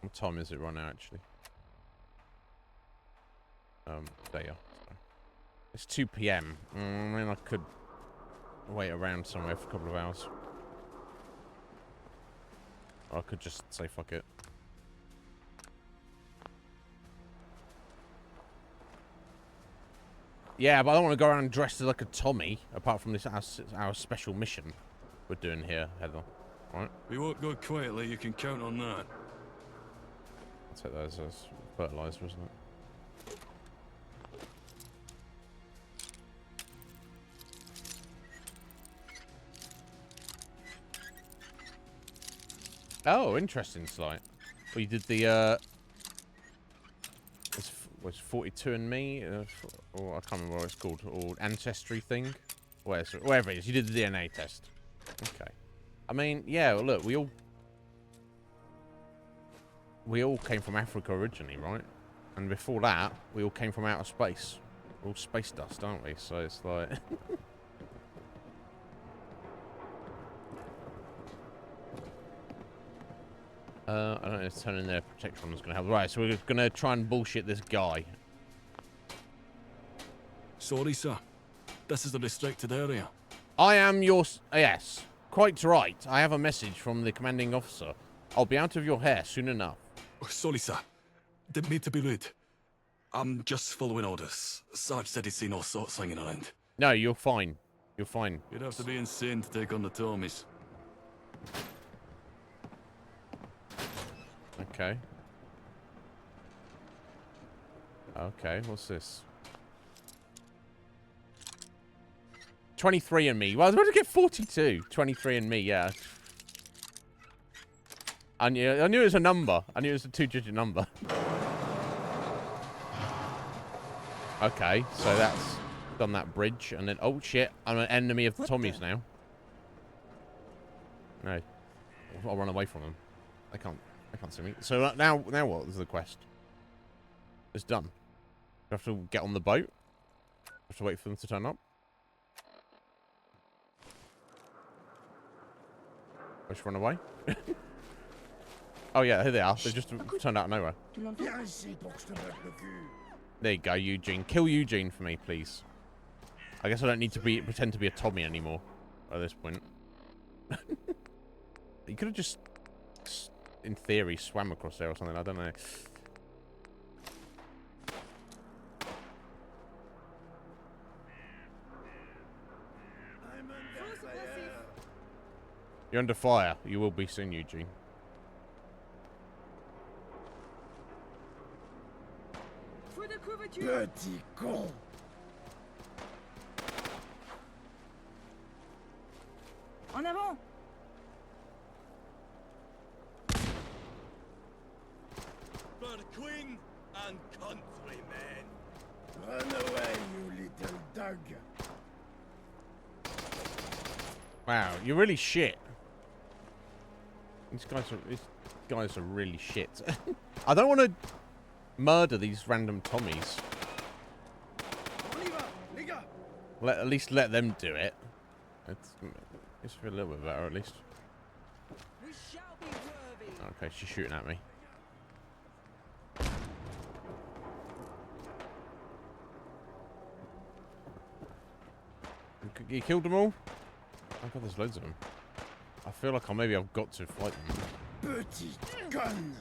S1: what time is it right now? Actually, there you are. It's 2 PM. I mean, I could wait around somewhere for a couple of hours. Or I could just say fuck it. Yeah, but I don't want to go around dressed as like a Tommy, apart from this our special mission we're doing here, Heather. Right?
S17: We won't go quietly, you can count on that.
S1: I'll take those as fertilizer, isn't it? Oh, interesting slight. We did the was 42andMe, or I can't remember what it's called, or ancestry thing, wherever it is. You did the DNA test. Okay. I mean, yeah. Well, look, we all came from Africa originally, right? And before that, we all came from outer space. We're all space dust, aren't we? So it's like. I don't know if turning their protector on is going to help. Right, so we're going to try and bullshit this guy.
S17: Sorry, sir. This is a restricted area.
S1: I am your... Yes, quite right. I have a message from the commanding officer. I'll be out of your hair soon enough.
S17: Oh, sorry, sir. Didn't mean to be rude. I'm just following orders. Sarge said he's seen all sorts hanging around.
S1: No, you're fine. You're fine.
S17: You'd have to be insane to take on the Tommies.
S1: Okay. Okay, what's this? 23andMe. Well, I was about to get 42. 23andMe, yeah. I knew it was a number. I knew it was a 2-digit number. Okay, so that's done that bridge, and then oh shit, I'm an enemy of the Tommies now. No, I'll run away from them. I can't see me. So now what is the quest? It's done. You have to get on the boat. You have to wait for them to turn up. I just run away. Oh yeah, here they are. They just turned out of nowhere. There you go, Eugene. Kill Eugene for me, please. I guess I don't need to pretend to be a Tommy anymore at this point. You could have just, in theory, swam across there or something. I don't know. You're under fire. You will be soon, Eugene.
S4: Petit con.
S8: En avant!
S17: For the Queen and country, man.
S4: Run away, you little dog.
S1: Wow, you're really shit. These guys are really shit. I don't want to murder these random Tommies. At least let them do it. It's a little bit better, at least. Okay, she's shooting at me. You killed them all? Oh god, there's loads of them. I feel like I've got to fight them.
S4: Petit gun.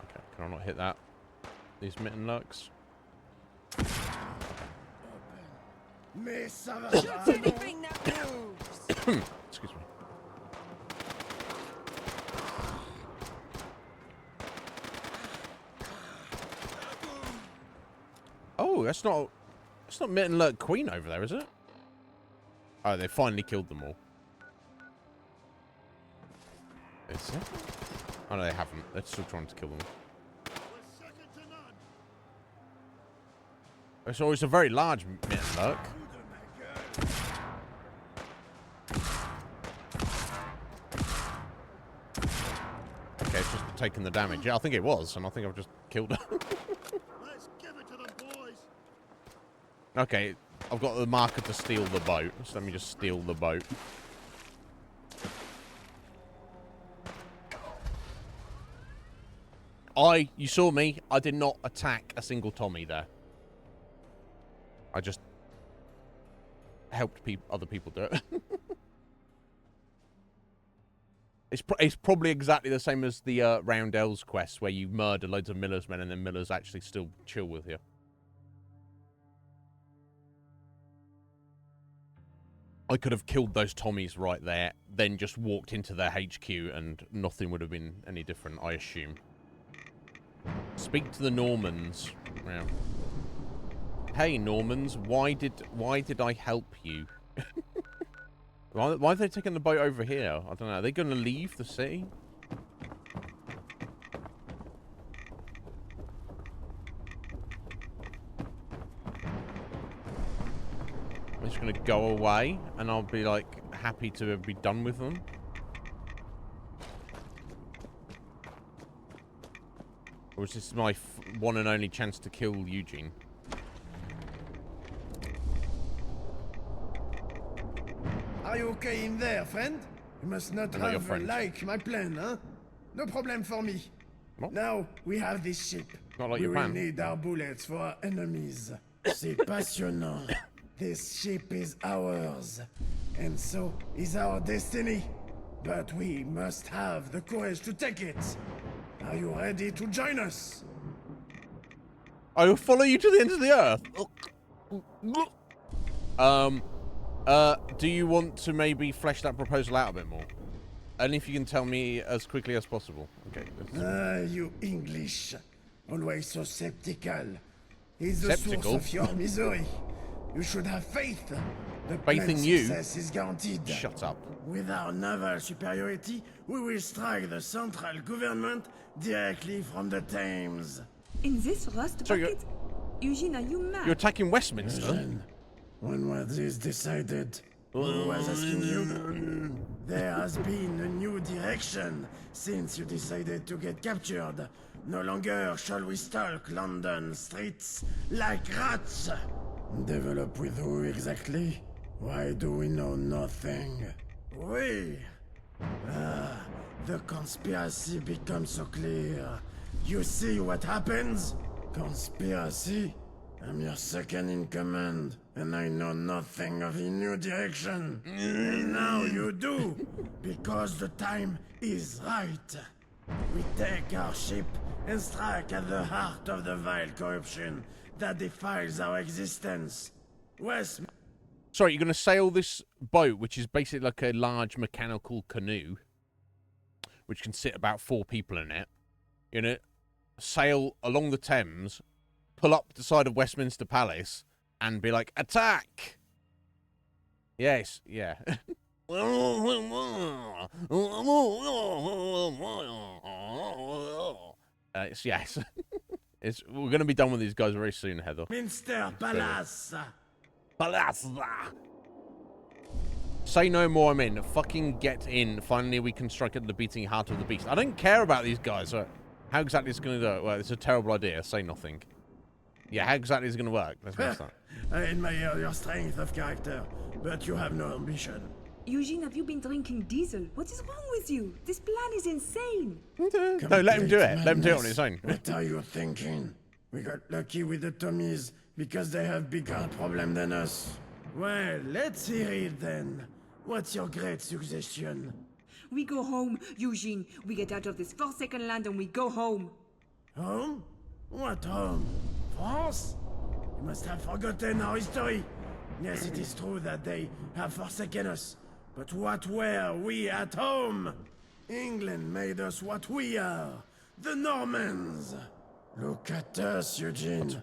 S1: Okay, can I not hit that? These mitten lurks.
S4: Mais ça va
S8: Shoot
S4: pas,
S8: anything that moves!
S1: Excuse me. Oh, that's not Mitten Lurk Queen over there, is it? Oh, they finally killed them all. Is it? Oh no, they haven't. They're still trying to kill them. So it's a very large Mitten Lurk. Okay, it's just taking the damage. Yeah, I think it was, and I think I've just killed her. Okay, I've got the marker to steal the boat, so let me just steal the boat. You saw me, I did not attack a single Tommy there. I just helped other people do it. It's probably exactly the same as the Roundels quest, where you murder loads of Miller's men and then Miller's actually still chill with you. I could have killed those Tommies right there, then just walked into their HQ and nothing would have been any different, I assume. Speak to the Normans. Yeah. Hey Normans, why did I help you? Why are they taking the boat over here? I don't know. Are they going to leave the city? I'm just going to go away and I'll be like happy to be done with them. Or is this my one and only chance to kill Eugene?
S4: Are you okay in there, friend? You must not have like my plan, huh? No problem for me.
S1: What?
S4: Now we have this ship.
S1: Not like
S4: we
S1: your
S4: will
S1: plan.
S4: need our bullets for our enemies. C'est passionnant. This ship is ours, and so is our destiny. But we must have the courage to take it. Are you ready to join us?
S1: I will follow you to the end of the earth. Do you want to maybe flesh that proposal out a bit more? And if you can tell me as quickly as possible. Okay.
S4: You English. Always so skeptical. It's the
S1: Skeptical?
S4: source of your misery. You should have faith. The
S1: Faith in
S4: plan's
S1: you?
S4: success is guaranteed.
S1: Shut up.
S4: With our naval superiority, we will strike the central government directly from the Thames.
S8: In this rust bucket? Eugene, are you mad?
S1: You're attacking Westminster?
S4: Eugene, when was this decided? Who was asking you? There has been a new direction since you decided to get captured. No longer shall we stalk London streets like rats. Develop with who exactly? Why do we know nothing? We. The conspiracy becomes so clear. You see what happens? Conspiracy? I'm your second in command, and I know nothing of a new direction. And now you do, because the time is right. We take our ship and strike at the heart of the vile corruption that defiles our existence.
S1: Sorry, you're going to sail this boat, which is basically like a large mechanical canoe, which can sit about 4 people in it, you know, sail along the Thames, pull up the side of Westminster Palace, and be like, attack! Yes, yeah. Yes. We're going to be done with these guys very soon, Heather.
S4: Minster Palace.
S1: Palace. Say no more, I'm in. Fucking get in. Finally, we can strike at the beating heart of the beast. I don't care about these guys. So how exactly it's going to do it? Well, it's a terrible idea. Say nothing. Yeah, how exactly is it going to work? Let's make that.
S4: I admire your strength of character, but you have no ambition.
S8: Eugene, have you been drinking diesel? What is wrong with you? This plan is insane.
S1: No, let him do it. Let him do it on his own.
S4: What are you thinking? We got lucky with the Tommies because they have bigger problem than us. Well, let's hear it then. What's your great suggestion?
S8: We go home, Eugene. We get out of this forsaken land and we go home.
S4: Home? What home? France? You must have forgotten our history. Yes, it is true that they have forsaken us. But what were we at home? England made us what we are. The Normans. Look at us, Eugene.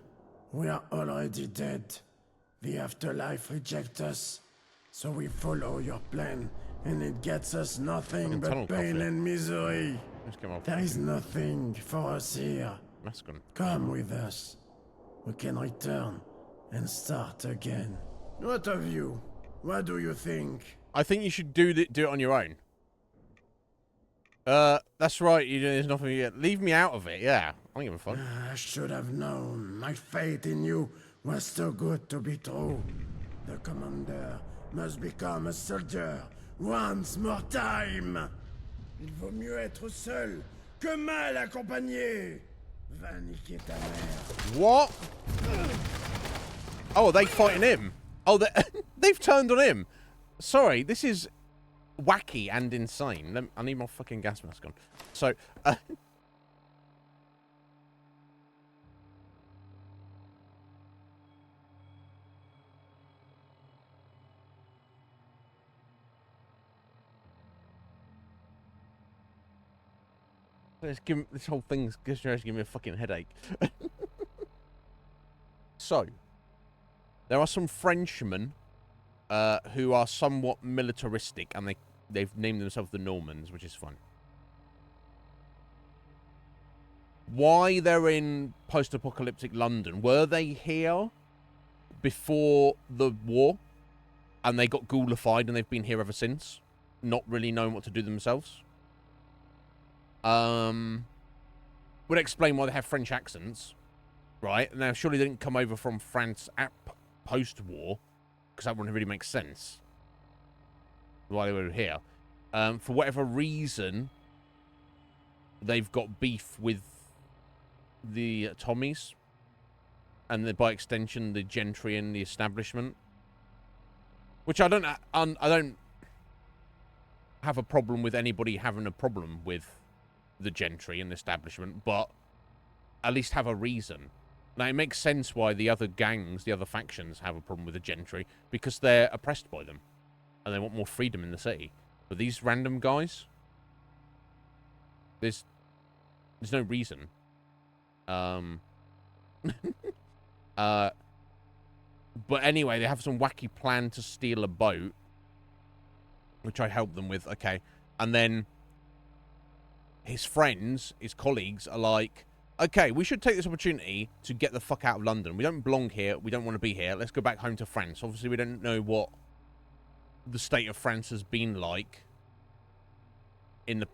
S4: We are already dead. The afterlife rejects us. So we follow your plan, and it gets us nothing but pain and misery. There is nothing for us here. Come with us. We can return and start again. What of you? What do you think?
S1: I think you should do it on your own. That's right. There's nothing yet. Leave me out of it. Yeah, I don't give a fuck.
S4: I should have known. My faith in you was too good to be true. The commander must become a soldier once more time. Il vaut mieux être seul que mal accompagné. Va niquer ta mère.
S1: What? Oh, are they fighting him? Oh, they've turned on him. Sorry, this is wacky and insane. I need my fucking gas mask on. So, this whole thing's just giving me a fucking headache. So, there are some Frenchmen who are somewhat militaristic, and they've named themselves the Normans, which is fun. Why they're in post-apocalyptic London? Were they here before the war, and they got ghoulified, and they've been here ever since, not really knowing what to do themselves? Would explain why they have French accents, right? Now, surely they didn't come over from France at post-war, because that wouldn't really make sense why they were here. For whatever reason, they've got beef with the Tommies, and by extension the gentry and the establishment, which I don't have a problem with anybody having a problem with the gentry and the establishment, but at least have a reason. Now, it makes sense why the other gangs, the other factions, have a problem with the gentry, because they're oppressed by them, and they want more freedom in the city. But these random guys, there's no reason. But anyway, they have some wacky plan to steal a boat, which I help them with, okay. And then his friends, his colleagues, are like, okay, we should take this opportunity to get the fuck out of London. We don't belong here. We don't want to be here. Let's go back home to France. Obviously, we don't know what the state of France has been like in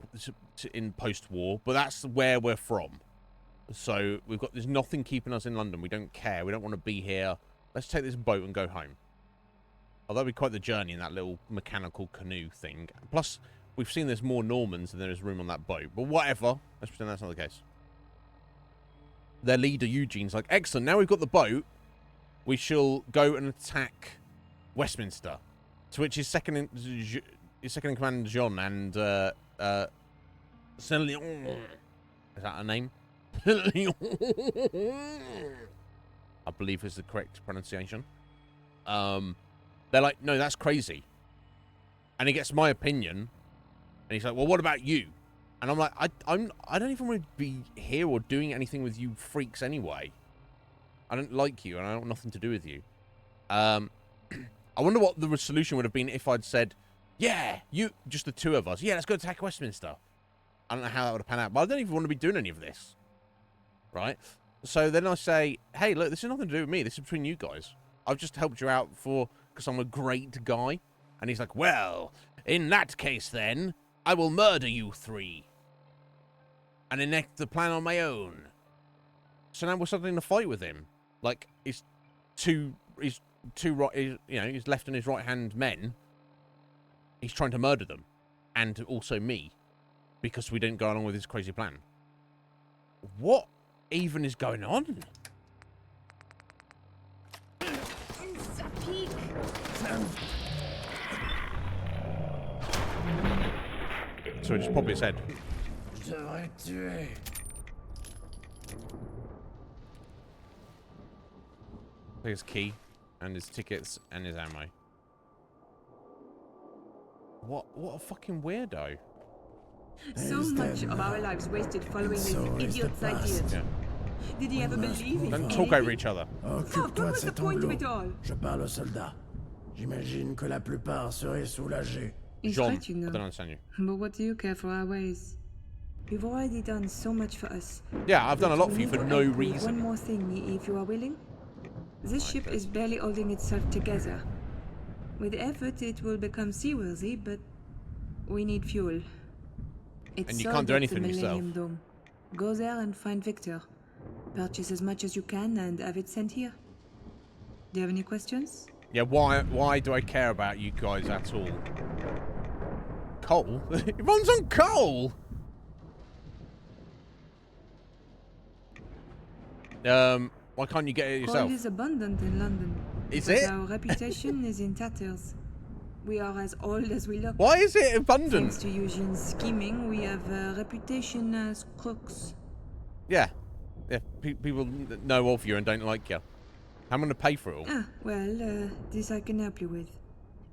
S1: post-war, but that's where we're from. So there's nothing keeping us in London. We don't care. We don't want to be here. Let's take this boat and go home. Although it'd be quite the journey in that little mechanical canoe thing. Plus, we've seen there's more Normans than there is room on that boat. But whatever. Let's pretend that's not the case. Their leader, Eugene's like, excellent, now we've got the boat, we shall go and attack Westminster. To which his second in command, Jean, and Saint-Leon, is that a name? I believe is the correct pronunciation. They're like, no, that's crazy. And he gets my opinion, and he's like, well, what about you? And I'm like, I don't even want to be here or doing anything with you freaks anyway. I don't like you, and I want nothing to do with you. I wonder what the solution would have been if I'd said, yeah, just the two of us. Yeah, let's go attack Westminster. I don't know how that would have panned out, but I don't even want to be doing any of this. Right? So then I say, hey, look, this has nothing to do with me. This is between you guys. I've just helped you out because I'm a great guy. And he's like, well, in that case then, I will murder you three. And enact the plan on my own. So now we're starting to fight with him. Like, his left and his right hand men. He's trying to murder them. And also me. Because we didn't go along with his crazy plan. What even is going on? So he just popped his head.
S4: Je devrais tuer.
S1: His key and his tickets and his ammo. What a fucking weirdo.
S8: So much of our lives wasted following this idiot's ideas.
S1: Yeah.
S8: Did he ever believe in
S1: Don't talk over each other.
S4: Occupe-toi de cet anglot. Je parle aux soldats. J'imagine que la plupart seraient soulagés.
S8: He's
S1: John,
S8: right, you know.
S1: I don't understand you.
S8: But what do you care for our ways? You've already done so much for us.
S1: Yeah, I've done a lot for you for no
S8: One
S1: reason.
S8: more thing, if you are willing. This ship is barely holding itself together. With effort, it will become seaworthy, but we need fuel. It's
S1: And you
S8: sold
S1: can't do
S8: at
S1: anything
S8: the
S1: yourself.
S8: Millennium Dome. Go there and find Victor. Purchase as much as you can and have it sent here. Do you have any questions?
S1: Yeah, why do I care about you guys at all? Coal? It runs on coal! Why can't you get it yourself?
S8: Coal is abundant in London.
S1: Is
S8: but
S1: it?
S8: Our reputation is in tatters. We are as old as we look.
S1: Why is it abundant?
S8: Thanks to Eugene's scheming, we have a reputation as crooks.
S1: Yeah. Yeah, people know of you and don't like you. I'm going to pay for it all.
S8: This I can help you with.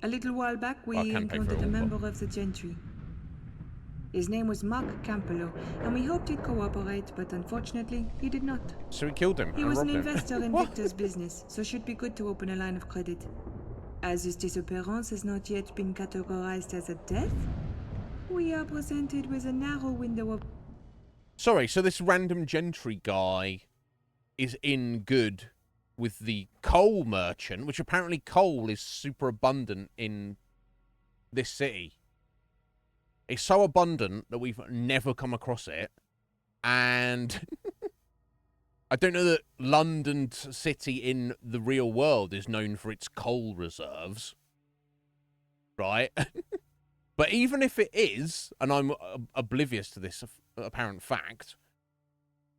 S8: A little while back, we
S1: I can pay for
S8: encountered
S1: it
S8: a
S1: all,
S8: member of the gentry. His name was Mark Campolo, and we hoped he'd cooperate, but unfortunately, he did not.
S1: So we killed him
S8: He
S1: and
S8: was an
S1: robbed him.
S8: investor in
S1: What?
S8: Victor's business, so should be good to open a line of credit. As his disappearance has not yet been categorized as a death, we are presented with a narrow window of...
S1: Sorry, so this random gentry guy is in good with the coal merchant, which apparently coal is super abundant in this city. It's so abundant that we've never come across it. And I don't know that London City in the real world is known for its coal reserves. Right? But even if it is, and I'm oblivious to this apparent fact,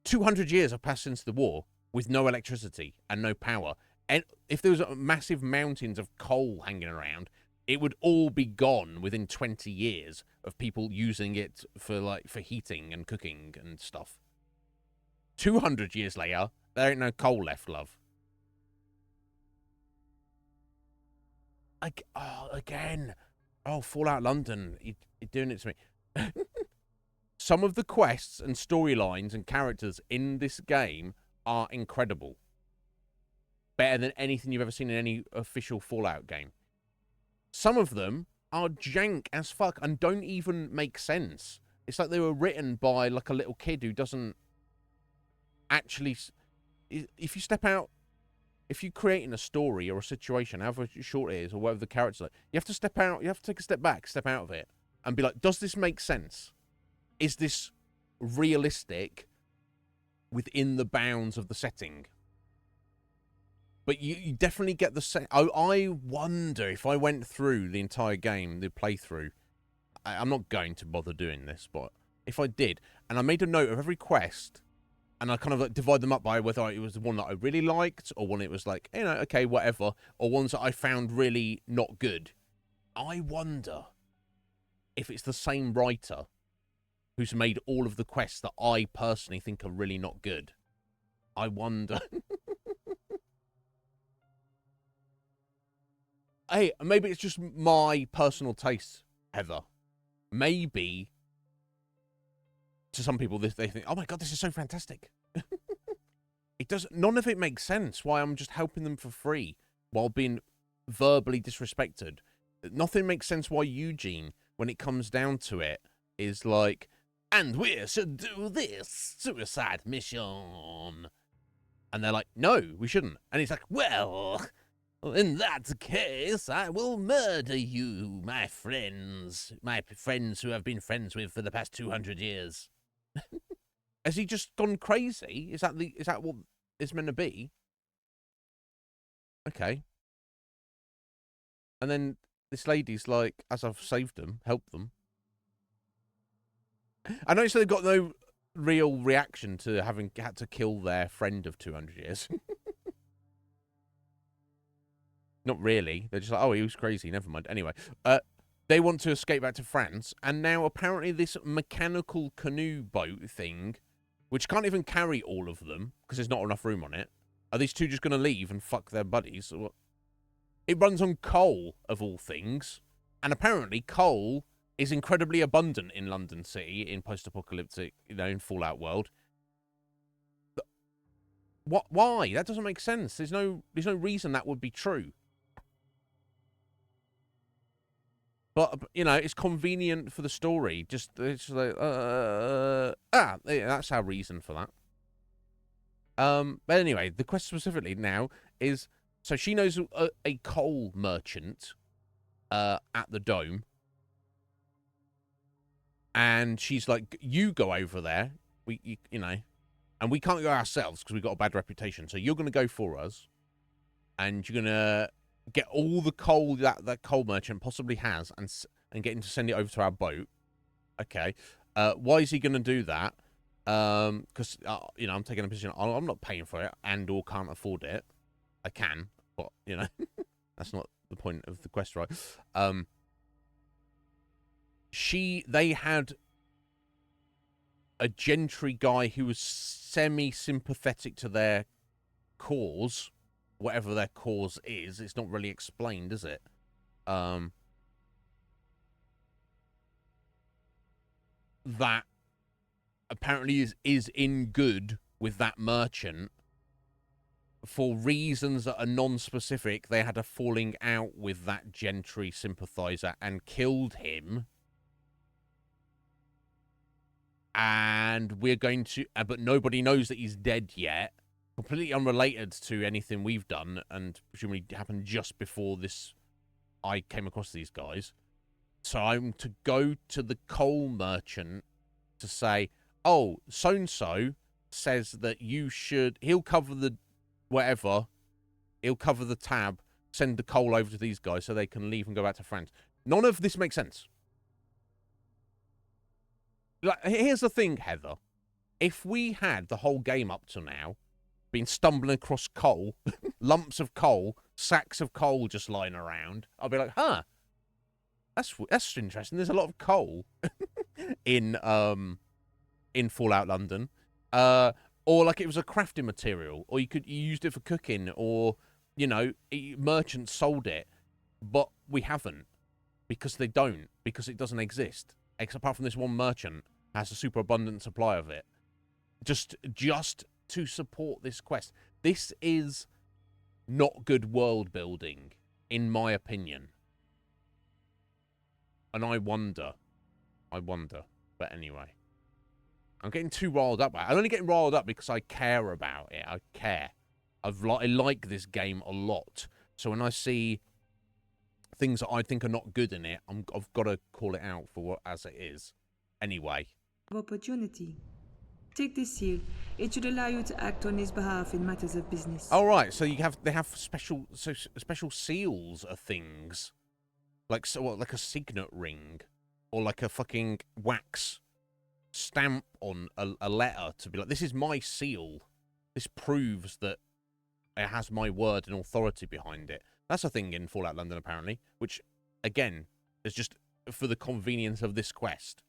S1: 200 years have passed since the war with no electricity and no power. And if there was massive mountains of coal hanging around, it would all be gone within 20 years of people using it for heating and cooking and stuff. 200 years later, there ain't no coal left, love. Again. Oh, Fallout London. You're doing it to me. Some of the quests and storylines and characters in this game are incredible. Better than anything you've ever seen in any official Fallout game. Some of them are jank as fuck and don't even make sense. It's like they were written by like a little kid who doesn't actually... If you step out... If you're creating a story or a situation, however short it is, or whatever the character's like, you have to step out, you have to take a step back, step out of it, and be like, does this make sense? Is this realistic within the bounds of the setting? But you definitely get the set. I wonder if I went through the entire game, the playthrough, I'm not going to bother doing this, but if I did, and I made a note of every quest, and I kind of like divide them up by whether it was the one that I really liked, or one it was like, you know, okay, whatever, or ones that I found really not good. I wonder if it's the same writer who's made all of the quests that I personally think are really not good. I wonder. Hey, maybe it's just my personal taste, Heather. Maybe to some people, they think, oh my God, this is so fantastic. It does. None of it makes sense why I'm just helping them for free while being verbally disrespected. Nothing makes sense why Eugene, when it comes down to it, is like, and we should do this suicide mission. And they're like, no, we shouldn't. And he's like, well, in that case, I will murder you, my friends who I've been friends with for the past 200 years. Has he just gone crazy? Is that what it's meant to be? Okay. And then this lady's like, as I've saved them, helped them. I noticed they've got no real reaction to having had to kill their friend of 200 years. Not really. They're just like, oh, he was crazy. Never mind. Anyway, they want to escape back to France, and now apparently this mechanical canoe boat thing, which can't even carry all of them because there's not enough room on it. Are these two just going to leave and fuck their buddies? It runs on coal, of all things, and apparently coal is incredibly abundant in London City, in post-apocalyptic, in Fallout world. What? Why? That doesn't make sense. There's no reason that would be true. But it's convenient for the story. It's like that's our reason for that. But anyway, the quest specifically now is, so she knows a coal merchant at the Dome. And she's like, you go over there, and we can't go ourselves because we've got a bad reputation. So you're going to go for us, and you're going to get all the coal that coal merchant possibly has and get him to send it over to our boat. Okay. Why is he going to do that? Because, I'm taking a position, I'm not paying for it and or can't afford it. I can, but, that's not the point of the quest, right? They had a gentry guy who was semi-sympathetic to their cause, whatever their cause is. It's not really explained, is it? That apparently is in good with that merchant. For reasons that are non-specific, they had a falling out with that gentry sympathizer and killed him. And we're going to... but nobody knows that he's dead yet. Completely unrelated to anything we've done, and presumably happened just before this. I came across these guys. So I'm to go to the coal merchant to say, oh, so-and-so says that you should... He'll cover the... whatever. He'll cover the tab, send the coal over to these guys so they can leave and go back to France. None of this makes sense. Like, here's the thing, Heather. If we had the whole game up to now been stumbling across coal, lumps of coal, sacks of coal just lying around, I'd be like, huh, that's interesting. There's a lot of coal in Fallout London. Or like it was a crafting material, or you used it for cooking, or, merchants sold it. But we haven't, because they don't, because it doesn't exist. Apart from this one merchant has a super abundant supply of it. Just to support this quest. This is not good world building, in my opinion. And I wonder. But anyway. I'm getting too riled up. I'm only getting riled up because I care about it. I care. I like this game a lot. So when I see things that I think are not good in it, I've got to call it out for what as it is. Anyway.
S8: Opportunity. Take this seal. It should allow you to act on his behalf in matters of business.
S1: All right. So they have special seals of things, like like a signet ring, or like a fucking wax stamp on a letter to be like, this is my seal. This proves that it has my word and authority behind it. That's a thing in Fallout London, apparently, which, again, is just for the convenience of this quest.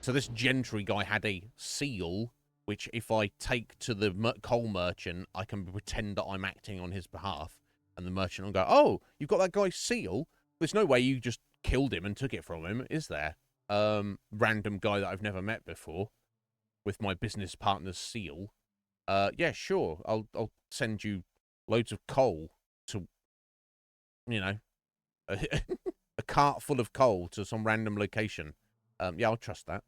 S1: So this gentry guy had a seal, which if I take to the coal merchant, I can pretend that I'm acting on his behalf. And the merchant will go, oh, you've got that guy's seal? There's no way you just killed him and took it from him, is there? random guy that I've never met before with my business partner's seal, yeah, sure, I'll send you loads of coal to, you know, a cart full of coal to some random location. Yeah, I'll trust that.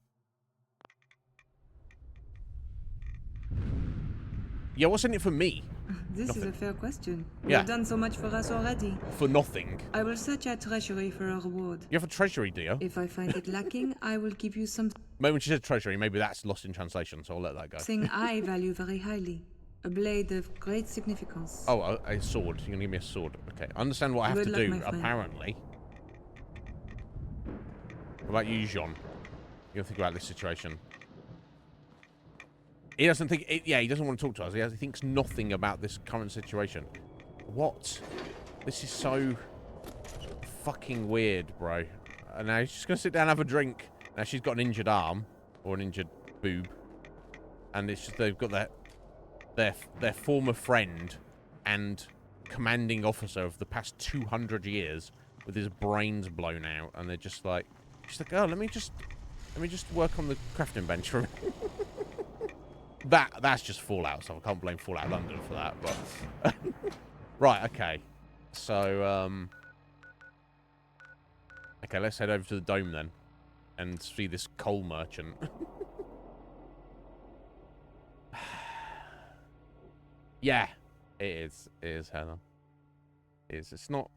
S1: Yeah, what's in it for me?
S8: This
S1: Nothing.
S8: is a fair question.
S1: Yeah.
S8: You've done so much for us already.
S1: For nothing.
S8: I will search our treasury for a reward.
S1: You have a treasury, do you?
S8: If I find it lacking, I will give you something
S1: Maybe when she said treasury, maybe that's lost in translation, so I'll let that go.
S8: I value very highly. A blade of great significance.
S1: Oh, a sword. You're going to give me a sword. Okay, I understand what I have
S8: Good
S1: to
S8: luck,
S1: do,
S8: my friend.
S1: apparently. What about you, Jean? You gotta think about this situation. He doesn't think... yeah, he doesn't want to talk to us. He thinks nothing about this current situation. What? This is so fucking weird, bro. And now he's just going to sit down and have a drink. Now she's got an injured arm. Or an injured boob. And it's just they've got their former friend and commanding officer of the past 200 years with his brains blown out. And they're just like... She's like, oh, let me just work on the crafting bench for a minute. That's just Fallout, so I can't blame Fallout London for that, but... right, okay. So, okay, let's head over to the dome then. And see this coal merchant. Yeah, it is. It is, Heather. It is. It's not...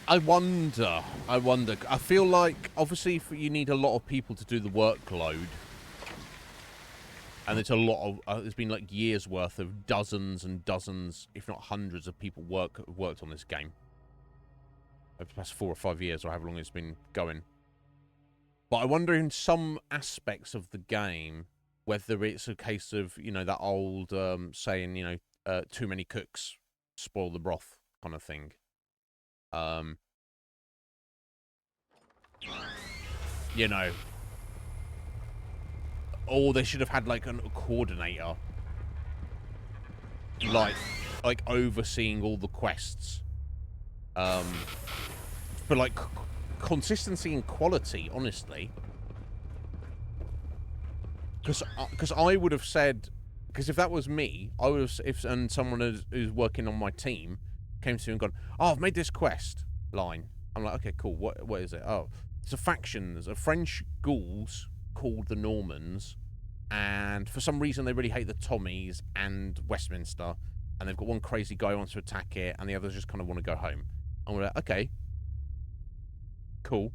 S1: I wonder. I feel like, obviously, you need a lot of people to do the workload. And it's a lot of... there's been, like, years' worth of dozens and dozens, if not hundreds of people worked on this game. Over the past 4 or 5 years, or however long it's been going. But I wonder in some aspects of the game, whether it's a case of, you know, that old saying, you know, too many cooks spoil the broth kind of thing. You know, or they should have had like a coordinator, like overseeing all the quests, for like consistency and quality, honestly. Because I would have said, because if that was me, I would have, and someone who's working on my team came to me and gone, oh, I've made this quest line. I'm like, okay, cool. What is it? Oh, it's a faction. There's a French Gauls called the Normans, and for some reason they really hate the Tommies and Westminster, and they've got one crazy guy who wants to attack it, and the others just kind of want to go home. And we're like, okay, cool.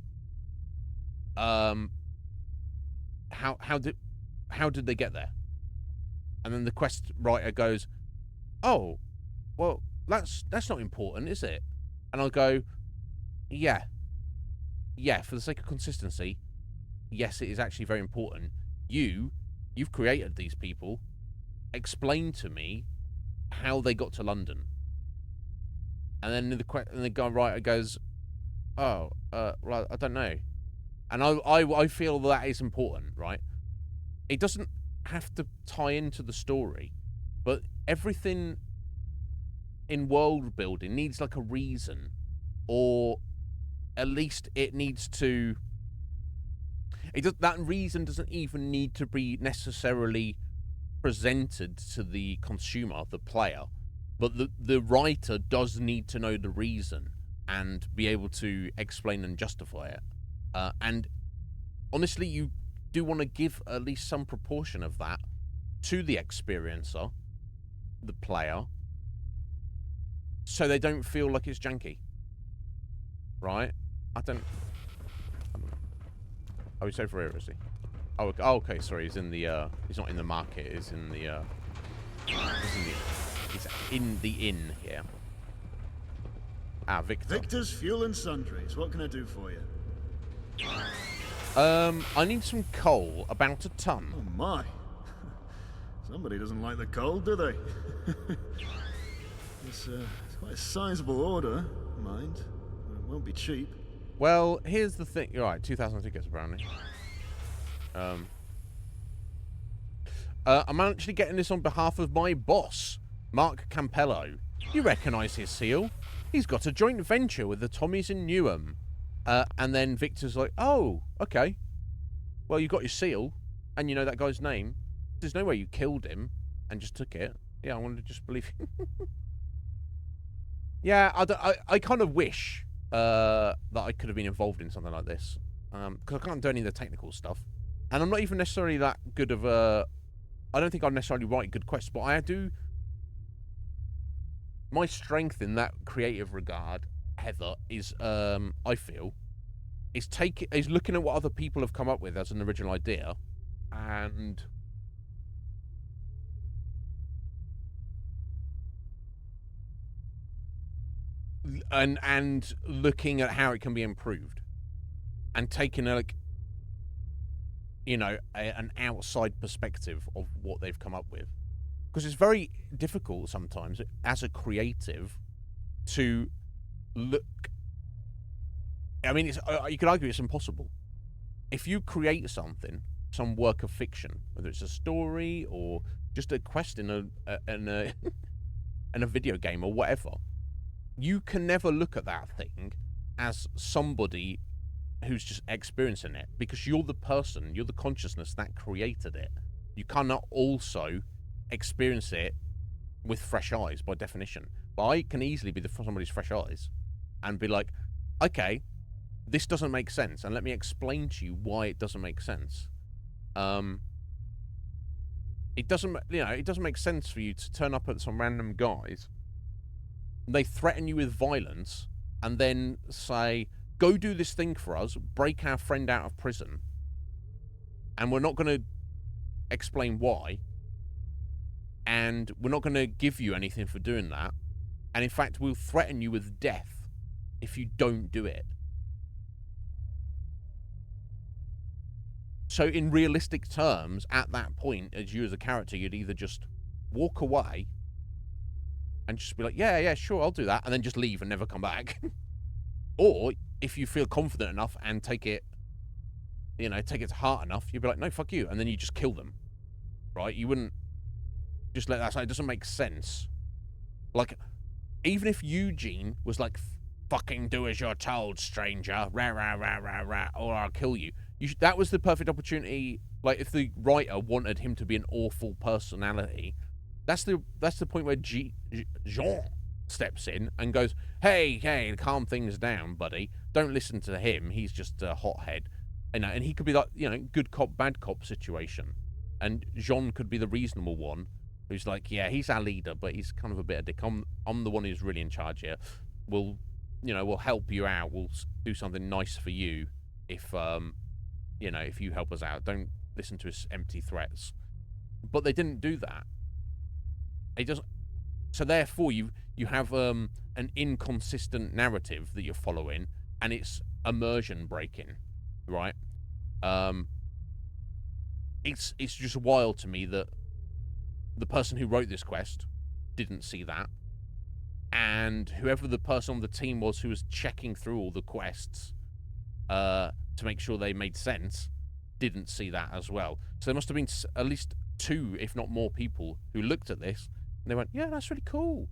S1: How did they get there? And then the quest writer goes, oh, well, that's not important, is it? And I'll go, yeah, for the sake of consistency, yes, it is actually very important. You've created these people. Explain to me how they got to London. And then the guy writer goes, oh, well, I don't know. And I feel that is important, right? It doesn't have to tie into the story, but everything in world building needs like a reason, or at least it needs to... that reason doesn't even need to be necessarily presented to the consumer, the player, but the writer does need to know the reason and be able to explain and justify it. And honestly, you do want to give at least some proportion of that to the experiencer, the player, so they don't feel like it's janky. Right? I don't know. Oh, he's over here, is he? Oh, okay, sorry, he's in the, he's not in the market, he's in the, he's in the inn here. Ah, Victor.
S18: Victor's Fuel and Sundries. What can I do for you?
S1: I need some coal, about a ton.
S18: Oh my. Somebody doesn't like the coal, do they? It's quite a sizable order, mind. It won't be cheap.
S1: Well, here's the thing. All right, 2,000 tickets apparently. I'm actually getting this on behalf of my boss, Mark Campello. You recognise his seal? He's got a joint venture with the Tommies in Newham. And then Victor's like, oh, okay. Well, you got your seal, and you know that guy's name. There's no way you killed him and just took it. Yeah, I wanted to just believe you. Yeah, I kind of wish that I could have been involved in something like this. Because I can't do any of the technical stuff. And I'm not even necessarily that good of a... I don't think I'm necessarily write good quests, but I do... My strength in that creative regard, Heather, is, I feel, is looking at what other people have come up with as an original idea, and looking at how it can be improved, and taking like, you know, an outside perspective of what they've come up with. Because it's very difficult sometimes as a creative to look. I mean, you could argue it's impossible. If you create something, some work of fiction, whether it's a story or just a quest in a in a video game or whatever, you can never look at that thing as somebody who's just experiencing it, because you're the person, you're the consciousness that created it. You cannot also experience it with fresh eyes by definition. But I can easily be somebody's fresh eyes and be like, okay, this doesn't make sense, and let me explain to you why it doesn't make sense. It doesn't, you know, it doesn't make sense for you to turn up at some random guys, they threaten you with violence, and then say, go do this thing for us, break our friend out of prison, and we're not going to explain why, and we're not going to give you anything for doing that, and in fact we'll threaten you with death if you don't do it. So in realistic terms, at that point, as you as a character, you'd either just walk away and just be like, yeah, sure, I'll do that, and then just leave and never come back. Or if you feel confident enough and take it, you know, take it to heart enough, you'd be like, no, fuck you, and then you just kill them, right? You wouldn't just let that slide. It doesn't make sense. Like, even if Eugene was like, fucking do as you're told, stranger, rah, rah, rah, rah, rah, or I'll kill you. That was the perfect opportunity. Like, if the writer wanted him to be an awful personality, that's the point where Jean steps in and goes, hey, calm things down, buddy. Don't listen to him. He's just a hothead. And he could be like, you know, good cop, bad cop situation. And Jean could be the reasonable one who's like, yeah, he's our leader, but he's kind of a bit of a dick. I'm the one who's really in charge here. We'll help you out. We'll do something nice for you if, you know, if you help us out. Don't listen to his empty threats. But they didn't do that. It doesn't. So therefore, you have an inconsistent narrative that you're following, and it's immersion breaking, right? It's just wild to me that the person who wrote this quest didn't see that, and whoever the person on the team was who was checking through all the quests to make sure they made sense didn't see that as well. So there must have been at least 2, if not more, people who looked at this and they went, yeah, that's really cool.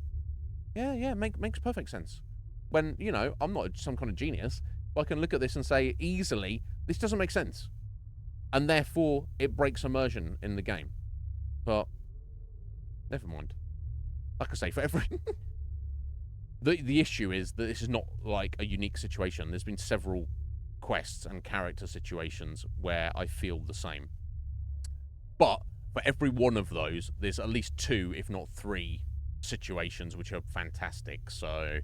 S1: Yeah, makes perfect sense. When, you know, I'm not some kind of genius, but I can look at this and say easily, this doesn't make sense. And therefore, it breaks immersion in the game. But, never mind. Like I say, for every... the issue is that this is not, like, a unique situation. There's been several quests and character situations where I feel the same. But, for every one of those, there's at least 2, if not 3, situations which are fantastic. So,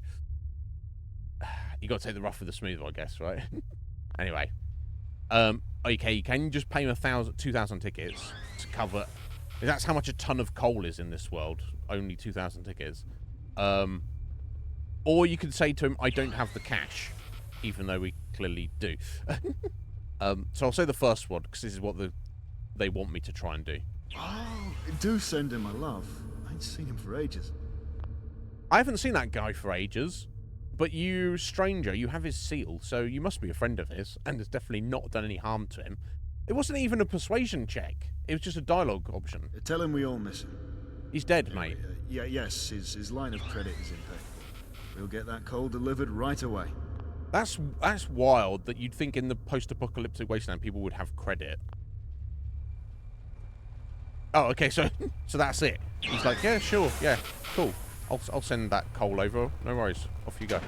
S1: you got to take the rough with the smooth, I guess, right? Anyway. Okay, you can just pay him 2,000 tickets to cover... That's how much a ton of coal is in this world. Only 2,000 tickets. Or you could say to him, I don't have the cash. Even though we clearly do. So I'll say the first one, because this is what they want me to try and do.
S18: Oh, do send him my love. I ain't seen him for ages.
S1: I haven't seen that guy for ages. But you, stranger, you have his seal, so you must be a friend of his, and has definitely not done any harm to him. It wasn't even a persuasion check. It was just a dialogue option.
S18: Tell him we all miss him.
S1: He's dead, mate.
S18: Yes, his line of credit is in pay. We'll get that coal delivered right away.
S1: That's wild that you'd think in the post-apocalyptic wasteland people would have credit. Oh, okay, so that's it. He's like, yeah, sure, yeah, cool. I'll send that coal over. No worries. Off you go.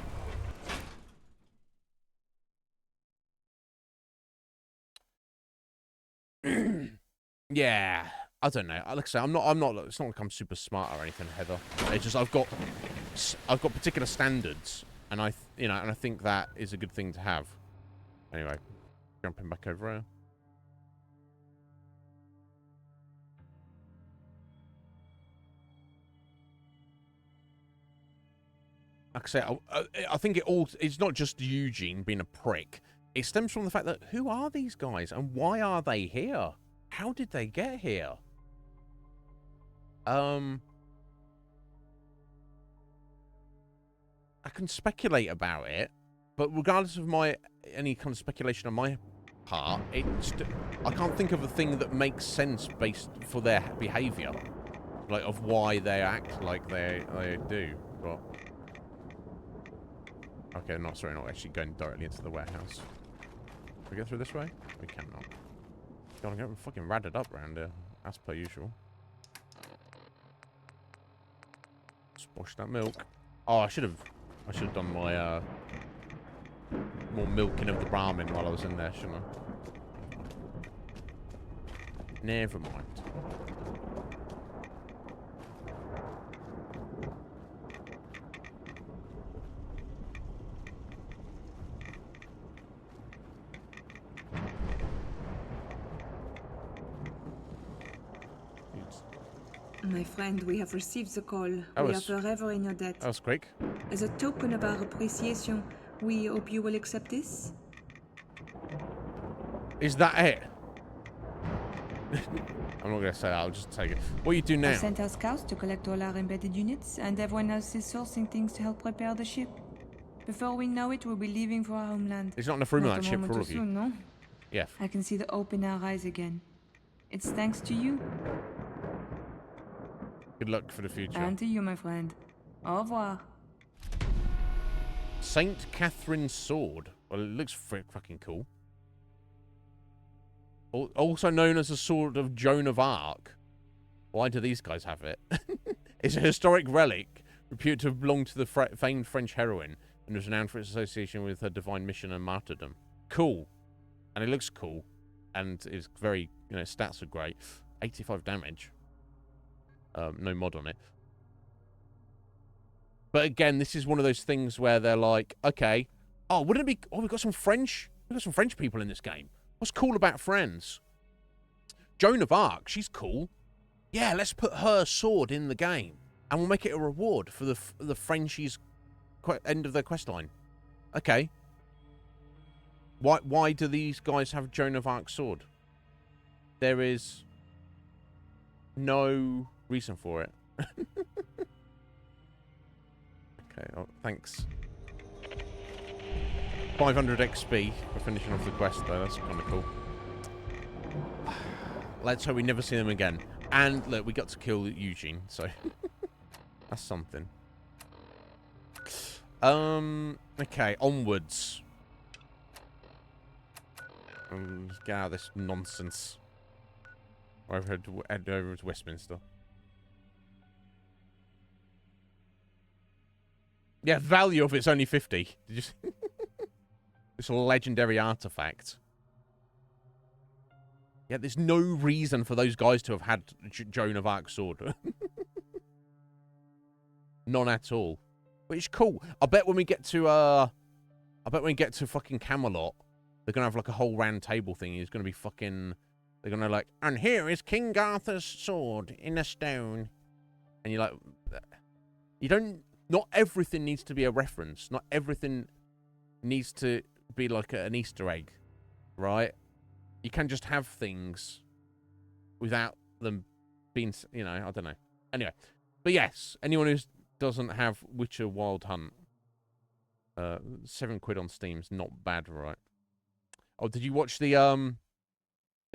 S1: Yeah, I don't know. Like I say, I'm not. It's not like I'm super smart or anything, Heather. It's just I've got particular standards, and I think that is a good thing to have. Anyway, jumping back over here. Like I say, I think it's not just Eugene being a prick. It stems from the fact that who are these guys and why are they here? How did they get here? I can speculate about it, but regardless of any kind of speculation on my part, I can't think of a thing that makes sense based for their behaviour, like of why they act like they do. But okay, not actually going directly into the warehouse. Can we get through this way? We cannot. God, I'm getting fucking ratted up around here, as per usual. Squash that milk. Oh, I should have done my more milking of the Brahmin while I was in there, shouldn't I? Never mind.
S8: My friend, we have received the call. We are forever in your debt.
S1: That was quick.
S8: As a token of our appreciation, we hope you will accept this.
S1: Is that it? I'm not going to say that. I'll just take it. What do you do now?
S8: I sent our scouts to collect all our embedded units, and everyone else is sourcing things to help prepare the ship. Before we know it, we'll be leaving for our homeland.
S1: There's not enough room on that ship for all of you.
S8: Soon, no?
S1: Yeah.
S8: I can see the hope in our eyes again. It's thanks to you.
S1: Good luck for the future.
S8: And to you, my friend. Au revoir.
S1: Saint Catherine's sword. Well, it looks fucking cool. Also known as the sword of Joan of Arc. Why do these guys have it? It's a historic relic reputed to have belonged to the famed French heroine and was renowned for its association with her divine mission and martyrdom. Cool. And it looks cool. And it's very, stats are great. 85 damage. No mod on it. But again, this is one of those things where they're like, okay, oh, wouldn't it be... Oh, we've got some French people in this game. What's cool about friends? Joan of Arc, she's cool. Yeah, let's put her sword in the game. And we'll make it a reward for the Frenchies' end of their quest line. Okay. Why do these guys have Joan of Arc's sword? There is no reason for it. Okay, oh, thanks. 500 XP for finishing off the quest, though. That's kind of cool. Let's hope we never see them again. And, look, we got to kill Eugene, so... that's something. Okay, onwards. Let's get out of this nonsense. Head over to Westminster. Yeah, value of it's only 50. Did you see? This legendary artifact. Yeah, there's no reason for those guys to have had Joan of Arc's sword. None at all. Which is cool. I bet when we get to fucking Camelot, they're gonna have like a whole round table thing. It's gonna be fucking. They're gonna like, and here is King Arthur's sword in a stone, and you're like, you don't. Not everything needs to be a reference. Not everything needs to be like an Easter egg, right? You can just have things without them being, I don't know. Anyway, but yes, anyone who doesn't have Witcher Wild Hunt, £7 on Steam's not bad, right? Oh, did you watch the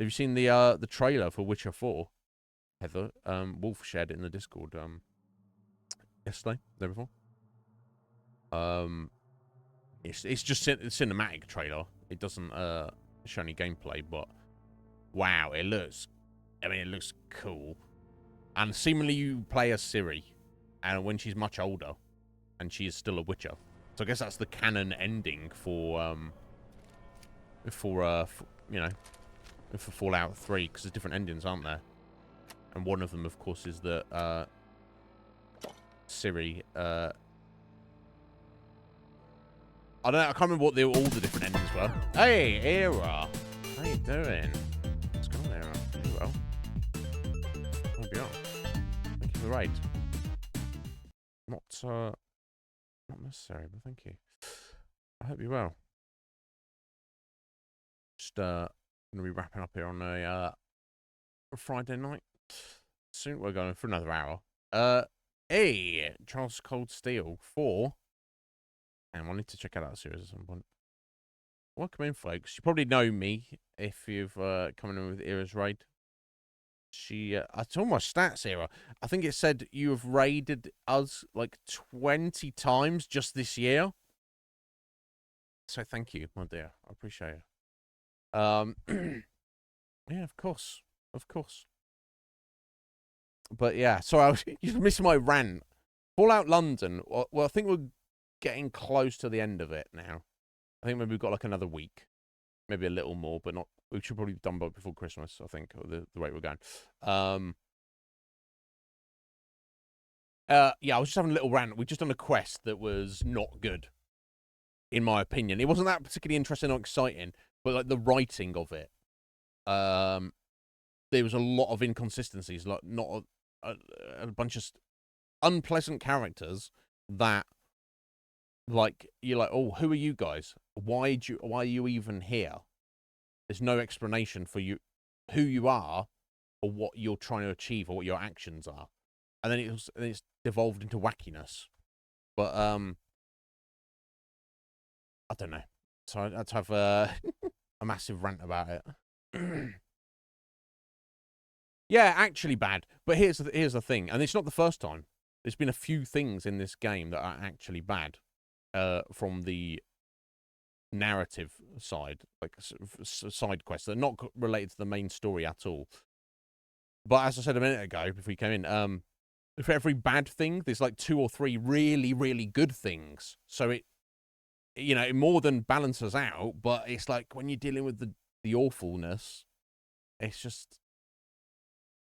S1: Have you seen the trailer for Witcher 4? Heather, Wolf shared it in the Discord yesterday, the day before. It's just a cinematic trailer. It doesn't show any gameplay, but wow, it looks. I mean, it looks cool. And seemingly you play as Ciri, and when she's much older, and she is still a Witcher. So I guess that's the canon ending for you know, for Fallout 3, because there's different endings, aren't there? And one of them, of course, is that Ciri. I can't remember what all the different endings were. Hey, Era, how you doing? What's going on, Era? You well? Hope you are. Thank you for the raid. Not necessary, but thank you. I hope you're well. Just gonna be wrapping up here on a Friday night. Soon we're going for another hour. Hey, Charles Cold Steel 4. And I need to check out that series at some point. Welcome in, folks. You probably know me if you've come in with Era's raid. I told my stats, Era. I think it said you have raided us like 20 times just this year. So thank you, my dear. I appreciate it. Yeah, of course. Of course. But yeah, sorry, you missed my rant. Fallout London. Well, I think we're getting close to the end of it now. I think maybe we've got like another week, maybe a little more, but not. We should probably be done by before Christmas, I think, or the rate we're going. Yeah, I was just having a little rant. We've just done a quest that was not good, in my opinion. It wasn't that particularly interesting or exciting, but like the writing of it, there was a lot of inconsistencies, like not a bunch of unpleasant characters that. Like, you're like, oh, who are you guys? Why are you even here? There's no explanation for you, who you are, or what you're trying to achieve, or what your actions are. And then it's devolved into wackiness. But I don't know. So I had to have a massive rant about it. Yeah, actually bad. But here's the thing, and it's not the first time. There's been a few things in this game that are actually bad. From the narrative side, like side quests that are not related to the main story at all. But as I said a minute ago, before you came in, for every bad thing, there's like 2 or 3 really, really good things. So it more than balances out. But it's like when you're dealing with the awfulness, it's just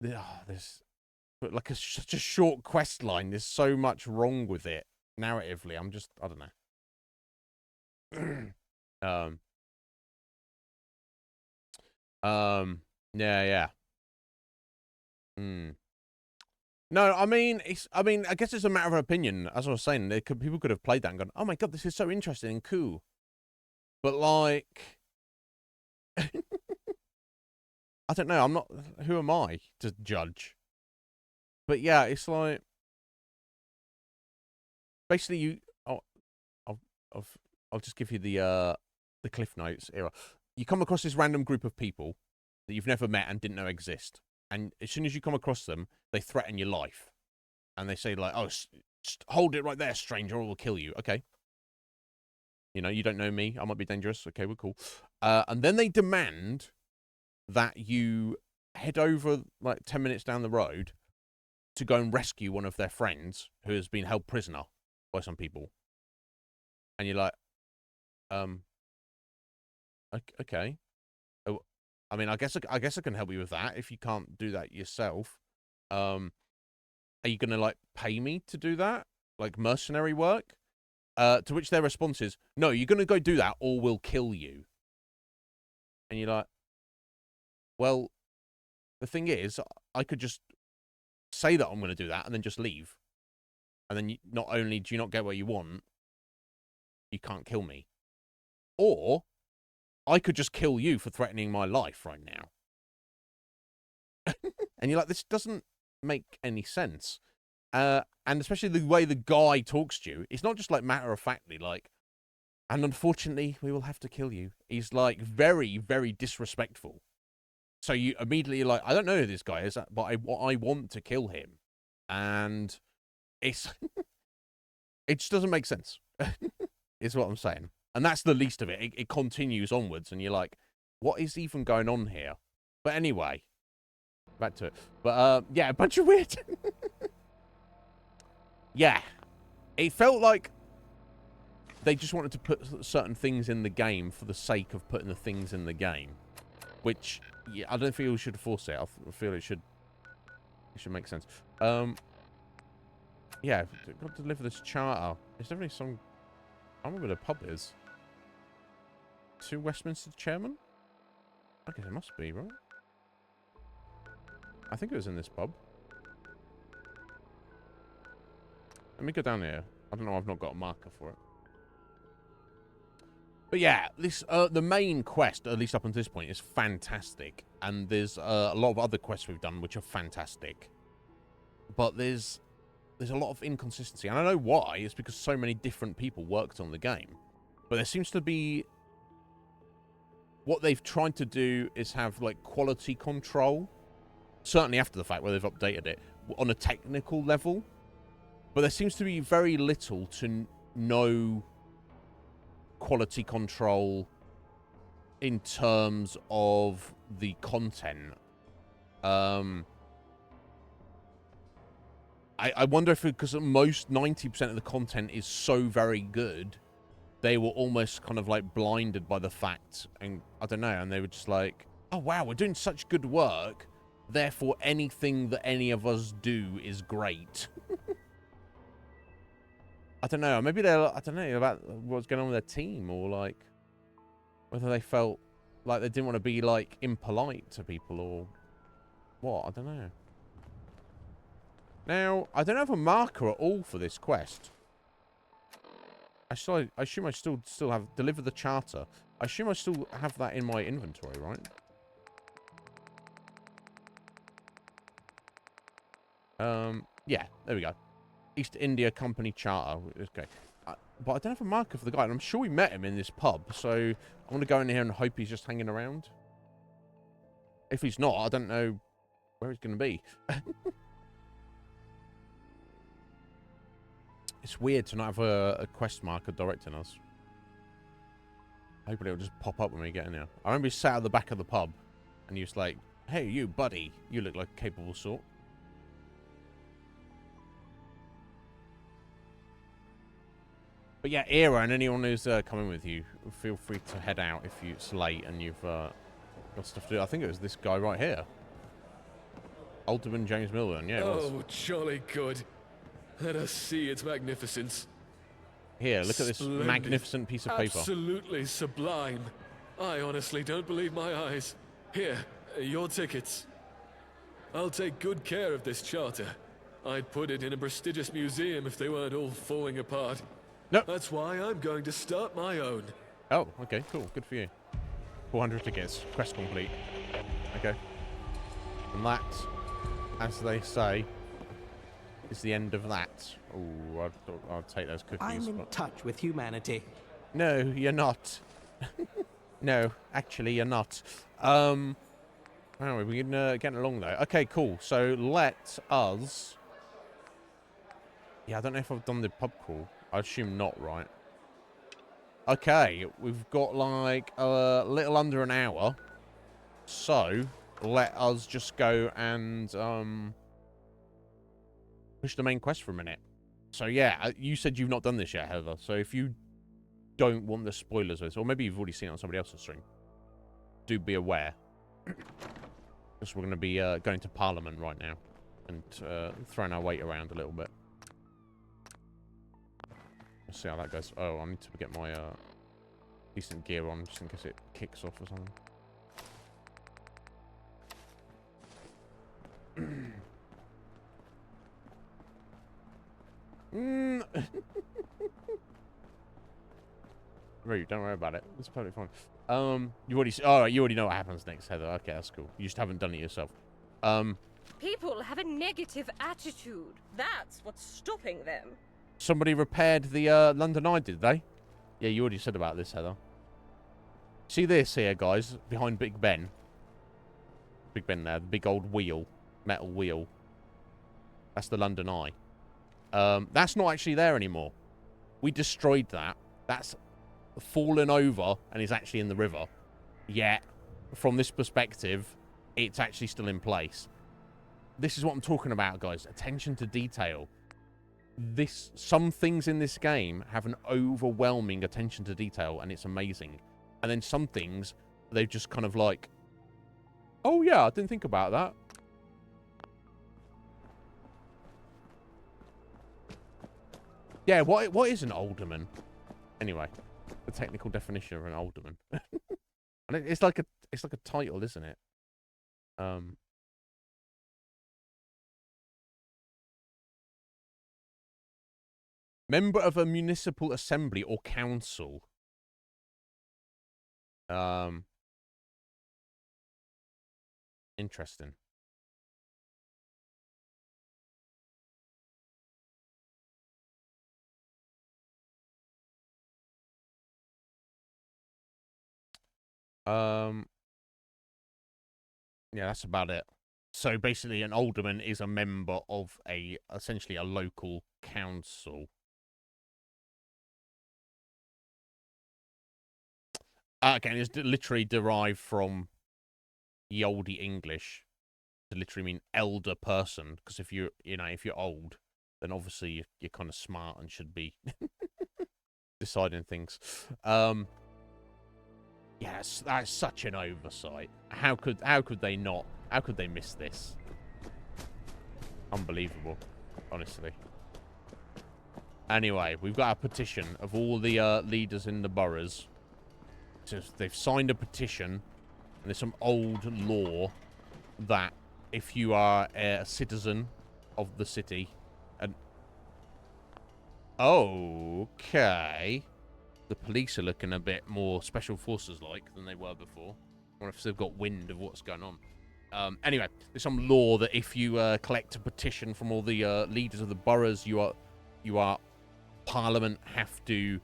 S1: there's like such a short quest line. There's so much wrong with it. Narratively, I don't know. Yeah. No, I mean, I guess it's a matter of opinion. As I was saying, people could have played that and gone, "Oh my god, this is so interesting and cool," but like, I don't know. I'm not. Who am I to judge? But yeah, it's like. Basically, I'll just give you the Cliff Notes era. You come across this random group of people that you've never met and didn't know exist, and as soon as you come across them, they threaten your life, and they say like, "Oh, hold it right there, stranger, or we'll kill you." Okay, you don't know me. I might be dangerous. Okay, we're cool. And then they demand that you head over like 10 minutes down the road to go and rescue one of their friends who has been held prisoner by some people. And you're like, okay. Oh, I mean, I guess I can help you with that if you can't do that yourself. Are you gonna like pay me to do that, like mercenary work? To which their response is, no, you're gonna go do that, or we'll kill you. And you're like, well, the thing is, I could just say that I'm gonna do that and then just leave, and then not only do you not get what you want, you can't kill me. Or I could just kill you for threatening my life right now. And you're like, this doesn't make any sense. And especially the way the guy talks to you, it's not just like matter-of-factly, like, and unfortunately, we will have to kill you. He's like very, very disrespectful. So you immediately like, I don't know who this guy is, but I want to kill him, and it's it just doesn't make sense. Is what I'm saying, and that's the least of it. It continues onwards, and you're like, what is even going on here? But anyway, back to it. But yeah, a bunch of weird. Yeah, it felt like they just wanted to put certain things in the game for the sake of putting the things in the game, which yeah, I don't feel we should force it. I feel it should make sense. Yeah, got to deliver this charter. Is there any some? I don't remember where the pub is. To Westminster Chairman? I guess it must be, right? I think it was in this pub. Let me go down here. I don't know, I've not got a marker for it. But yeah, this the main quest, at least up until this point, is fantastic. And there's a lot of other quests we've done which are fantastic. But there's a lot of inconsistency. And I know why. It's because so many different people worked on the game. But there seems to be... What they've tried to do is have, like, quality control. Certainly after the fact where they've updated it. On a technical level. But there seems to be very little to no quality control in terms of the content. I wonder if because most 90% of the content is so very good, they were almost kind of like blinded by the fact, and I don't know, and they were just like, oh wow, we're doing such good work, therefore anything that any of us do is great. I don't know, maybe I don't know about what's going on with their team, or like whether they felt like they didn't want to be like impolite to people or what, I don't know. Now, I don't have a marker at all for this quest. I assume I still have deliver the charter. I assume I still have that in my inventory, right? Yeah, there we go. East India Company Charter. Okay. But I don't have a marker for the guy. And I'm sure we met him in this pub. So I'm going to go in here and hope he's just hanging around. If he's not, I don't know where he's going to be. It's weird to not have a quest marker directing us. Hopefully it'll just pop up when we get in here. I remember he sat at the back of the pub. And he was like, hey, you, buddy. You look like a capable sort. But yeah, Era and anyone who's coming with you, feel free to head out if it's late and you've got stuff to do. I think it was this guy right here. Alderman James Milburn, yeah, it was.
S19: Oh, jolly good. Let us see its magnificence.
S1: Here, look at this
S19: Splendid.
S1: Magnificent piece of paper.
S19: Absolutely sublime. I honestly don't believe my eyes. Here, your tickets. I'll take good care of this charter. I'd put it in a prestigious museum if they weren't all falling apart.
S1: Nope.
S19: That's why I'm going to start my own.
S1: Oh, okay, cool. Good for you. 400 tickets. Quest complete. Okay. And that, as they say, is the end of that. Oh, I'll take those cookies.
S20: I'm in touch with humanity.
S1: No, you're not. No, actually, you're not. Anyway, we're getting along though. Okay, cool. So let us. Yeah, I don't know if I've done the pub crawl. I assume not, right? Okay, we've got like a little under an hour. So let us just go and push the main quest for a minute. So yeah, you said you've not done this yet, Heather. So if you don't want the spoilers of this, or maybe you've already seen it on somebody else's stream, do be aware. Because we're going to be going to Parliament right now and throwing our weight around a little bit. We'll see how that goes. Oh, I need to get my decent gear on just in case it kicks off or something. Rude, don't worry about it. It's totally fine. You already know what happens next, Heather. Okay, that's cool. You just haven't done it yourself.
S21: People have a negative attitude. That's what's stopping them.
S1: Somebody repaired the London Eye, did they? Yeah, you already said about this, Heather. See this here, guys, behind Big Ben. Big Ben there, the big old wheel, metal wheel. That's the London Eye. That's not actually there anymore. We destroyed that. That's fallen over and is actually in the river. Yet, from this perspective, it's actually still in place. This is what I'm talking about, guys. Attention to detail. Some things in this game have an overwhelming attention to detail, and it's amazing. And then some things, they're just kind of like, oh yeah, I didn't think about that. Yeah, what is an alderman? Anyway, the technical definition of an alderman. And it's like a title, isn't it? Member of a municipal assembly or council. Interesting. Yeah, that's about it. So basically, an alderman is a member of essentially a local council. Again, it's literally derived from the oldie English to literally mean elder person. Because if you're old, then obviously you're kind of smart and should be deciding things. Yes, that's such an oversight. How could they not? How could they miss this? Unbelievable, honestly. Anyway, we've got a petition of all the leaders in the boroughs. So they've signed a petition, and there's some old law that if you are a citizen of the city, and okay, the police are looking a bit more special forces like than they were before. I wonder if they've got wind of what's going on. Anyway, there's some law that if you collect a petition from all the leaders of the boroughs, you are Parliament have to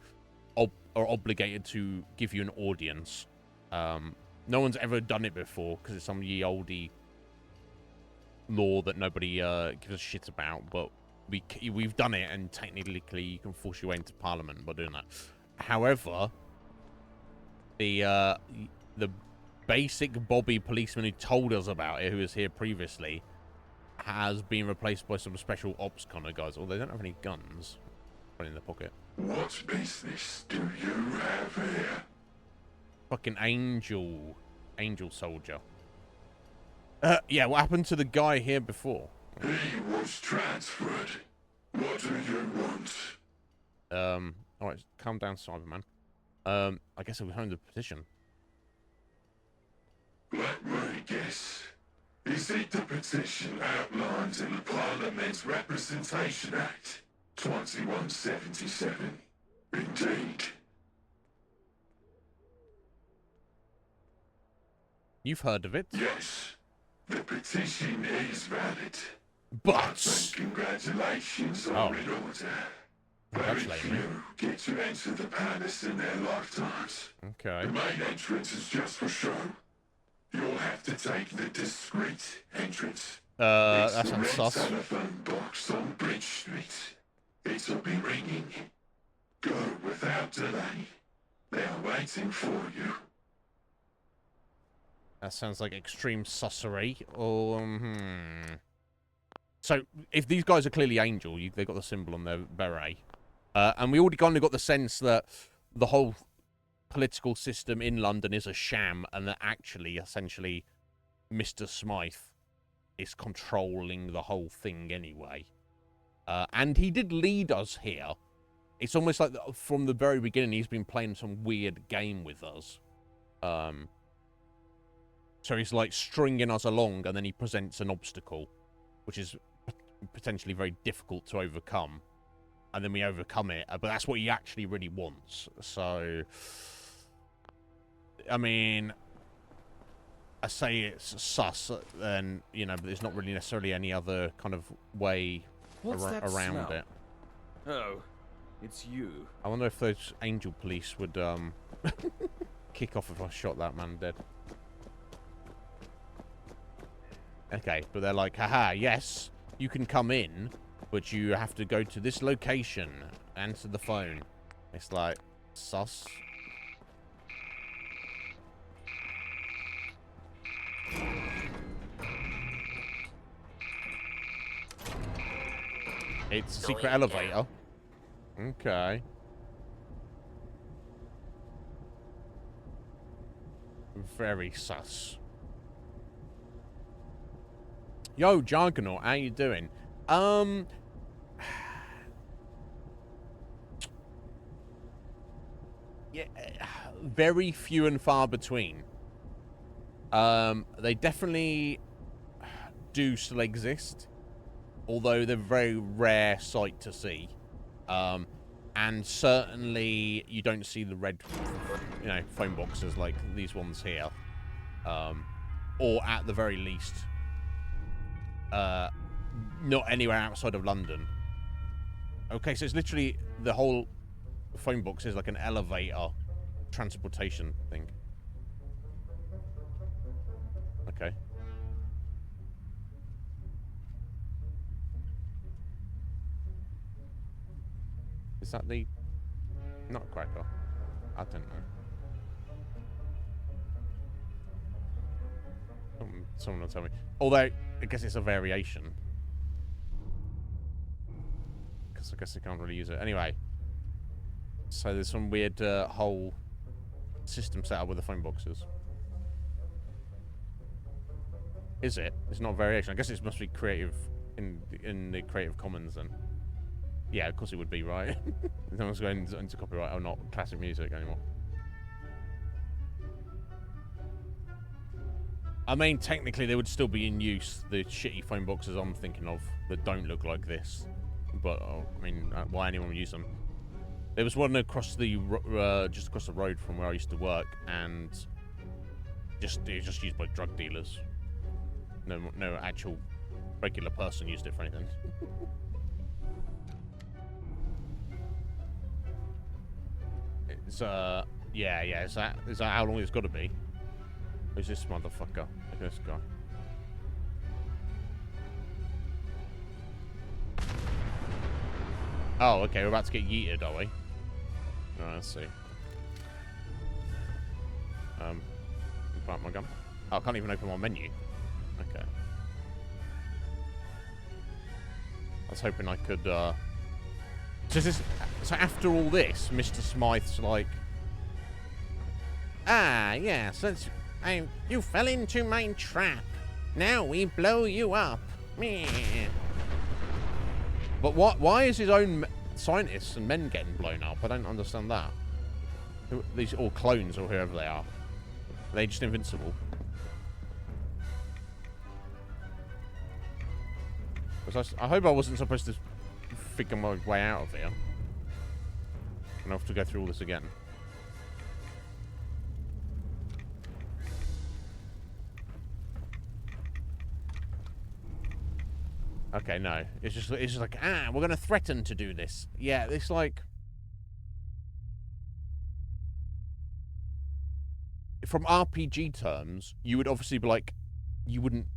S1: are obligated to give you an audience. No one's ever done it before because it's some ye oldie law that nobody gives a shit about. But we've done it, and technically you can force your way into Parliament by doing that. However, the basic Bobby policeman who told us about it, who was here previously, has been replaced by some special ops kind of guys. Although they don't have any guns. Put in the pocket.
S5: What business do you have here?
S1: Fucking angel soldier. Yeah, what happened to the guy here before?
S5: He was transferred. What do you want?
S1: Alright, calm down, Cyberman. I guess I'll home the petition.
S5: Let me guess. Is it the petition outlined in the Parliament's Representation Act 2177? Indeed.
S1: You've heard of it?
S5: Yes. The petition is valid.
S1: But
S5: congratulations are in order. Very few get to enter the palace in their lifetimes.
S1: Okay.
S5: The main entrance is just for show. You'll have to take the discreet entrance.
S1: That sounds sus.
S5: Telephone box on Bridge Street. It'll be ringing. Go without delay. They're waiting for you.
S1: That sounds like extreme sussery. So, if these guys are clearly angel, they've got the symbol on their beret. And we already kind of got the sense that the whole political system in London is a sham, and that actually, essentially, Mr. Smythe is controlling the whole thing anyway. And he did lead us here. It's almost like from the very beginning he's been playing some weird game with us. So he's like stringing us along, and then he presents an obstacle, which is potentially very difficult to overcome. And then we overcome it, but that's what he actually really wants. So, I mean, I say it's sus, then, you know, but there's not really necessarily any other kind of way around it.
S15: Oh, it's you.
S1: I wonder if those angel police would kick off if I shot that man dead. Okay, but they're like, haha, yes, you can come in, but you have to go to this location. Answer the phone. It's like, sus. It's a secret elevator. Okay. Very sus. Yo, Jargonaut, how you doing? Yeah, very few and far between. They definitely do still exist, although they're a very rare sight to see. And certainly you don't see the red, you know, phone boxes like these ones here. Or at the very least, not anywhere outside of London. Okay, so it's literally the whole phone box is like an elevator transportation thing. Okay. Is that the nutcracker? I don't know. Someone will tell me. Although, I guess it's a variation. Because I guess I can't really use it. Anyway. So there's some weird whole system set up with the phone boxes. Is it? It's not a variation. I guess it must be creative in the Creative Commons then. Yeah, of course it would be, right? No one's going into copyright or not classic music anymore. I mean, technically, they would still be in use, the shitty phone boxes I'm thinking of that don't look like this. But, I mean, why anyone would use them? There was one across the, just across the road from where I used to work, and it was just used by drug dealers. No actual regular person used it for anything. It's, yeah, is that how long it's got to be? Who's this motherfucker? Look at this guy. Oh, okay, we're about to get yeeted, are we? Alright, let's see. Plant my gun. Oh, I can't even open my menu. Okay. I was hoping I could, So after all this, Mr. Smythe's like, ah, yes, you fell into my trap. Now we blow you up. Meh. But why is his own scientists and men getting blown up? I don't understand that. These all clones or whoever they are. Are they just invincible? I hope I wasn't supposed to figure my way out of here. And I have to go through all this again. Okay, no. It's just like, we're gonna threaten to do this. Yeah, it's like, from RPG terms, you would obviously be like, you wouldn't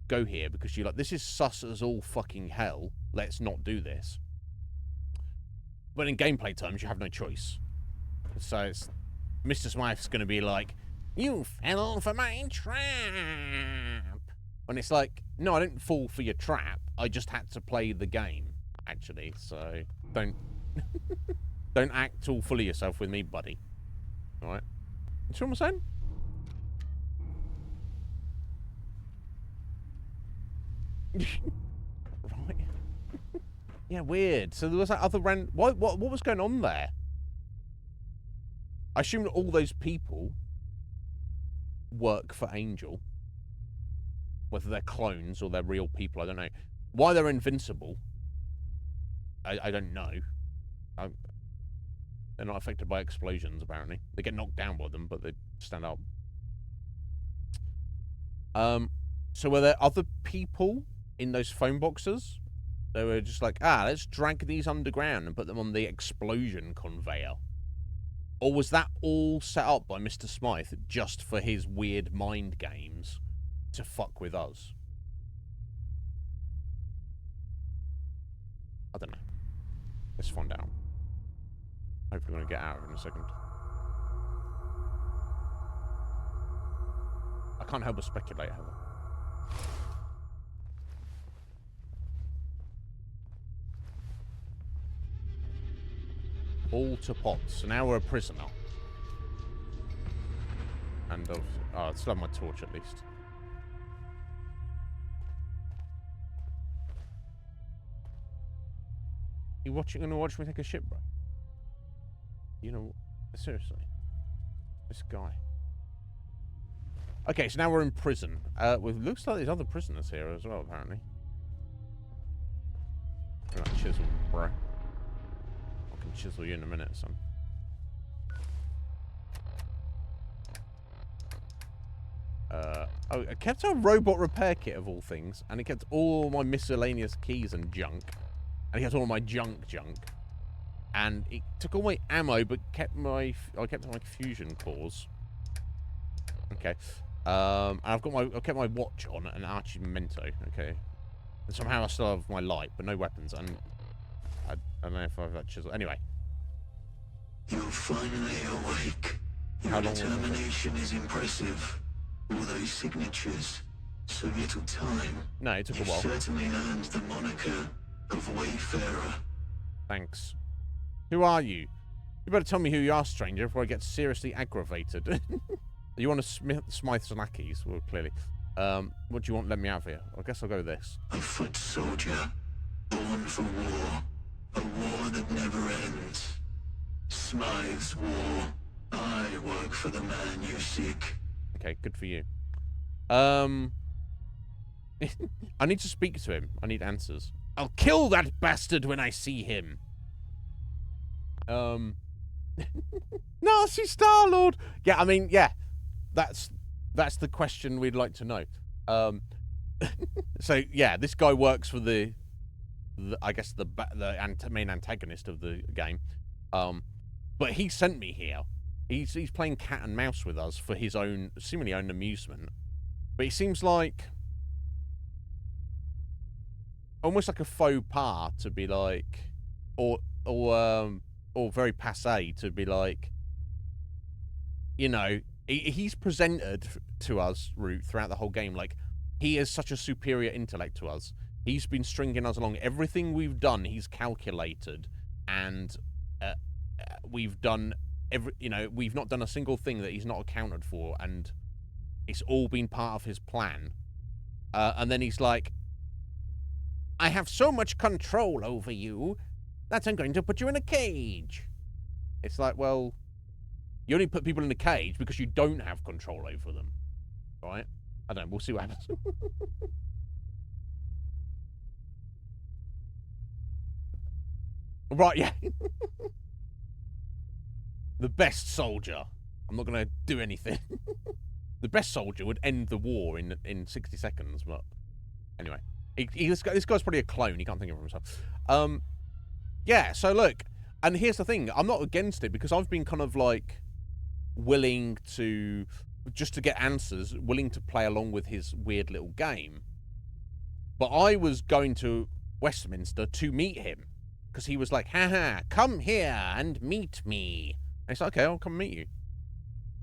S1: go here because you're like, this is sus as all fucking hell. Let's not do this. But in gameplay terms, you have no choice. So it's Mr. Smythe's going to be like, you fell for my trap. And it's like, no, I didn't fall for your trap. I just had to play the game, actually. So don't act all full of yourself with me, buddy. All right? You see what I'm saying? Right. Yeah, weird. So there was that other what was going on there? I assume that all those people work for Angel. Whether they're clones or they're real people, I don't know. Why they're invincible, I don't know. They're not affected by explosions, apparently. They get knocked down by them, but they stand up. So were there other people in those phone boxes? They were just like, let's drag these underground and put them on the explosion conveyor. Or was that all set up by Mr. Smythe just for his weird mind games to fuck with us? I don't know. Let's find out. Hopefully we're going to get out of it in a second. I can't help but speculate, Heather. All to pot. So now we're a prisoner. And I still have my torch at least. You gonna watch me take a ship, bro? You know, seriously. This guy. Okay, so now we're in prison. Looks like there's other prisoners here as well, apparently. Right, chisel, bro. I can chisel you in a minute, son. Oh, I kept a robot repair kit of all things, and it kept all my miscellaneous keys and junk, and it kept all my junk, and it took all my ammo, but kept my fusion cores. Okay, and I've kept my watch on and Archie Memento. Okay, and somehow I still have my light, but no weapons, and I don't know if I have that chisel. Anyway,
S5: You're finally awake. Your
S1: How long was it?
S5: determination is impressive. All those signatures, so little time.
S1: No, it took a
S5: You've
S1: while.
S5: certainly earned the moniker of Wayfarer.
S1: Thanks. Who are you? You better tell me who you are, stranger, before I get seriously aggravated. You want to Smythe's lackeys? Well, clearly. What do you want? Let me out of here. I guess I'll go with this.
S5: A foot soldier, born for war. A war that never ends. Smythe's war. I work for the man you seek.
S1: Okay, good for you. I need to speak to him. I need answers. I'll kill that bastard when I see him. Nazi Star-Lord. Yeah, I mean, yeah. That's the question we'd like to know. So yeah, this guy works for the I guess the main antagonist of the game. But he sent me here. He's playing cat and mouse with us for his own, seemingly own amusement. But he seems like almost like a faux pas to be like, or very passé to be like, you know, he's presented to us, Root, throughout the whole game, like he is such a superior intellect to us. He's been stringing us along. Everything we've done, he's calculated, and we've done we've not done a single thing that he's not accounted for, and it's all been part of his plan. And then he's like, I have so much control over you that I'm going to put you in a cage. It's like, well, you only put people in a cage because you don't have control over them, right? I don't know. We'll see what happens. Right, yeah. The best soldier. I'm not going to do anything. The best soldier would end the war in 60 seconds, but anyway. This guy's probably a clone. He can't think of it himself. Yeah, so look. And here's the thing. I'm not against it because I've been kind of like willing to, just to get answers, willing to play along with his weird little game. But I was going to Westminster to meet him because he was like, haha, come here and meet me. And it's like, okay, I'll come meet you.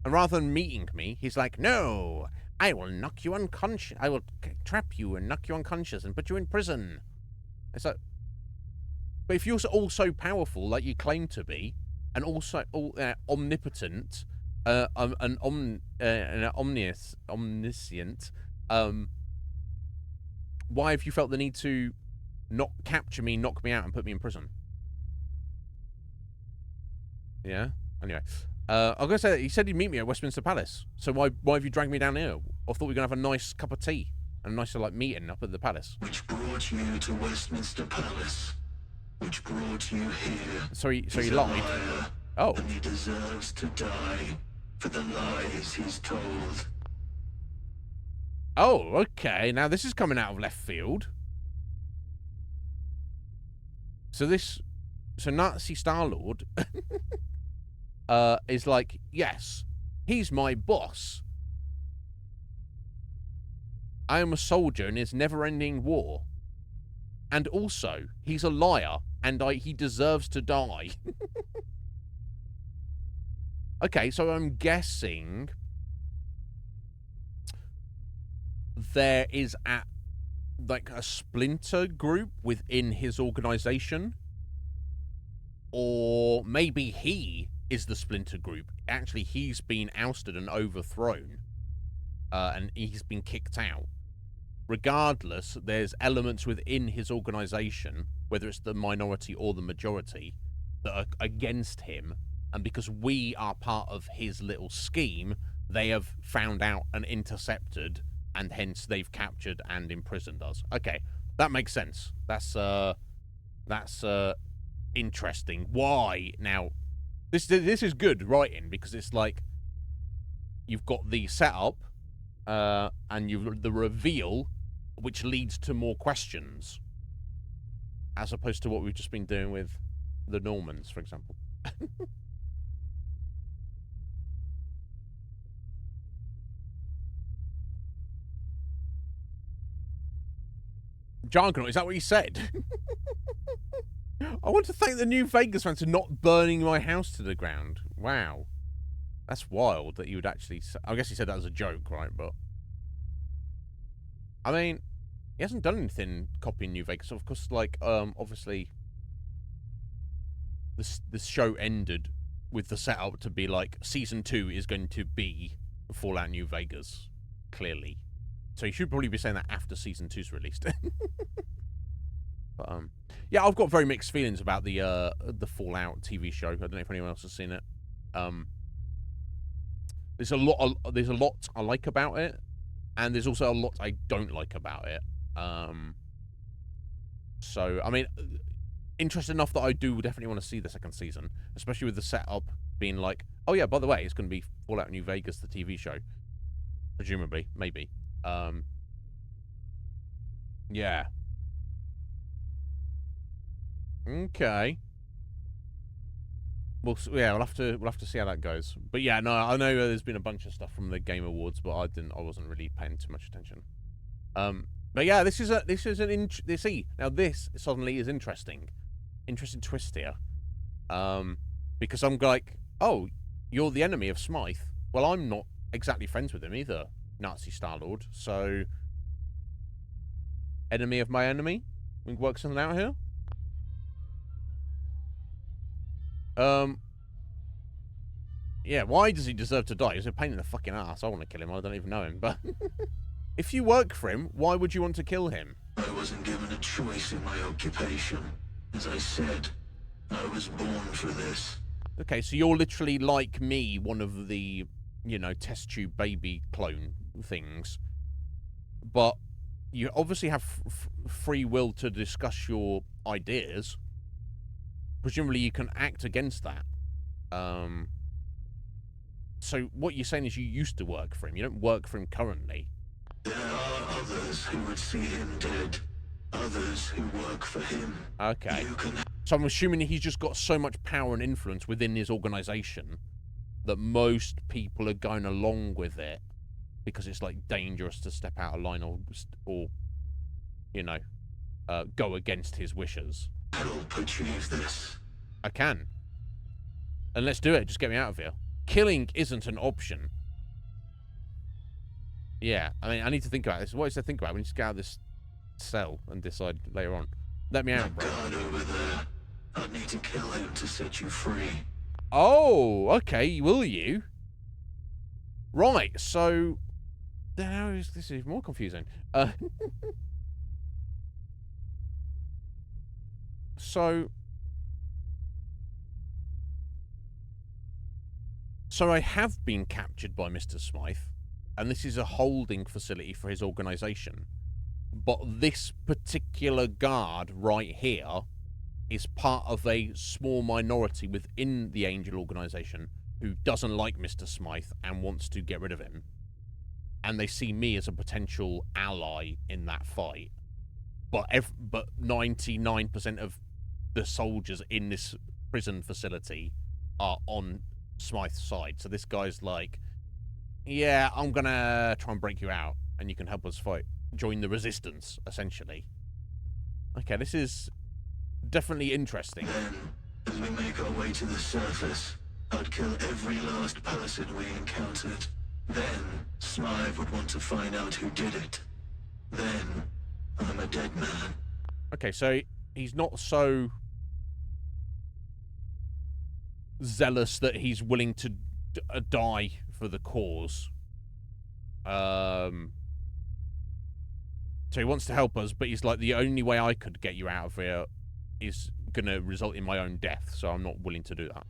S1: And rather than meeting me, he's like, no, I will knock you unconscious. I will trap you and knock you unconscious and put you in prison. It's like, but if you're all so powerful like you claim to be, and also omnipotent, and omniscient, why have you felt the need to not capture me, knock me out, and put me in prison? Yeah. Anyway, I was gonna say, he said he'd meet me at Westminster Palace. So why have you dragged me down here? I thought we were gonna have a nice cup of tea and a nice like meeting up at the palace.
S5: Which brought you to Westminster Palace. Which brought you here.
S1: So he lied. Oh.
S5: And he deserves to die for the lies he's told.
S1: Oh, okay. Now this is coming out of left field. So Nazi Star-Lord is like, yes, he's my boss. I am a soldier in his never-ending war. And also, he's a liar, and he deserves to die. Okay, so I'm guessing there is like a splinter group within his organization, or maybe he is the splinter group. Actually, he's been ousted and overthrown, and he's been kicked out. Regardless, there's elements within his organization, whether it's the minority or the majority, that are against him, and because we are part of his little scheme, they have found out and intercepted, and hence they've captured and imprisoned us. Okay, that makes sense. That's interesting. Why? Now, this is good writing, because it's like you've got the setup, and you've the reveal, which leads to more questions, as opposed to what we've just been doing with the Normans, for example. Jargonaut, is that what you said? I want to thank the New Vegas fans for not burning my house to the ground. Wow. That's wild that you would actually say... I guess he said that as a joke, right? But... I mean, he hasn't done anything copying New Vegas. Of course, like, obviously... This show ended with the setup to be like, Season 2 is going to be Fallout New Vegas. Clearly. So you should probably be saying that after Season 2's released. But, yeah, I've got very mixed feelings about the Fallout TV show. I don't know if anyone else has seen it. There's a lot I like about it, and there's also a lot I don't like about it. So, I mean, interested enough that I do definitely want to see the second season, especially with the setup being like, oh yeah, by the way, it's going to be Fallout New Vegas, the TV show. Presumably, maybe. Yeah. Okay. We'll have to see how that goes. But yeah, no, I know there's been a bunch of stuff from the Game Awards, but I wasn't really paying too much attention. But yeah, this suddenly is interesting twist here. Because I'm like, oh, you're the enemy of Smythe. Well, I'm not exactly friends with him either, Nazi Star-Lord. So, enemy of my enemy. We can work something out here. Yeah, why does he deserve to die? He's a pain in the fucking ass. I want to kill him. I don't even know him, but... If you work for him, why would you want to kill him?
S5: I wasn't given a choice in my occupation. As I said, I was born for this.
S1: Okay, so you're literally like me, one of the, test tube baby clone things. But you obviously have free will to discuss your ideas. Presumably you can act against that. So what you're saying is you used to work for him. You don't work for him currently.
S5: There are others who would see him dead. Others who work for him.
S1: Okay. So I'm assuming he's just got so much power and influence within his organization that most people are going along with it because it's like dangerous to step out of line or go against his wishes.
S5: Help achieve this.
S1: I can. And let's do it. Just get me out of here. Killing isn't an option. Yeah, I mean, I need to think about this. What is there to think about? We need to get out of this cell and decide later on. Let me out, bro.
S5: Guard over there. I need to kill him to set you free.
S1: Oh, okay. Will you? Right. So, this is more confusing. So I have been captured by Mr. Smythe, and this is a holding facility for his organization. But this particular guard right here is part of a small minority within the Angel organization who doesn't like Mr. Smythe and wants to get rid of him. And they see me as a potential ally in that fight. But 99% of the soldiers in this prison facility are on Smythe's side. So this guy's like, yeah, I'm gonna try and break you out and you can help us fight. Join the resistance, essentially. Okay, this is definitely interesting.
S5: Then, as we make our way to the surface, I'd kill every last person we encountered. Then, Smythe would want to find out who did it. Then, I'm a dead man.
S1: Okay, so he's not so zealous that he's willing to die for the cause. So he wants to help us, but he's like, the only way I could get you out of here is going to result in my own death, so I'm not willing to do that.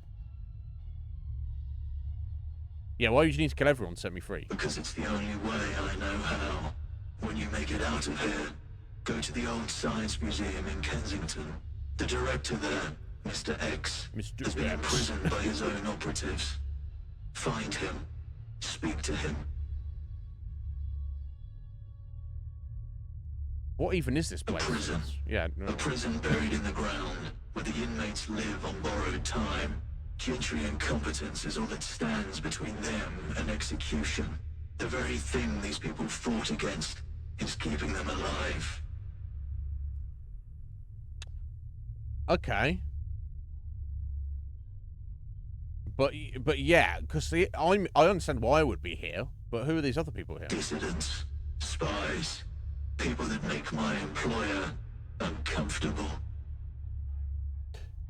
S1: Yeah, why would you need to kill everyone to set me free?
S5: Because it's the only way I know how. When you make it out of here, go to the old Science Museum in Kensington. The director there, Mr. X, has been imprisoned by his own operatives. Find him. Speak to him.
S1: What even is this place?
S5: A prison.
S1: Yeah. No.
S5: A prison buried in the ground, where the inmates live on borrowed time. Gentry incompetence is all that stands between them and execution. The very thing these people fought against is keeping them alive.
S1: Okay. But yeah, because I understand why I would be here, but who are these other people here?
S5: Dissidents, spies, people that make my employer uncomfortable.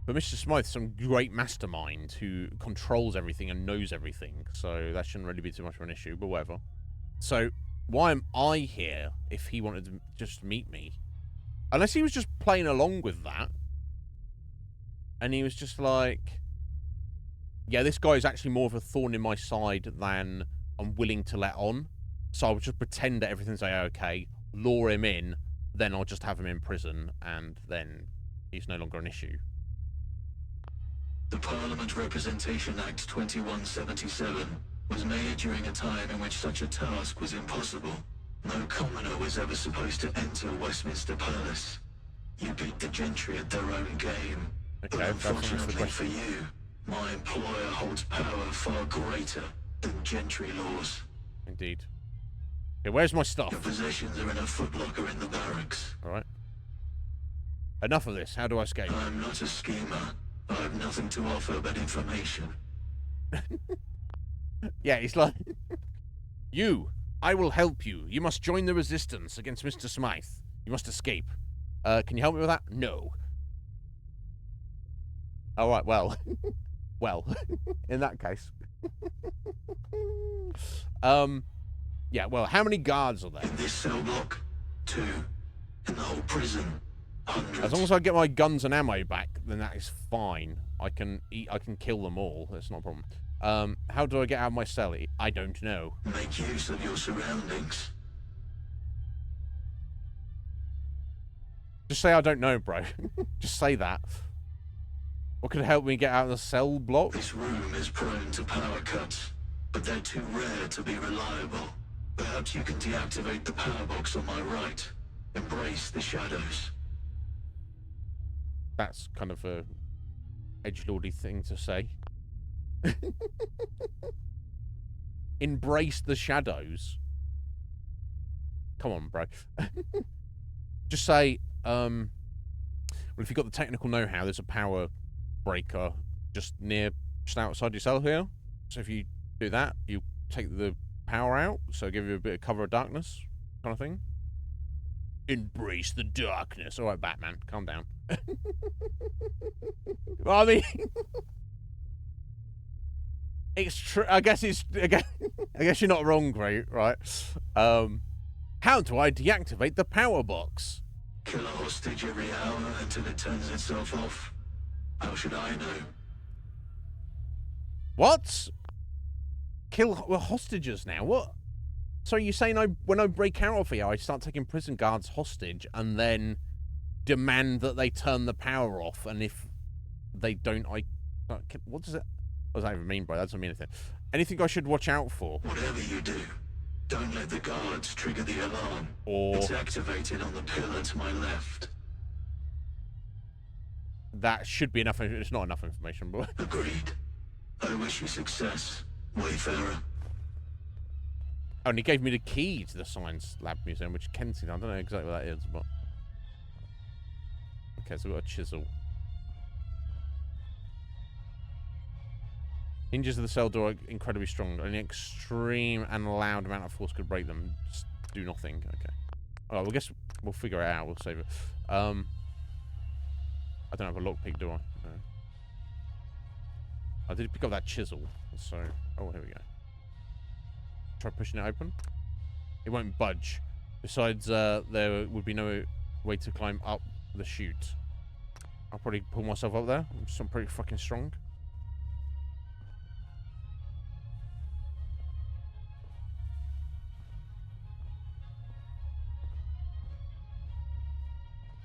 S1: But Mr. Smythe's some great mastermind who controls everything and knows everything, so that shouldn't really be too much of an issue, but whatever. So, why am I here if he wanted to just meet me? Unless he was just playing along with that. And he was just like, yeah, this guy is actually more of a thorn in my side than I'm willing to let on. So I would just pretend that everything's okay, lure him in, then I'll just have him in prison, and then he's no longer an issue.
S5: The Parliament Representation Act 2177 was made during a time in which such a task was impossible. No commoner was ever supposed to enter Westminster Palace. You beat the gentry at their own game.
S1: Okay,
S5: but unfortunately for you, my employer holds power far greater than gentry laws.
S1: Indeed. Okay, where's my stuff?
S5: Your possessions are in a footlocker in the barracks.
S1: Alright. Enough of this. How do I escape?
S5: I'm not a schemer. I have nothing to offer but information.
S1: Yeah, he's like, I will help you. You must join the resistance against Mr. Smythe. You must escape. Can you help me with that? No. Alright, well. Well, in that case. Yeah, well, how many guards are there?
S5: In this cell block, 2. In the whole prison, 100.
S1: As long as I get my guns and ammo back, then that is fine. I can kill them all. That's not a problem. How do I get out of my cell? I don't know.
S5: Make use of your surroundings.
S1: Just say I don't know, bro. Just say that. What could help me get out of the cell block?
S5: This room is prone to power cuts, but they're too rare to be reliable. Perhaps you can deactivate the power box on my right. Embrace the shadows.
S1: That's kind of a edgelordy thing to say. Embrace the shadows. Come on, bro. Just say, well, if you've got the technical know-how, there's a power breaker just outside your cell here. So if you do that, you take the power out, so give you a bit of cover of darkness, kind of thing. Embrace the darkness. All right, Batman, calm down. Well, I mean, it's true. I guess you're not wrong, right? How do I deactivate the power box?
S5: Kill a hostage every hour until it turns itself off. How should I know?
S1: What? Kill hostages now? What? So you're saying when I break out of here, I start taking prison guards hostage and then demand that they turn the power off, and if they don't, what does it? What does that even mean, bro? That doesn't mean anything. Anything I should watch out for?
S5: Whatever you do, don't let the guards trigger the alarm.
S1: Or
S5: it's activated on the pillar to my left.
S1: That should be enough. It's not enough information, but
S5: agreed. I wish you success, Wayfarer.
S1: Oh, and he gave me the key to the Science Lab Museum, which Kensington, I don't know exactly what that is, but Okay, so we've got a chisel. Hinges of the cell door are incredibly strong. Only extreme and loud amount of force could break them. Just do nothing. Okay. Oh, well, I guess we'll figure it out. We'll save it. I don't have a lockpick, do I? No. I did pick up that chisel. So, oh, here we go. Try pushing it open. It won't budge. Besides, there would be no way to climb up the chute. I'll probably pull myself up there. I'm pretty fucking strong.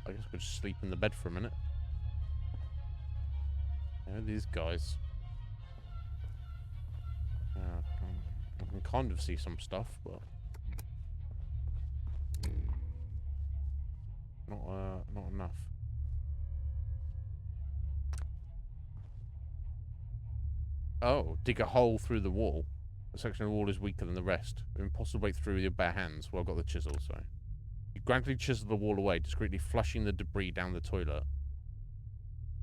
S1: I guess we'll just sleep in the bed for a minute. Yeah, these guys. I can kind of see some stuff, but not enough. Oh, dig a hole through the wall. A section of the wall is weaker than the rest. Impossible to break through with your bare hands. Well, I've got the chisel, so. You gradually chisel the wall away, discreetly flushing the debris down the toilet.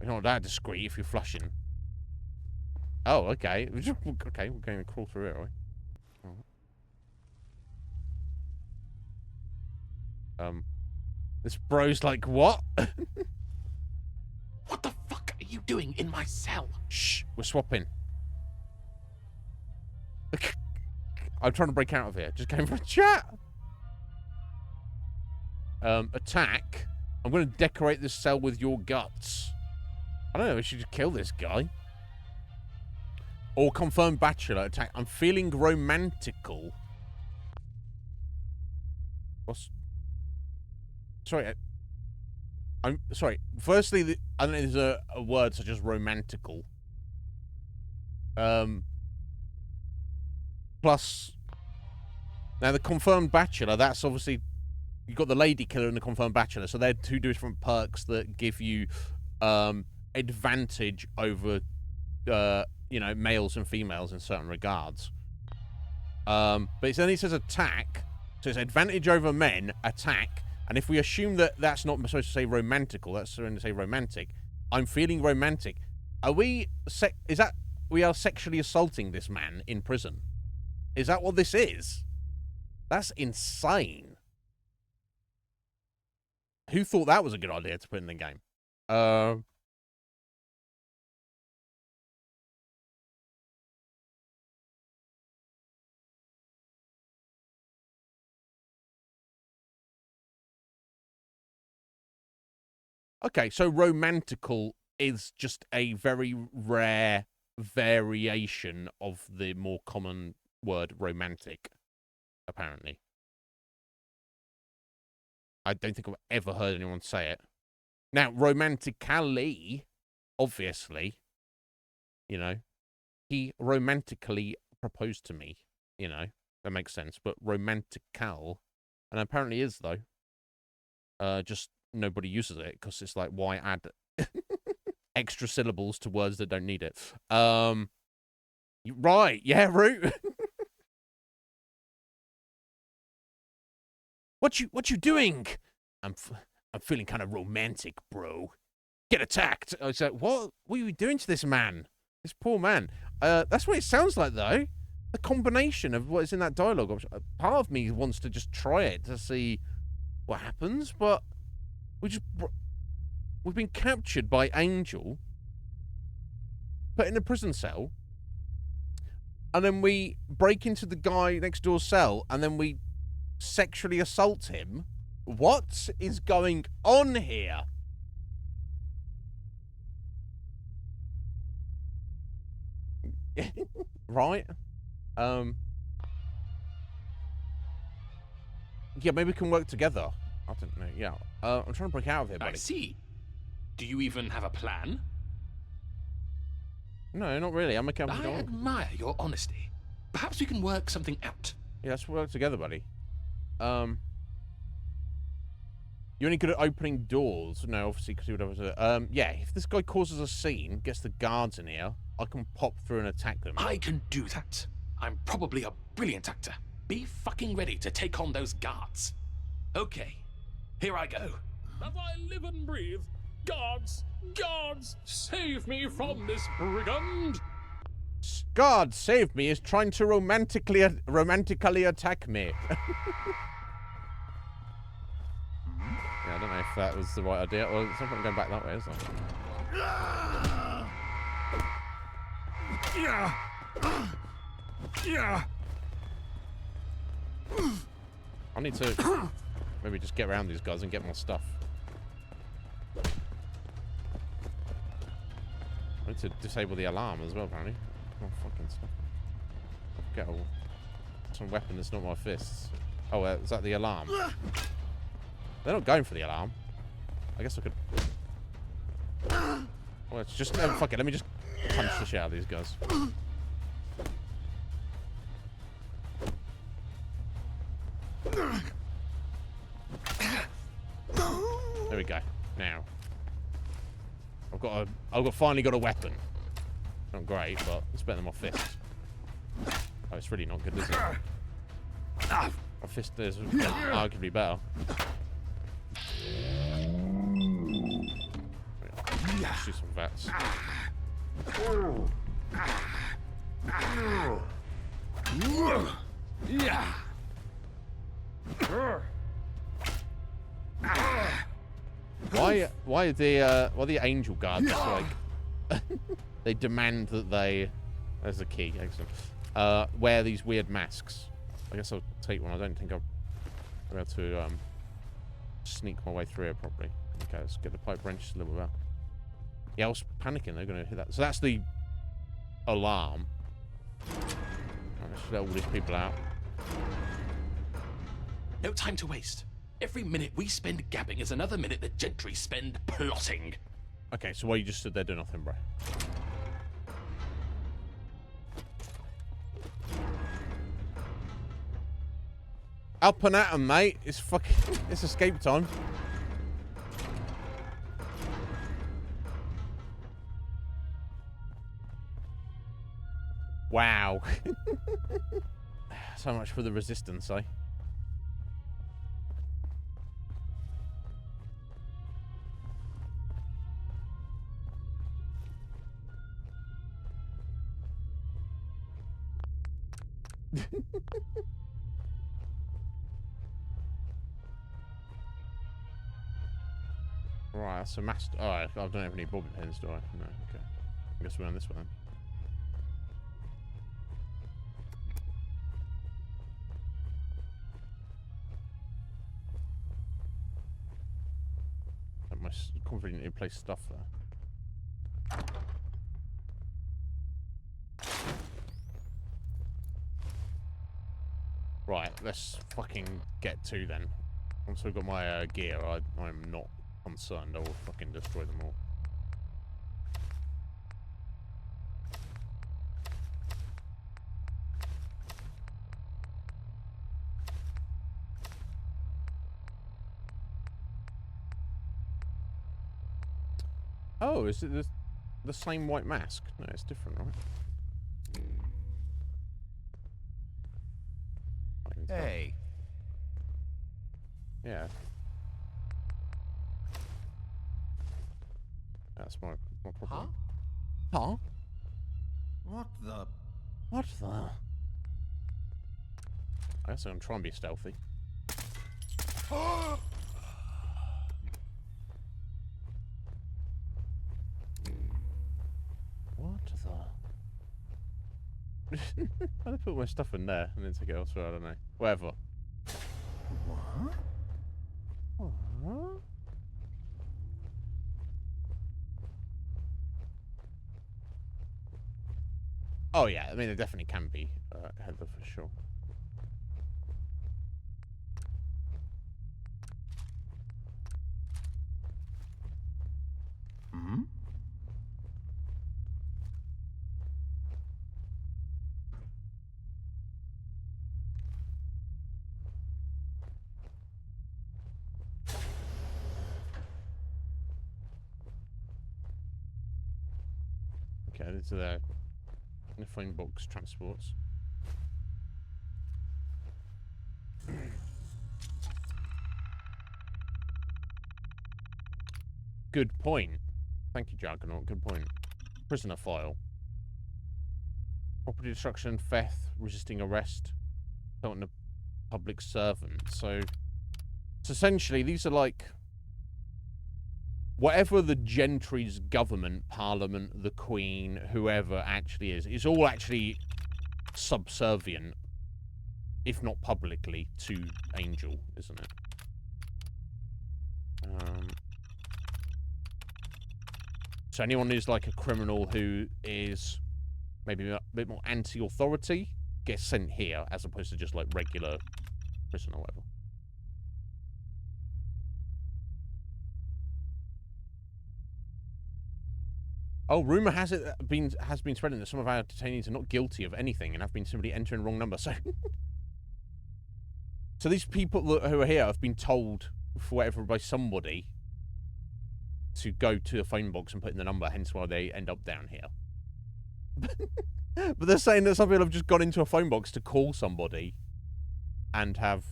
S1: It's not that discreet if you're flushing. Oh, okay. Okay, we're going to crawl through it, are we? This bro's like, what?
S2: What the fuck are you doing in my cell?
S1: Shh, we're swapping. I'm trying to break out of here. Just came for a chat. Attack. I'm going to decorate this cell with your guts. I don't know, we should just kill this guy. Or confirmed bachelor attack. I'm feeling romantical. What's... Sorry, I'm sorry. Firstly, I don't know if there's a word such as romantical. Plus, now the confirmed bachelor, that's obviously, you've got the lady killer and the confirmed bachelor, so they're two different perks that give you advantage over, you know, males and females in certain regards. But it only says attack, so it's advantage over men, attack. And if we assume that that's not supposed to say romantical, that's supposed to say romantic. I'm feeling romantic. Are we... is that... We are sexually assaulting this man in prison? Is that what this is? That's insane. Who thought that was a good idea to put in the game? Okay, so romantical is just a very rare variation of the more common word romantic, apparently. I don't think I've ever heard anyone say it. Now, romantically, obviously, you know, he romantically proposed to me, you know, that makes sense, but romantical, and apparently is, though. Just nobody uses it because it's like, why add extra syllables to words that don't need it? Right, yeah, Root. What you doing? I'm feeling kind of romantic, bro. Get attacked. I was like, what are you doing to this man? This poor man. That's what it sounds like, though. The combination of what is in that dialogue. Part of me wants to just try it to see what happens, but we've been captured by Angel, put in a prison cell, and then we break into the guy next door's cell, and then we sexually assault him. What is going on here? Right? Yeah, maybe we can work together. I don't know, yeah. I'm trying to break out of here, buddy.
S2: I see. Do you even have a plan?
S1: No, not really. I'm a company.
S2: I admire your honesty. Perhaps we can work something out.
S1: Yeah, let's work together, buddy. You're only good at opening doors. No, obviously, because he would have to... yeah, if this guy causes a scene, gets the guards in here, I can pop through and attack them.
S2: I can do that. I'm probably a brilliant actor. Be fucking ready to take on those guards. Okay, here I go.
S22: As I live and breathe,
S3: Gods! Gods! Save me from this brigand!
S1: God save me is trying to romantically attack me. Yeah, I don't know if that was the right idea. Well, it's not going back that way, is it?
S3: Yeah. Yeah.
S1: I need to maybe just get around these guys and get more stuff. I need to disable the alarm as well, apparently. Oh, fucking stuff. Get some weapon that's not my fists. Oh, is that the alarm? They're not going for the alarm. I guess I could... Well, it's just... fuck it, let me just punch the shit out of these guys. There we go. Now. I've finally got a weapon. Not great, but it's better than my fist. Oh, it's really not good, is it? My fist is arguably better. Let's do some vets.
S3: Yeah.
S1: Why are the angel guards like they demand that they there's the key, excellent. Wear these weird masks. I guess I'll take one. I don't think I'll be able to sneak my way through here properly. Okay, let's get the pipe wrench a little bit. Yeah, I was panicking they're gonna hit that. So that's the alarm. Right, let's let all these people out.
S2: No time to waste. Every minute we spend gabbing is another minute the gentry spend plotting.
S1: Okay, so why you just stood there doing nothing, bro? Up and at 'em, mate. It's fucking... It's escape time. Wow. So much for the resistance, eh? Right, so master. Oh, I don't have any bobby pins, do I? No, okay. I guess we're on this one then. My conveniently placed stuff there. Right, let's fucking get to then. Once we've got my gear, I'm not concerned. I will fucking destroy them all. Oh, is it the same white mask? No, it's different, right?
S7: Hey.
S1: Yeah. That's my problem. Huh?
S7: What the?
S1: What the? I guess I'm gonna try and be stealthy. What the? I put my stuff in there and then take it elsewhere. I don't know. Whatever.
S7: What?
S1: What? Oh yeah, I mean there definitely can be Heather for sure.
S7: Hmm?
S1: Okay, these are the phone box transports. good point. Thank you, Juggernaut. Good point. Prisoner file. Property destruction, theft, resisting arrest, assaulting a public servant. So essentially, these are like whatever the gentry's government, parliament, the queen, whoever actually is all actually subservient, if not publicly, to Angel, isn't it? So anyone who's like a criminal who is maybe a bit more anti-authority gets sent here, as opposed to just like regular prison or whatever. Oh, rumor has been spreading that some of our detainees are not guilty of anything and have been simply entering wrong number. So, so these people who are here have been told, for whatever, by somebody to go to a phone box and put in the number. Hence why they end up down here. But they're saying that some people have just gone into a phone box to call somebody and have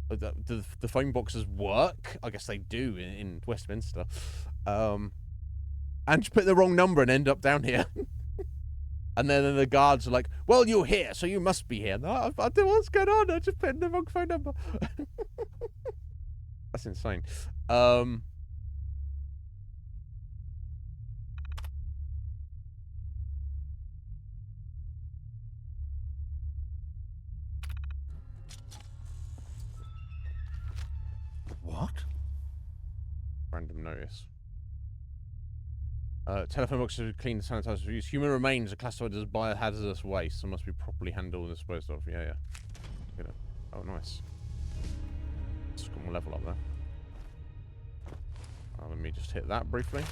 S1: the phone boxes work. I guess they do in Westminster. And just put the wrong number and end up down here. And then the guards are like, well, you're here, so you must be here. No, I don't know what's going on. I just put in the wrong phone number. That's insane.
S7: What?
S1: Random notice. Telephone boxes are cleaned and sanitized for use. Human remains are classified as biohazardous waste and must be properly handled and disposed of. Yeah, yeah. Good. Oh, nice. Just got my level up there. Let me just hit that briefly.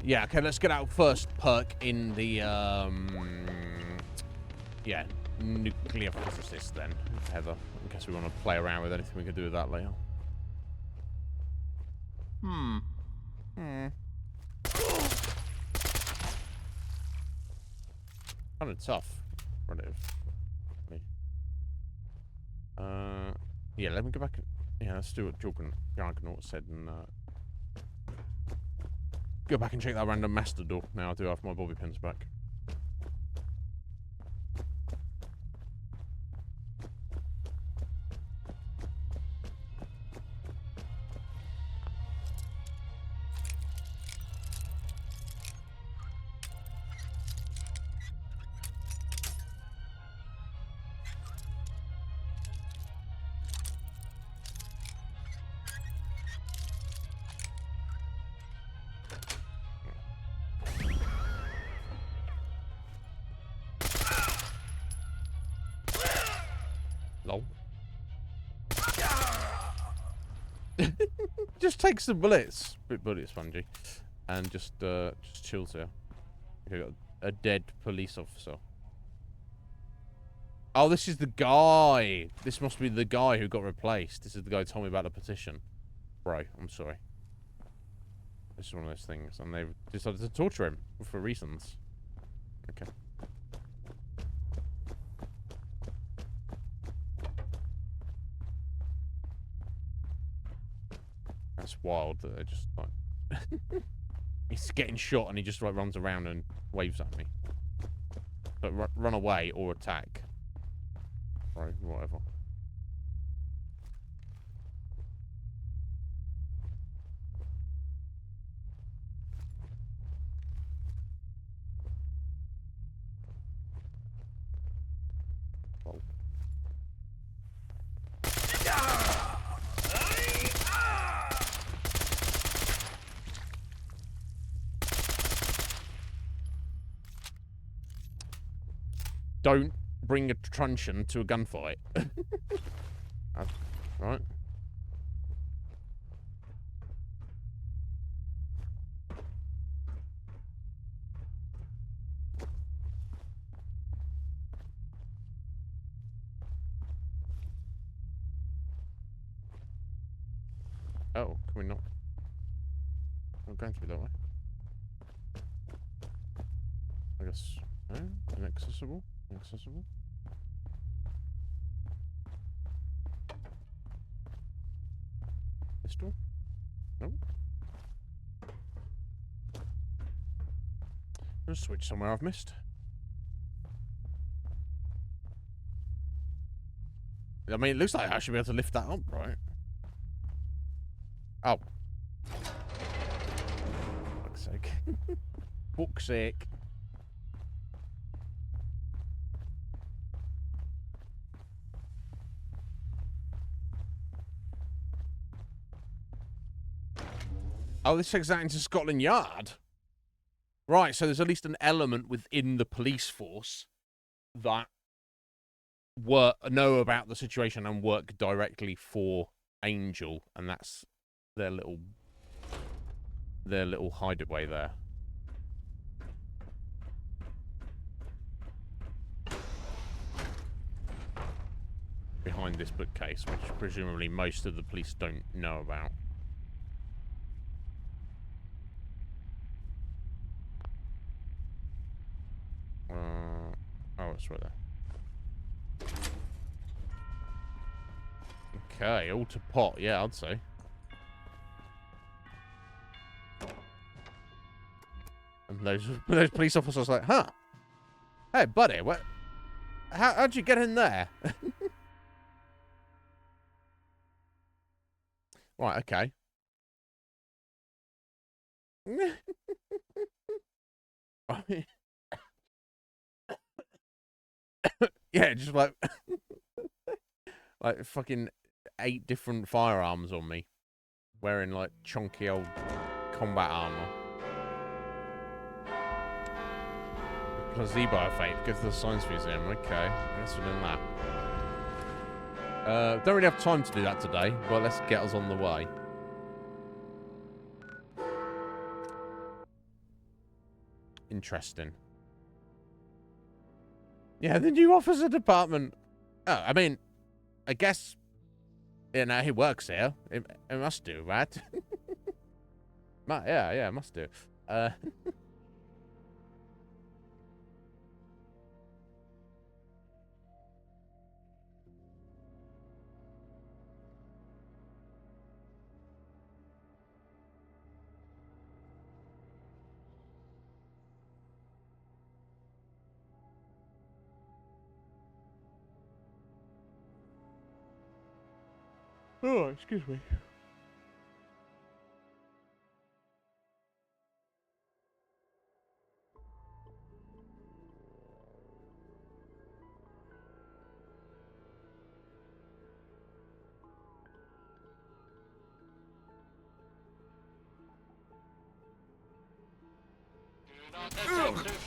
S1: Yeah, okay, let's get out first perk in the, yeah, nuclear physicist then, Heather. In case we want to play around with anything we can do with that later. Kind of tough. Relative. Yeah, let me go back and... Yeah, let's do what Juggernaut said and, go back and check that random master door. Now I do have my bobby pins back. Lol. Just takes the bullets, bullet spongy, and just chills here. Okay, got a dead police officer. Oh, this is the guy. This must be the guy who got replaced. This is the guy who told me about the petition. Bro, I'm sorry. This is one of those things, and they've decided to torture him for reasons. Okay. That's wild that they're just like... He's getting shot and he just like runs around and waves at me. But run away or attack. Right, whatever. Whoa. Don't bring a truncheon to a gunfight. Right. Oh, can we not? I'm going to be that way. I guess. Inaccessible? Inaccessible? Pistol? Nope. Let's switch somewhere I've missed. I mean, it looks like I should be able to lift that up, right? Oh. Fuck's sake. Fuck's sake. Oh, this takes that into Scotland Yard. Right, so there's at least an element within the police force that know about the situation and work directly for Angel, and that's their little hideaway there. Behind this bookcase, which presumably most of the police don't know about. Oh, it's right there. Okay, all to pot. Yeah, I'd say. And those police officers like, huh? Hey, buddy, what? How'd you get in there? Right, okay. Yeah, just like like fucking 8 different firearms on me, wearing like chunky old combat armor. Placebo effect. Go to the science museum. Okay, I guess we're doing that. Don't really have time to do that today, but let's get us on the way. Interesting. Yeah, the new officer department. Oh, I mean, I guess, you know, he works here. It must do, right? Yeah, it must do. Oh, excuse me.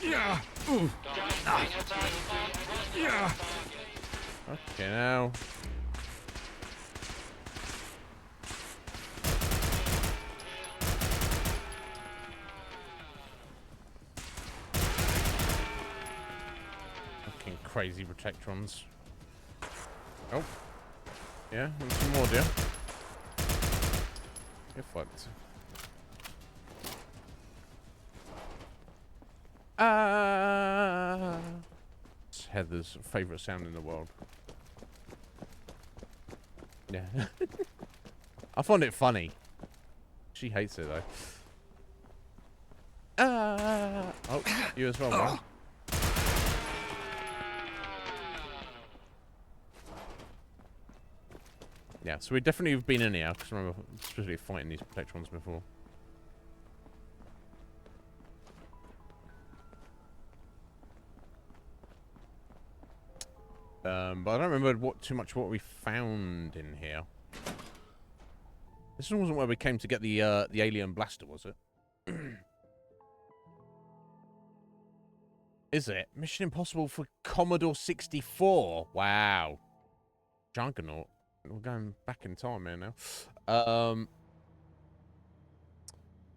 S12: Yeah. Yeah.
S1: Okay, now. Fucking crazy protectrons. Oh. Yeah, want some more, dear? You're fucked. It's Heather's favourite sound in the world. Yeah. I find it funny. She hates it though. Oh, you as well, man. Yeah, so we definitely have been in here, because I remember specifically fighting these protectrons before. But I don't remember too much what we found in here. This one wasn't where we came to get the alien blaster, was it? Is it? Mission Impossible for Commodore 64. Wow. Juggernaut. We're going back in time here now.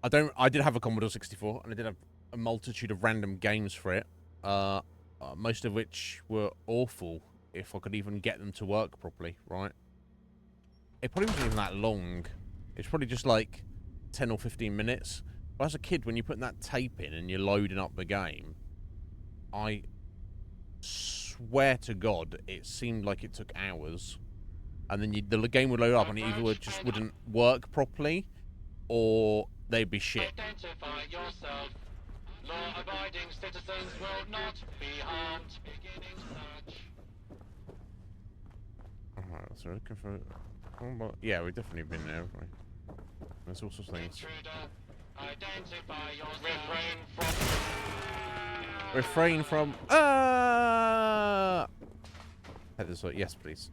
S1: I did have a Commodore 64, and I did have a multitude of random games for it. Most of which were awful, if I could even get them to work properly, right? It probably wasn't even that long. It's probably just like 10 or 15 minutes. But as a kid, when you're putting that tape in and you're loading up the game, I swear to God, it seemed like it took hours. And then the game would load up and it either just wouldn't work properly, or they'd be shit.
S6: Identify yourself. Law-abiding citizens will not be harmed. Beginning search.
S1: Alright, so we're looking for... yeah, we've definitely been there, haven't we? There's all sorts of things.
S6: Intruder, identify yourself.
S1: Refrain from... Head this way. Yes, please.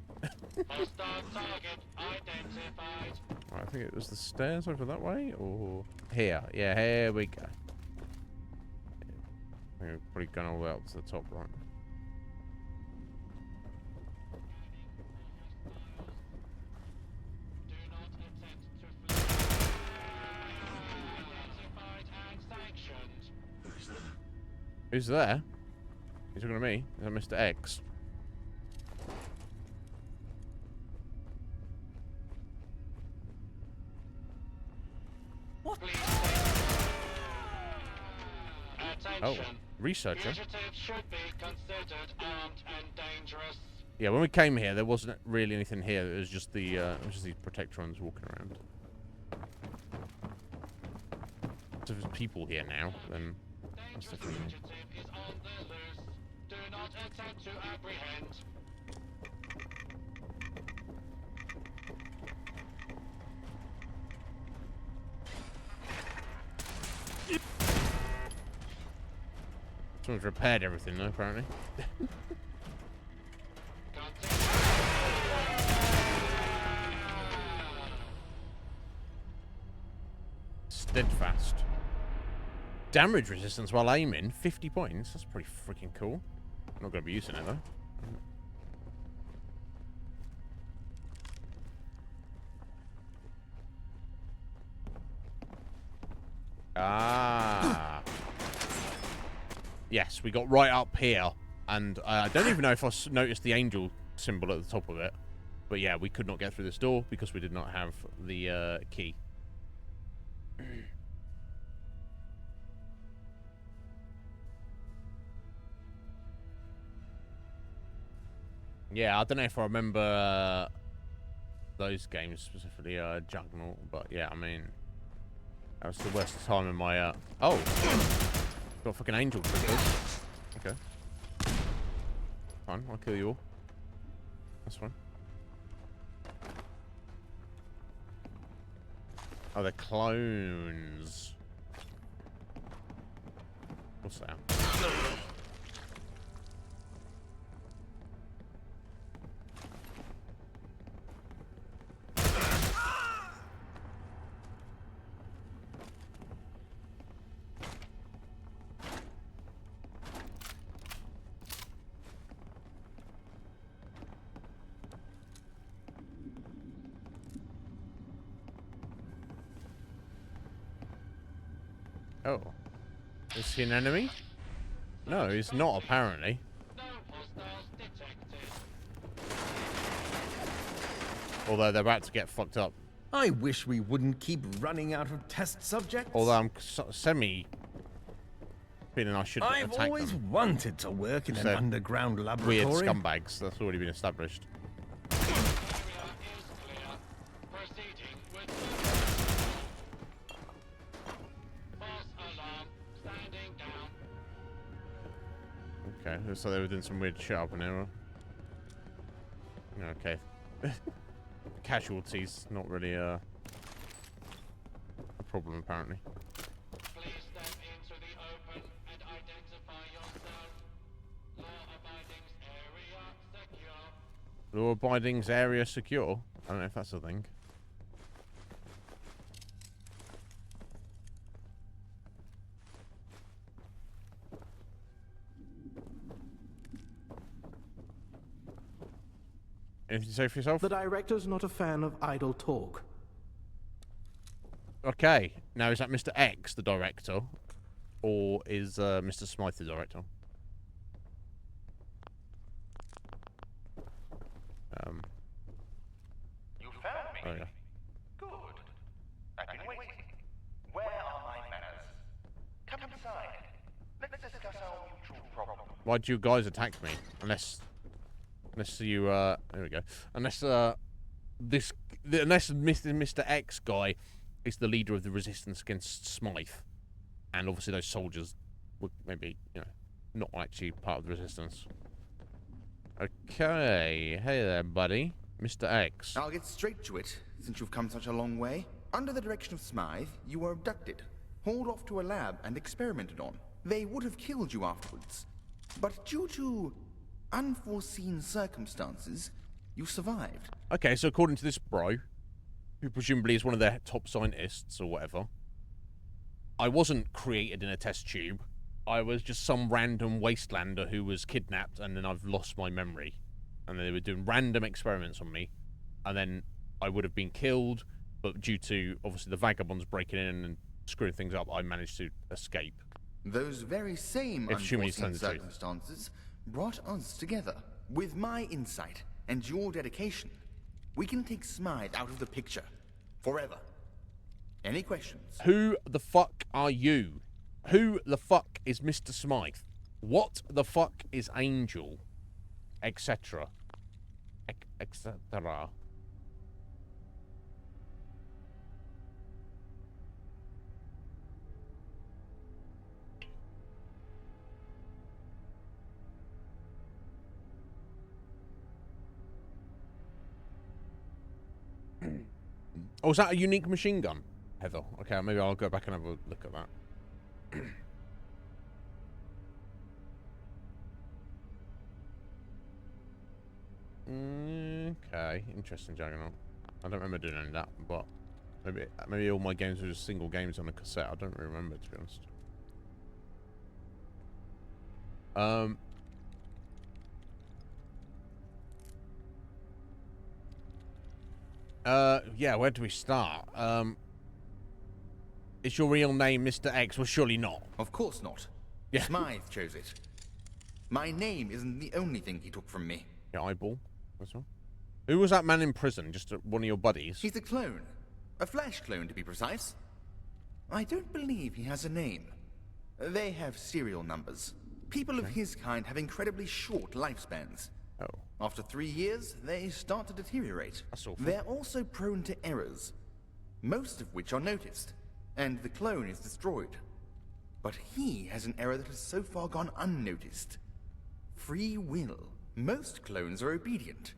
S6: Hostile target identified.
S1: Right, I think it was the stairs over that way, or... Here. Yeah, here we go. I think we've probably gone all the way up to the top, right? Who's there? He's talking to me. Is that Mr. X?
S6: What?
S1: Oh, researcher.
S6: Fugitives should be considered armed and dangerous.
S1: Yeah, when we came here, there wasn't really anything here. It was just the these protectrons walking around. So if there's people here now, then that's definitely...
S6: Fugitive is on the loose. Do not attempt to apprehend.
S1: Someone's repaired everything though, apparently. Steadfast. Damage resistance while aiming, 50 points. That's pretty freaking cool. I'm not going to be using it though. Ah. Yes, we got right up here. And I don't even know if I noticed the angel symbol at the top of it. But yeah, we could not get through this door because we did not have the key. Yeah, I don't know if I remember those games specifically, Juggernaut, but yeah, I mean, that was the worst time in my, oh! Got fucking angel triggers. Okay. Fine, I'll kill you all. That's fine. Oh, they're clones. What's that? Oh. Is he an enemy? No, he's not, apparently. Although they're about to get fucked up.
S7: I wish we wouldn't keep running out of test subjects.
S1: Although I'm semi feeling I should attack them.
S7: I've always wanted to work in an underground laboratory.
S1: Weird scumbags. That's already been established. Okay, looks like they were doing some weird shit up in there. Okay. Casualties, not really a problem apparently.
S6: Please step into the open and identify yourself. Law-abiding's area secure.
S1: Law-abiding's area secure? I don't know if that's a thing. Anything to say for yourself?
S9: The director's not a fan of idle talk.
S1: Okay. Now, is that Mr. X, the director? Or is Mr. Smythe the director?
S16: You found me?
S1: Oh, yeah.
S16: Good. I've been waiting. Where are my manners? Come inside. Let's discuss our mutual problem.
S1: Why'd you guys attack me? Unless you, there we go. Unless Mr. X guy is the leader of the resistance against Smythe, and obviously those soldiers were maybe, you know, not actually part of the resistance. Okay, hey there, buddy. Mr. X.
S10: I'll get straight to it, since you've come such a long way. Under the direction of Smythe, you were abducted, hauled off to a lab and experimented on. They would have killed you afterwards, but due to unforeseen circumstances, you survived.
S1: Okay, so according to this bro, who presumably is one of their top scientists or whatever, I wasn't created in a test tube. I was just some random wastelander who was kidnapped, and then I've lost my memory. And then they were doing random experiments on me, and then I would have been killed, but due to, obviously, the vagabonds breaking in and screwing things up, I managed to escape.
S10: Those very same unforeseen circumstances brought us together. With my insight and your dedication, we can take Smythe out of the picture. Forever. Any questions?
S1: Who the fuck are you? Who the fuck is Mr. Smythe? What the fuck is Angel? Etc. Etc. Oh, is that a unique machine gun, Heather? Okay, maybe I'll go back and have a look at that. Okay, interesting, Juggernaut. I don't remember doing any of that, but maybe all my games were just single games on a cassette. I don't really remember, to be honest. Yeah, where do we start? Is your real name Mr. X? Well, surely not.
S10: Of course not.
S1: Yeah.
S10: Smythe chose it. My name isn't the only thing he took from me.
S1: Your eyeball? That's all. Who was that man in prison? Just one of your buddies?
S10: He's a clone. A flash clone, to be precise. I don't believe he has a name. They have serial numbers. People of his kind have incredibly short lifespans.
S1: Oh.
S10: After 3 years, they start to deteriorate.
S1: That's awful.
S10: They're also prone to errors, most of which are noticed, and the clone is destroyed. But he has an error that has so far gone unnoticed. Free will. Most clones are obedient,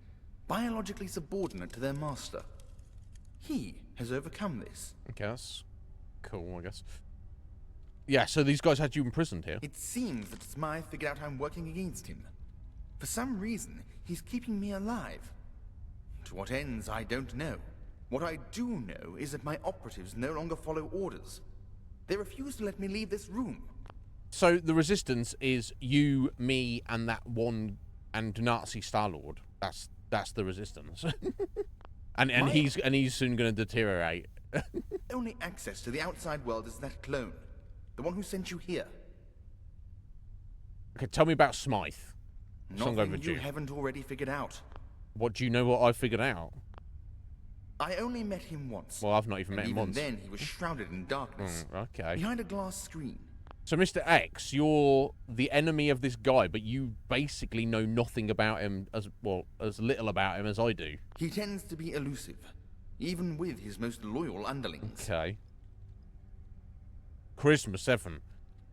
S10: biologically subordinate to their master. He has overcome this.
S1: Okay, that's cool, I guess. Yeah, so these guys had you imprisoned here.
S10: It seems that Smythe figured out I'm working against him. For some reason, he's keeping me alive. To what ends, I don't know. What I do know is that my operatives no longer follow orders. They refuse to let me leave this room.
S1: So the resistance is you, me, and that one, and Nazi Star-Lord. That's the resistance. and he's soon going to deteriorate.
S10: Only access to the outside world is that clone. The one who sent you here.
S1: Okay, tell me about Smythe.
S10: Nothing you haven't already figured out.
S1: What, do you know what I figured out?
S10: I only met him once.
S1: Well, I've not even met him once.
S10: Even then, he was shrouded in darkness.
S1: Okay.
S10: Behind a glass screen.
S1: So, Mr. X, you're the enemy of this guy, but you basically know nothing about him as little about him as I do.
S10: He tends to be elusive, even with his most loyal underlings.
S1: Okay. Charisma 7.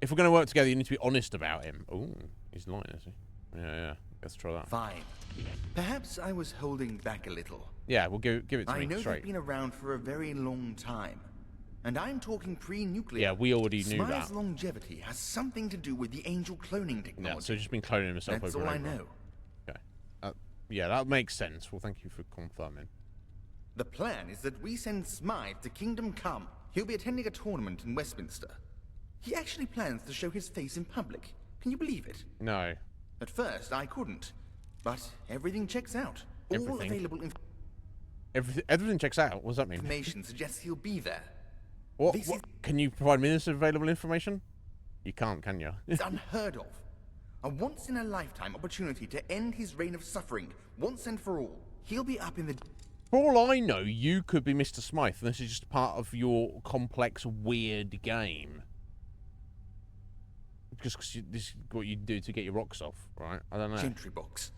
S1: If we're going to work together, you need to be honest about him. Oh, he's lying, is he? Yeah. Let's try that.
S10: Fine. Perhaps I was holding back a little.
S1: Yeah, we'll give it to me
S10: I know
S1: straight.
S10: you've been around for a very long time. And I'm talking pre-nuclear.
S1: Yeah, we already knew
S10: Smythe's
S1: that.
S10: longevity has something to do with the angel cloning technology.
S1: Yeah, so he's just been cloning himself
S10: That's
S1: over
S10: all
S1: and
S10: I
S1: over.
S10: know.
S1: Okay. Yeah, that makes sense. Well, thank you for confirming.
S10: The plan is that we send Smythe to Kingdom Come. He'll be attending a tournament in Westminster. He actually plans to show his face in public. Can you believe it?
S1: No.
S10: At first, I couldn't. But everything checks out.
S1: Everything?
S10: All available
S1: Everything checks out? What does that mean?
S10: information suggests he'll be there.
S1: What? Can you provide me this available information? You can't, can you?
S10: It's unheard of. A once-in-a-lifetime opportunity to end his reign of suffering, once and for all. He'll be up in the...
S1: For all I know, you could be Mr. Smythe, and this is just part of your complex, weird game. Just because this is what you do to get your rocks off, right? I don't know.
S10: Gentry box.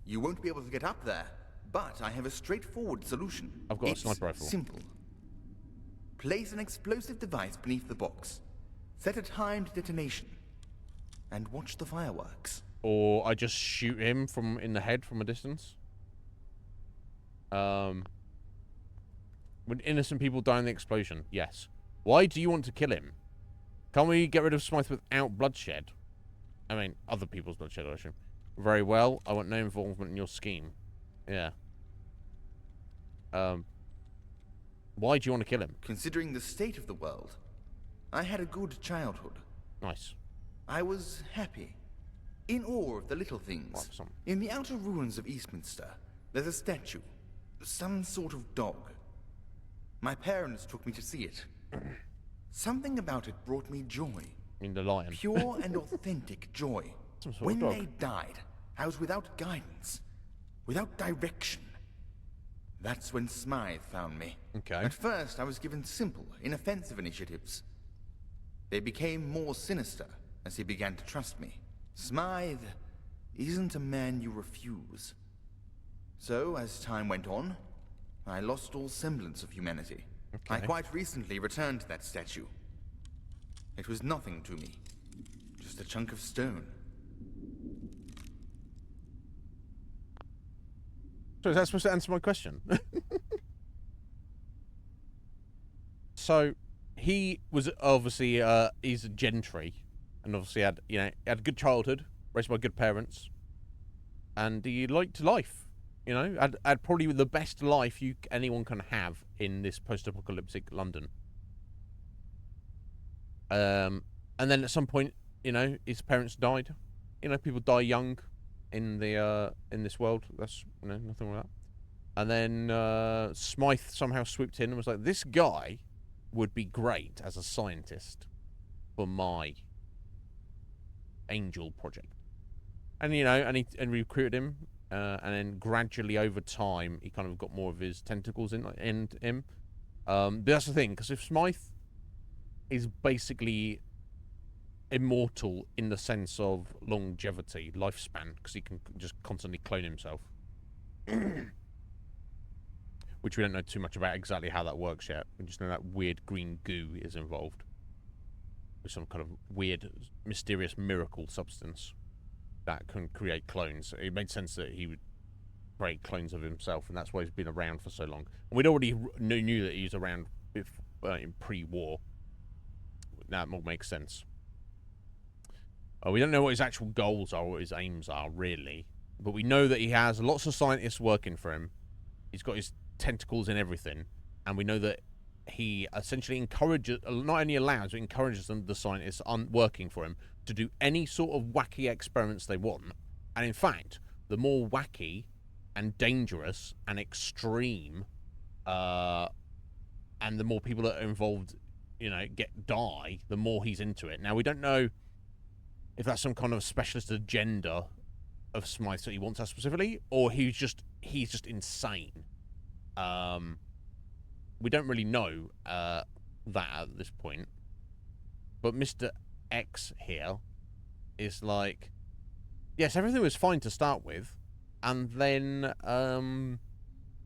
S10: You won't be able to get up there, but I have a straightforward solution.
S1: I've got a sniper rifle.
S10: Simple. place an explosive device beneath the box, set a timed detonation, and watch the fireworks.
S1: Or I just shoot him from in the head from a distance. Would innocent people die in the explosion? Yes. Why do you want to kill him? Can't we get rid of Smythe without bloodshed? I mean, other people's bloodshed, I assume. Very well. I want no involvement in your scheme. Yeah. Why do you want to kill him?
S10: Considering the state of the world, I had a good childhood.
S1: Nice.
S10: I was happy. In awe of the little things. In the outer ruins of Eastminster, there's a statue. Some sort of dog. My parents took me to see it. Something about it brought me joy.
S1: In the lion.
S10: Pure and authentic joy. When they died, I was without guidance. Without direction. That's when Smythe found me.
S1: Okay.
S10: At first, I was given simple, inoffensive initiatives. They became more sinister as he began to trust me. Smythe isn't a man you refuse. So, as time went on, I lost all semblance of humanity.
S1: Okay.
S10: I quite recently returned to that statue. It was nothing to me. Just a chunk of stone.
S1: So is that supposed to answer my question? So, he was obviously, he's a gentry. And obviously had, you know, had a good childhood. Raised by good parents. And he liked life. You know, had probably the best life anyone can have in this post-apocalyptic London. And then at some point, you know, his parents died. You know, people die young in this world. That's, you know, nothing wrong with that. And then Smythe somehow swooped in and was like, this guy would be great as a scientist for my Angel project. And, you know, and he recruited him. And then gradually over time, he kind of got more of his tentacles in him. But that's the thing, because if Smythe is basically immortal in the sense of longevity, lifespan, because he can just constantly clone himself. Which we don't know too much about exactly how that works yet. We just know that weird green goo is involved. With some kind of weird, mysterious miracle substance that can create clones. It made sense that he would create clones of himself, and that's why he's been around for so long. And we'd already knew that he was around in pre-war. That all makes sense. We don't know what his actual goals are, what his aims are, really. But we know that he has lots of scientists working for him. He's got his tentacles in everything. And we know that he essentially encourages, not only allows, but encourages them, the scientists working for him, to do any sort of wacky experiments they want. And in fact, the more wacky and dangerous and extreme, and the more people that are involved, you know, die, the more he's into it. Now, we don't know if that's some kind of specialist agenda of Smythe that he wants us specifically, or he's just insane. We don't really know that at this point. But Mr. X here is like, yes, everything was fine to start with, and then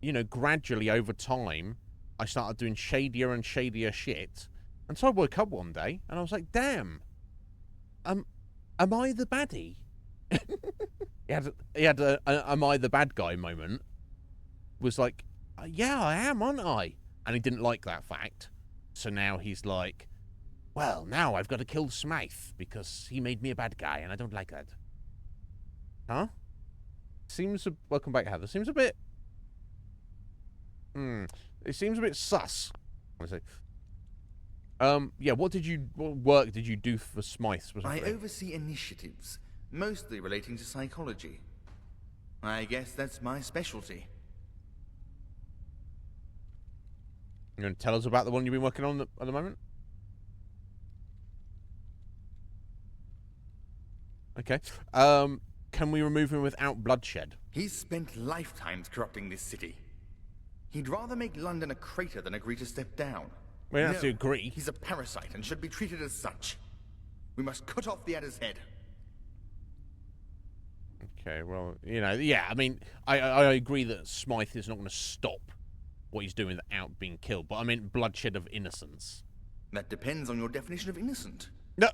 S1: you know, gradually over time I started doing shadier and shadier shit, and so I woke up one day and I was like, damn, am I the baddie? he had a am I the bad guy moment. Was like, yeah, I am, aren't I? And he didn't like that fact, so now he's like, well, now I've got to kill Smythe because he made me a bad guy, and I don't like that. Huh? Seems... Welcome back, Heather. Seems a bit... It seems a bit sus. I say. Yeah, what work did you do for Smythe specifically?
S10: I oversee initiatives, mostly relating to psychology. I guess that's my specialty.
S1: You want to tell us about the one you've been working on at the moment? Okay. Can we remove him without bloodshed?
S10: He's spent lifetimes corrupting this city. He'd rather make London a crater than agree to step down.
S1: We don't have to agree.
S10: He's a parasite and should be treated as such. We must cut off the adder's head.
S1: Okay, well, you know, yeah, I mean, I agree that Smythe is not going to stop what he's doing without being killed. But I meant bloodshed of innocence.
S10: That depends on your definition of innocent.
S1: No.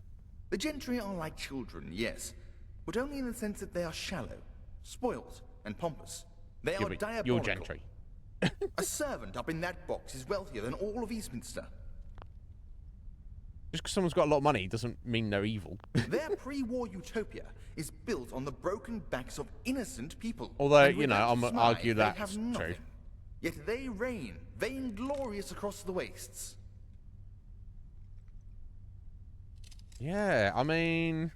S10: The gentry are like children, yes, but only in the sense that they are shallow, spoilt, and pompous. They are diabolical.
S1: You're gentry.
S10: A servant up in that box is wealthier than all of Eastminster.
S1: Just because someone's got a lot of money doesn't mean they're evil.
S10: Their pre-war utopia is built on the broken backs of innocent people.
S1: Although,
S10: And
S1: you know,
S10: without
S1: I'm going to
S10: Smythe,
S1: argue
S10: they
S1: that's
S10: have
S1: true.
S10: nothing. Yet they reign, vainglorious across the wastes.
S1: Yeah, I mean...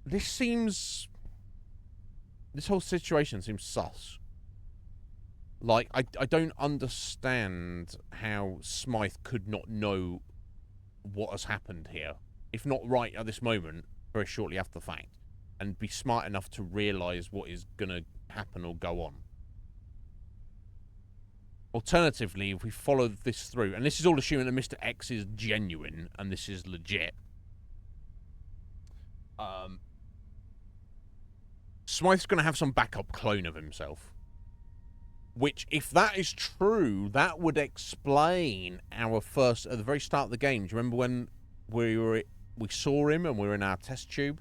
S1: This whole situation seems sus. Like, I don't understand how Smythe could not know what has happened here. If not right at this moment, very shortly after the fact. And be smart enough to realise what is going to happen or go on. Alternatively, if we follow this through, and this is all assuming that Mr. X is genuine, and this is legit. Smythe's going to have some backup clone of himself. Which, if that is true, that would explain our first, at the very start of the game. Do you remember when we saw him and we were in our test tube?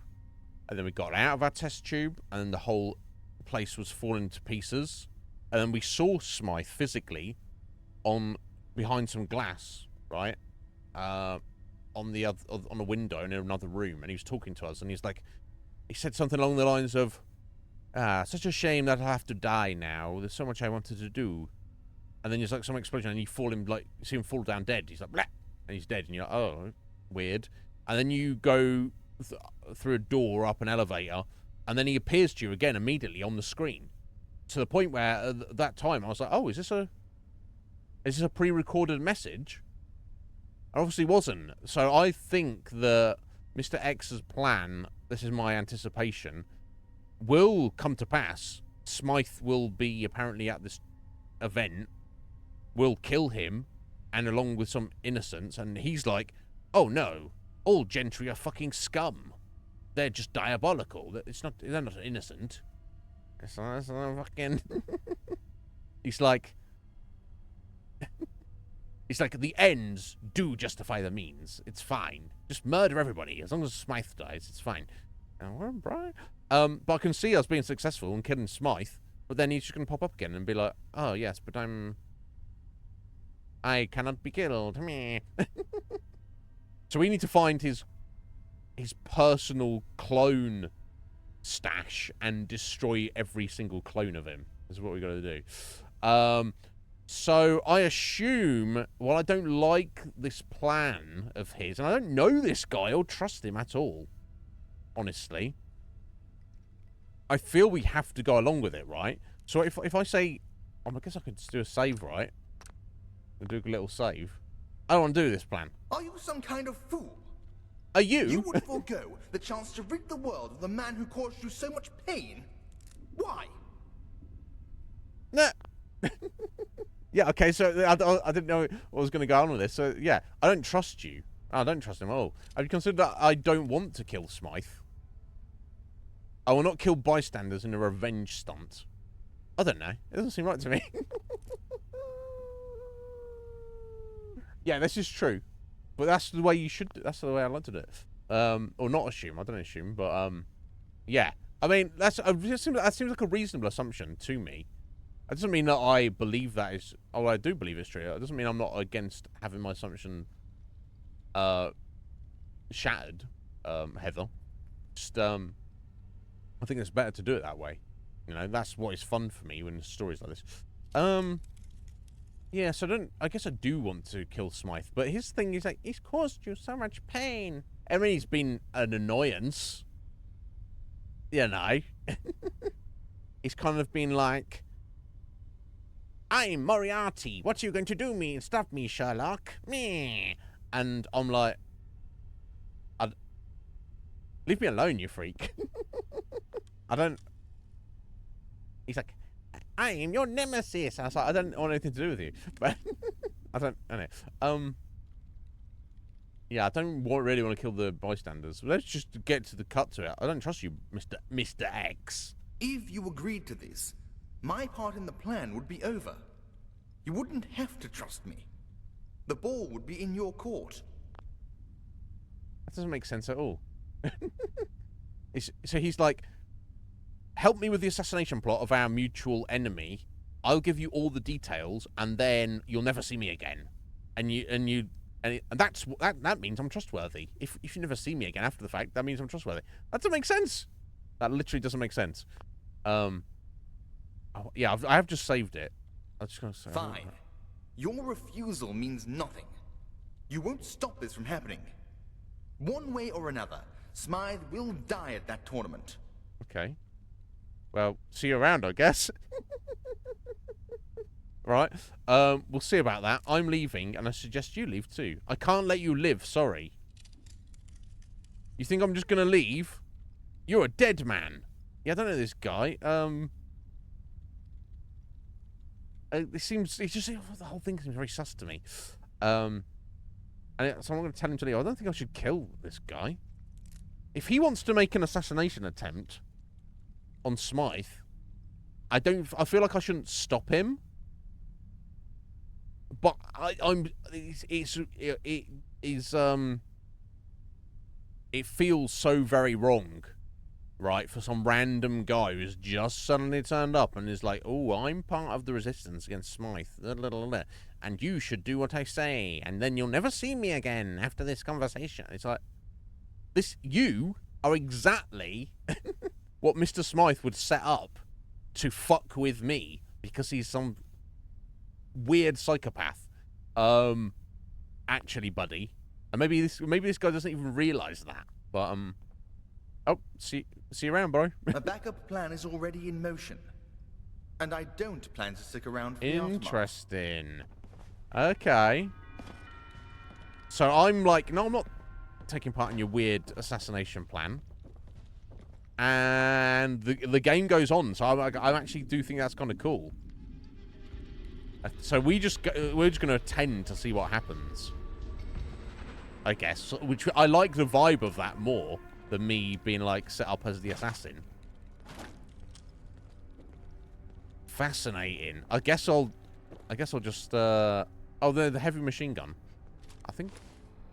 S1: And then we got out of our test tube and then the whole place was falling to pieces. And then we saw Smythe physically behind some glass, right? On a window in another room, and he was talking to us, and he said something along the lines of, such a shame that I have to die now. There's so much I wanted to do. And then there's like some explosion, and you see him fall down dead. He's like, blah, and he's dead, and you're like, oh, weird. And then you go through a door up an elevator, and then he appears to you again immediately on the screen. To the point where at that time I was like, oh, is this a pre-recorded message? It obviously wasn't. So I think that Mr. X's plan, this is my anticipation, will come to pass. Smythe will be apparently at this event, will kill him, and along with some innocents, and he's like, oh no, all gentry are fucking scum. They're just diabolical. They're not innocent. It's not fucking... He's like, the ends do justify the means. It's fine. Just murder everybody. As long as Smythe dies, it's fine. But I can see us being successful and killing Smythe, but then he's just going to pop up again and be like, oh, yes, but I cannot be killed. Meh. So we need to find his personal clone stash and destroy every single clone of him. This is what we got to do. So I assume, well, I don't like this plan of his, and I don't know this guy or trust him at all, honestly. I feel we have to go along with it, right? So if I say, I guess I could just do a save, right? I'll do a little save. I don't want to do this plan.
S10: Are you some kind of fool?
S1: Are you?
S10: You would forego the chance to rid the world of the man who caused you so much pain? Why?
S1: Nah. Yeah, okay, so I didn't know what was going to go on with this. So, yeah, I don't trust you. I don't trust him at all. Have you considered that I don't want to kill Smythe? I will not kill bystanders in a revenge stunt. I don't know. It doesn't seem right to me. Yeah, this is true. But that's the way you should... That's the way I like to do it. Or not assume. I don't assume. But, yeah. I mean, that seems like a reasonable assumption to me. It doesn't mean that I believe that is... Oh, I do believe it's true. It doesn't mean I'm not against having my assumption shattered, Heather. Just, I think it's better to do it that way. You know, that's what is fun for me when there's stories like this. Yeah, so I guess I do want to kill Smythe, but his thing is like, he's caused you so much pain. I mean, he's been an annoyance. You know. He's kind of been like, I'm Moriarty. What are you going to do me? Stop me, Sherlock. Meh. And I'm like, leave me alone, you freak. I don't... He's like, I am your nemesis. I was like, I don't want anything to do with you. But I know. Yeah, I don't really want to kill the bystanders. Let's just get to the cut to it. I don't trust you, Mr. X.
S10: If you agreed to this, my part in the plan would be over. You wouldn't have to trust me. The ball would be in your court.
S1: That doesn't make sense at all. So he's like, help me with the assassination plot of our mutual enemy. I'll give you all the details, and then you'll never see me again. And that means I'm trustworthy. If you never see me again after the fact, that means I'm trustworthy. That doesn't make sense. That literally doesn't make sense. Oh, yeah, I have just saved it. I'm just gonna say.
S10: Fine. Your refusal means nothing. You won't stop this from happening. One way or another, Smythe will die at that tournament.
S1: Okay. Well, see you around, I guess. Right. We'll see about that. I'm leaving, and I suggest you leave too. I can't let you live, sorry. You think I'm just gonna leave? You're a dead man. Yeah, I don't know this guy. It seems, the whole thing seems very sus to me. So I'm going to tell him to leave. I don't think I should kill this guy. If he wants to make an assassination attempt on Smythe, I feel like I shouldn't stop him. But it feels so very wrong, right, for some random guy who's just suddenly turned up and is like, oh, I'm part of the resistance against Smythe, and you should do what I say, and then you'll never see me again after this conversation. It's like, you are exactly what Mr. Smythe would set up to fuck with me, because he's some weird psychopath. Actually, buddy, and maybe this guy doesn't even realize that, but oh, see you around, bro.
S10: A backup plan is already in motion, and I don't plan to stick around for the aftermath.
S1: Interesting. Okay. So I'm like, no, I'm not taking part in your weird assassination plan. And the game goes on, so I actually do think that's kind of cool. So we're just going to attend to see what happens, I guess. Which I like the vibe of that more than me being like set up as the assassin. Fascinating. I guess I'll just oh, the heavy machine gun. I think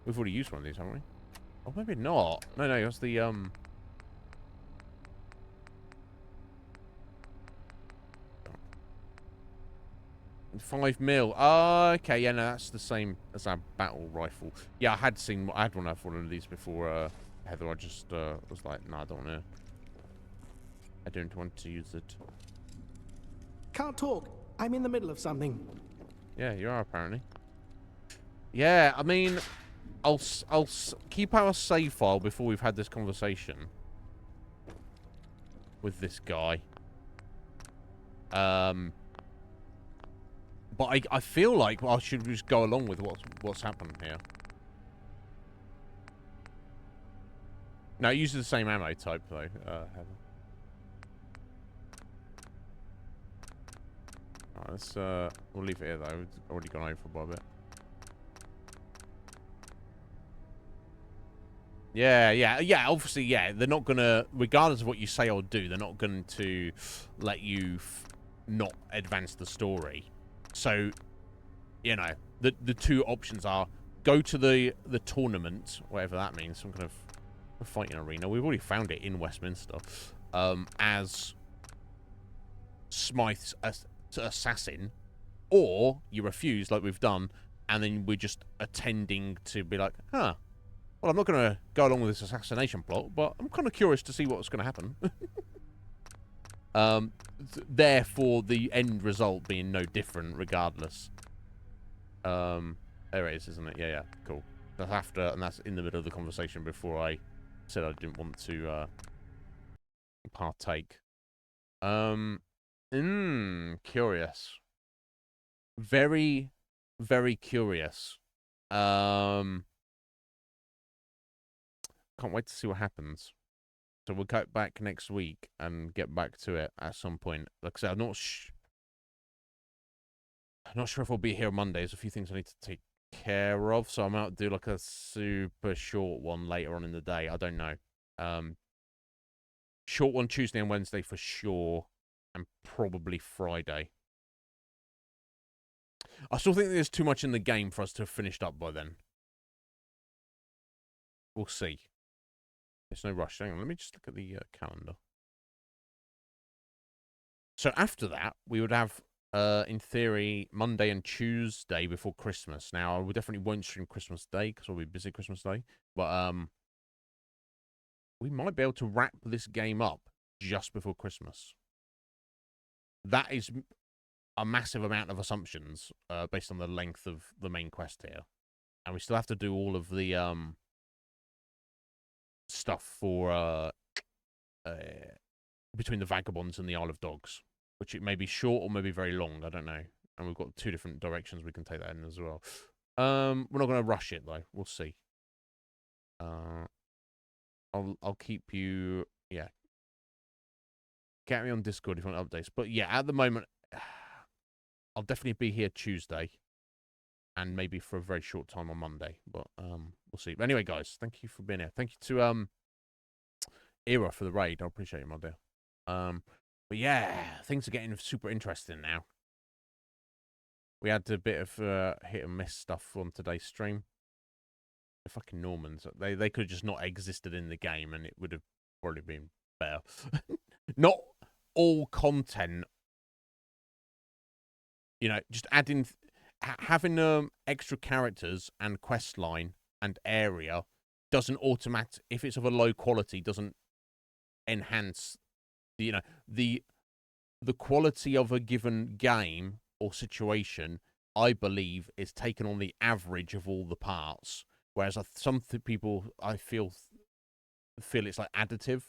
S1: we've already used one of these, haven't we? Oh, maybe not. No, it was the 5 mil. Oh, okay, yeah, no, that's the same as our battle rifle. Yeah, I had one of these before, Heather. I just was like, no, I don't want to use it.
S20: Can't talk. I'm in the middle of something.
S1: Yeah, you are apparently. Yeah, I mean, I'll keep our save file before we've had this conversation with this guy. But I feel like I should just go along with what's happened here. No, it uses the same ammo type though. Heather. Alright, let's we'll leave it here though. It's already gone over by a bit. Yeah. Obviously, yeah. They're not gonna, regardless of what you say or do, they're not going to let you not advance the story. So, you know, the two options are go to the tournament, whatever that means, some kind of a fighting arena. We've already found it in Westminster, as Smythe's assassin, or you refuse like we've done, and then we're just attending to be like, huh, well, I'm not going to go along with this assassination plot, but I'm kind of curious to see what's going to happen. Therefore, the end result being no different regardless. There it is, isn't it? Yeah, cool. That's after, and that's in the middle of the conversation before I said I didn't want to partake. Curious. Very, very curious. Can't wait to see what happens. So we'll go back next week and get back to it at some point. Like I said, I'm not sure if I'll be here on Monday. There's a few things I need to take care of, so I might do like a super short one later on in the day. I don't know. Short one Tuesday and Wednesday for sure, and probably Friday. I still think there's too much in the game for us to have finished up by then. We'll see. There's no rush. Hang on, let me just look at the calendar. So after that, we would have, in theory, Monday and Tuesday before Christmas. Now, we definitely won't stream Christmas Day because we'll be busy Christmas Day. But we might be able to wrap this game up just before Christmas. That is a massive amount of assumptions based on the length of the main quest here. And we still have to do all of the stuff for between the Vagabonds and the Isle of Dogs, which it may be short or maybe very long. I don't know. And we've got 2 different directions we can take that in as well. We're not going to rush it though. We'll see. I'll keep you. Yeah. Get me on Discord if you want updates. But yeah, at the moment, I'll definitely be here Tuesday, and maybe for a very short time on Monday. But we'll see. But anyway, guys, thank you for being here. Thank you to Era for the raid. I appreciate it, my dear. But yeah, things are getting super interesting now. We had a bit of hit and miss stuff on today's stream. The fucking Normans. They could have just not existed in the game, and it would have probably been better. Not all content. You know, just adding, having extra characters and quest line and area doesn't automatic. If it's of a low quality, doesn't enhance. You know, the quality of a given game or situation, I believe, is taken on the average of all the parts. Whereas some people, I feel it's like additive.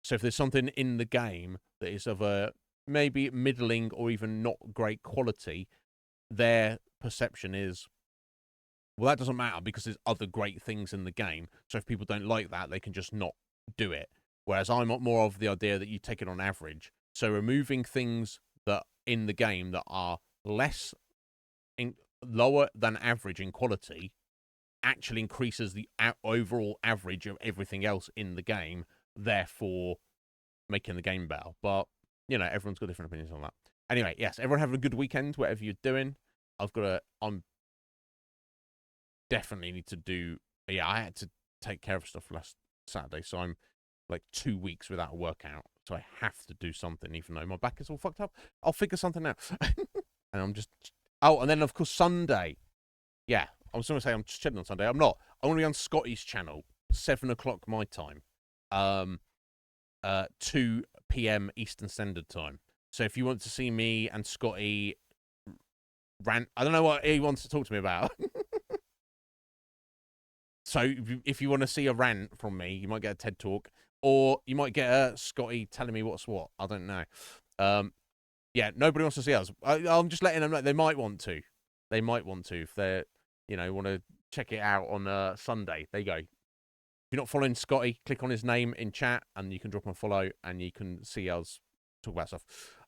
S1: So if there's something in the game that is of a maybe middling or even not great quality, their perception is, well, that doesn't matter because there's other great things in the game. So if people don't like that, they can just not do it. Whereas I'm more of the idea that you take it on average. So removing things that in the game that are lower than average in quality actually increases the overall average of everything else in the game, therefore making the game better. But, you know, everyone's got different opinions on that. Anyway, yes, everyone have a good weekend, whatever you're doing. I'm definitely need to do, yeah, I had to take care of stuff last Saturday, so I'm like 2 weeks without a workout, so I have to do something, even though my back is all fucked up. I'll figure something out. And I'm just, oh, and then of course Sunday, yeah, I was going to say I'm just chilling on Sunday. I'm not. I'm going to be on Scotty's channel, 7 o'clock my time, 2 p.m. Eastern Standard Time. So if you want to see me and Scotty rant, I don't know what he wants to talk to me about. So if you want to see a rant from me, you might get a TED Talk, or you might get a Scotty telling me what's what. I don't know. Yeah, nobody wants to see us. I'm just letting them know they might want to. They might want to if they're, you know, want to check it out on Sunday. There you go. If you're not following Scotty, click on his name in chat, and you can drop him a follow, and you can see us talk about stuff.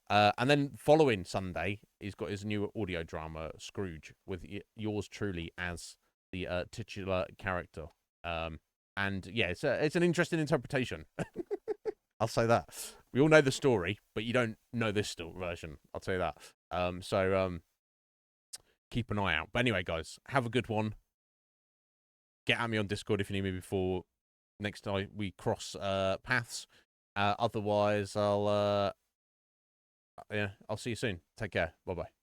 S1: And then following Sunday, he's got his new audio drama, Scrooge, with yours truly as the titular character. And yeah, it's an interesting interpretation. I'll say that. We all know the story, but you don't know this version. I'll tell you that. So keep an eye out. But anyway, guys, have a good one. Get at me on Discord if you need me before next time we cross paths. Otherwise, I'll see you soon. Take care. Bye bye.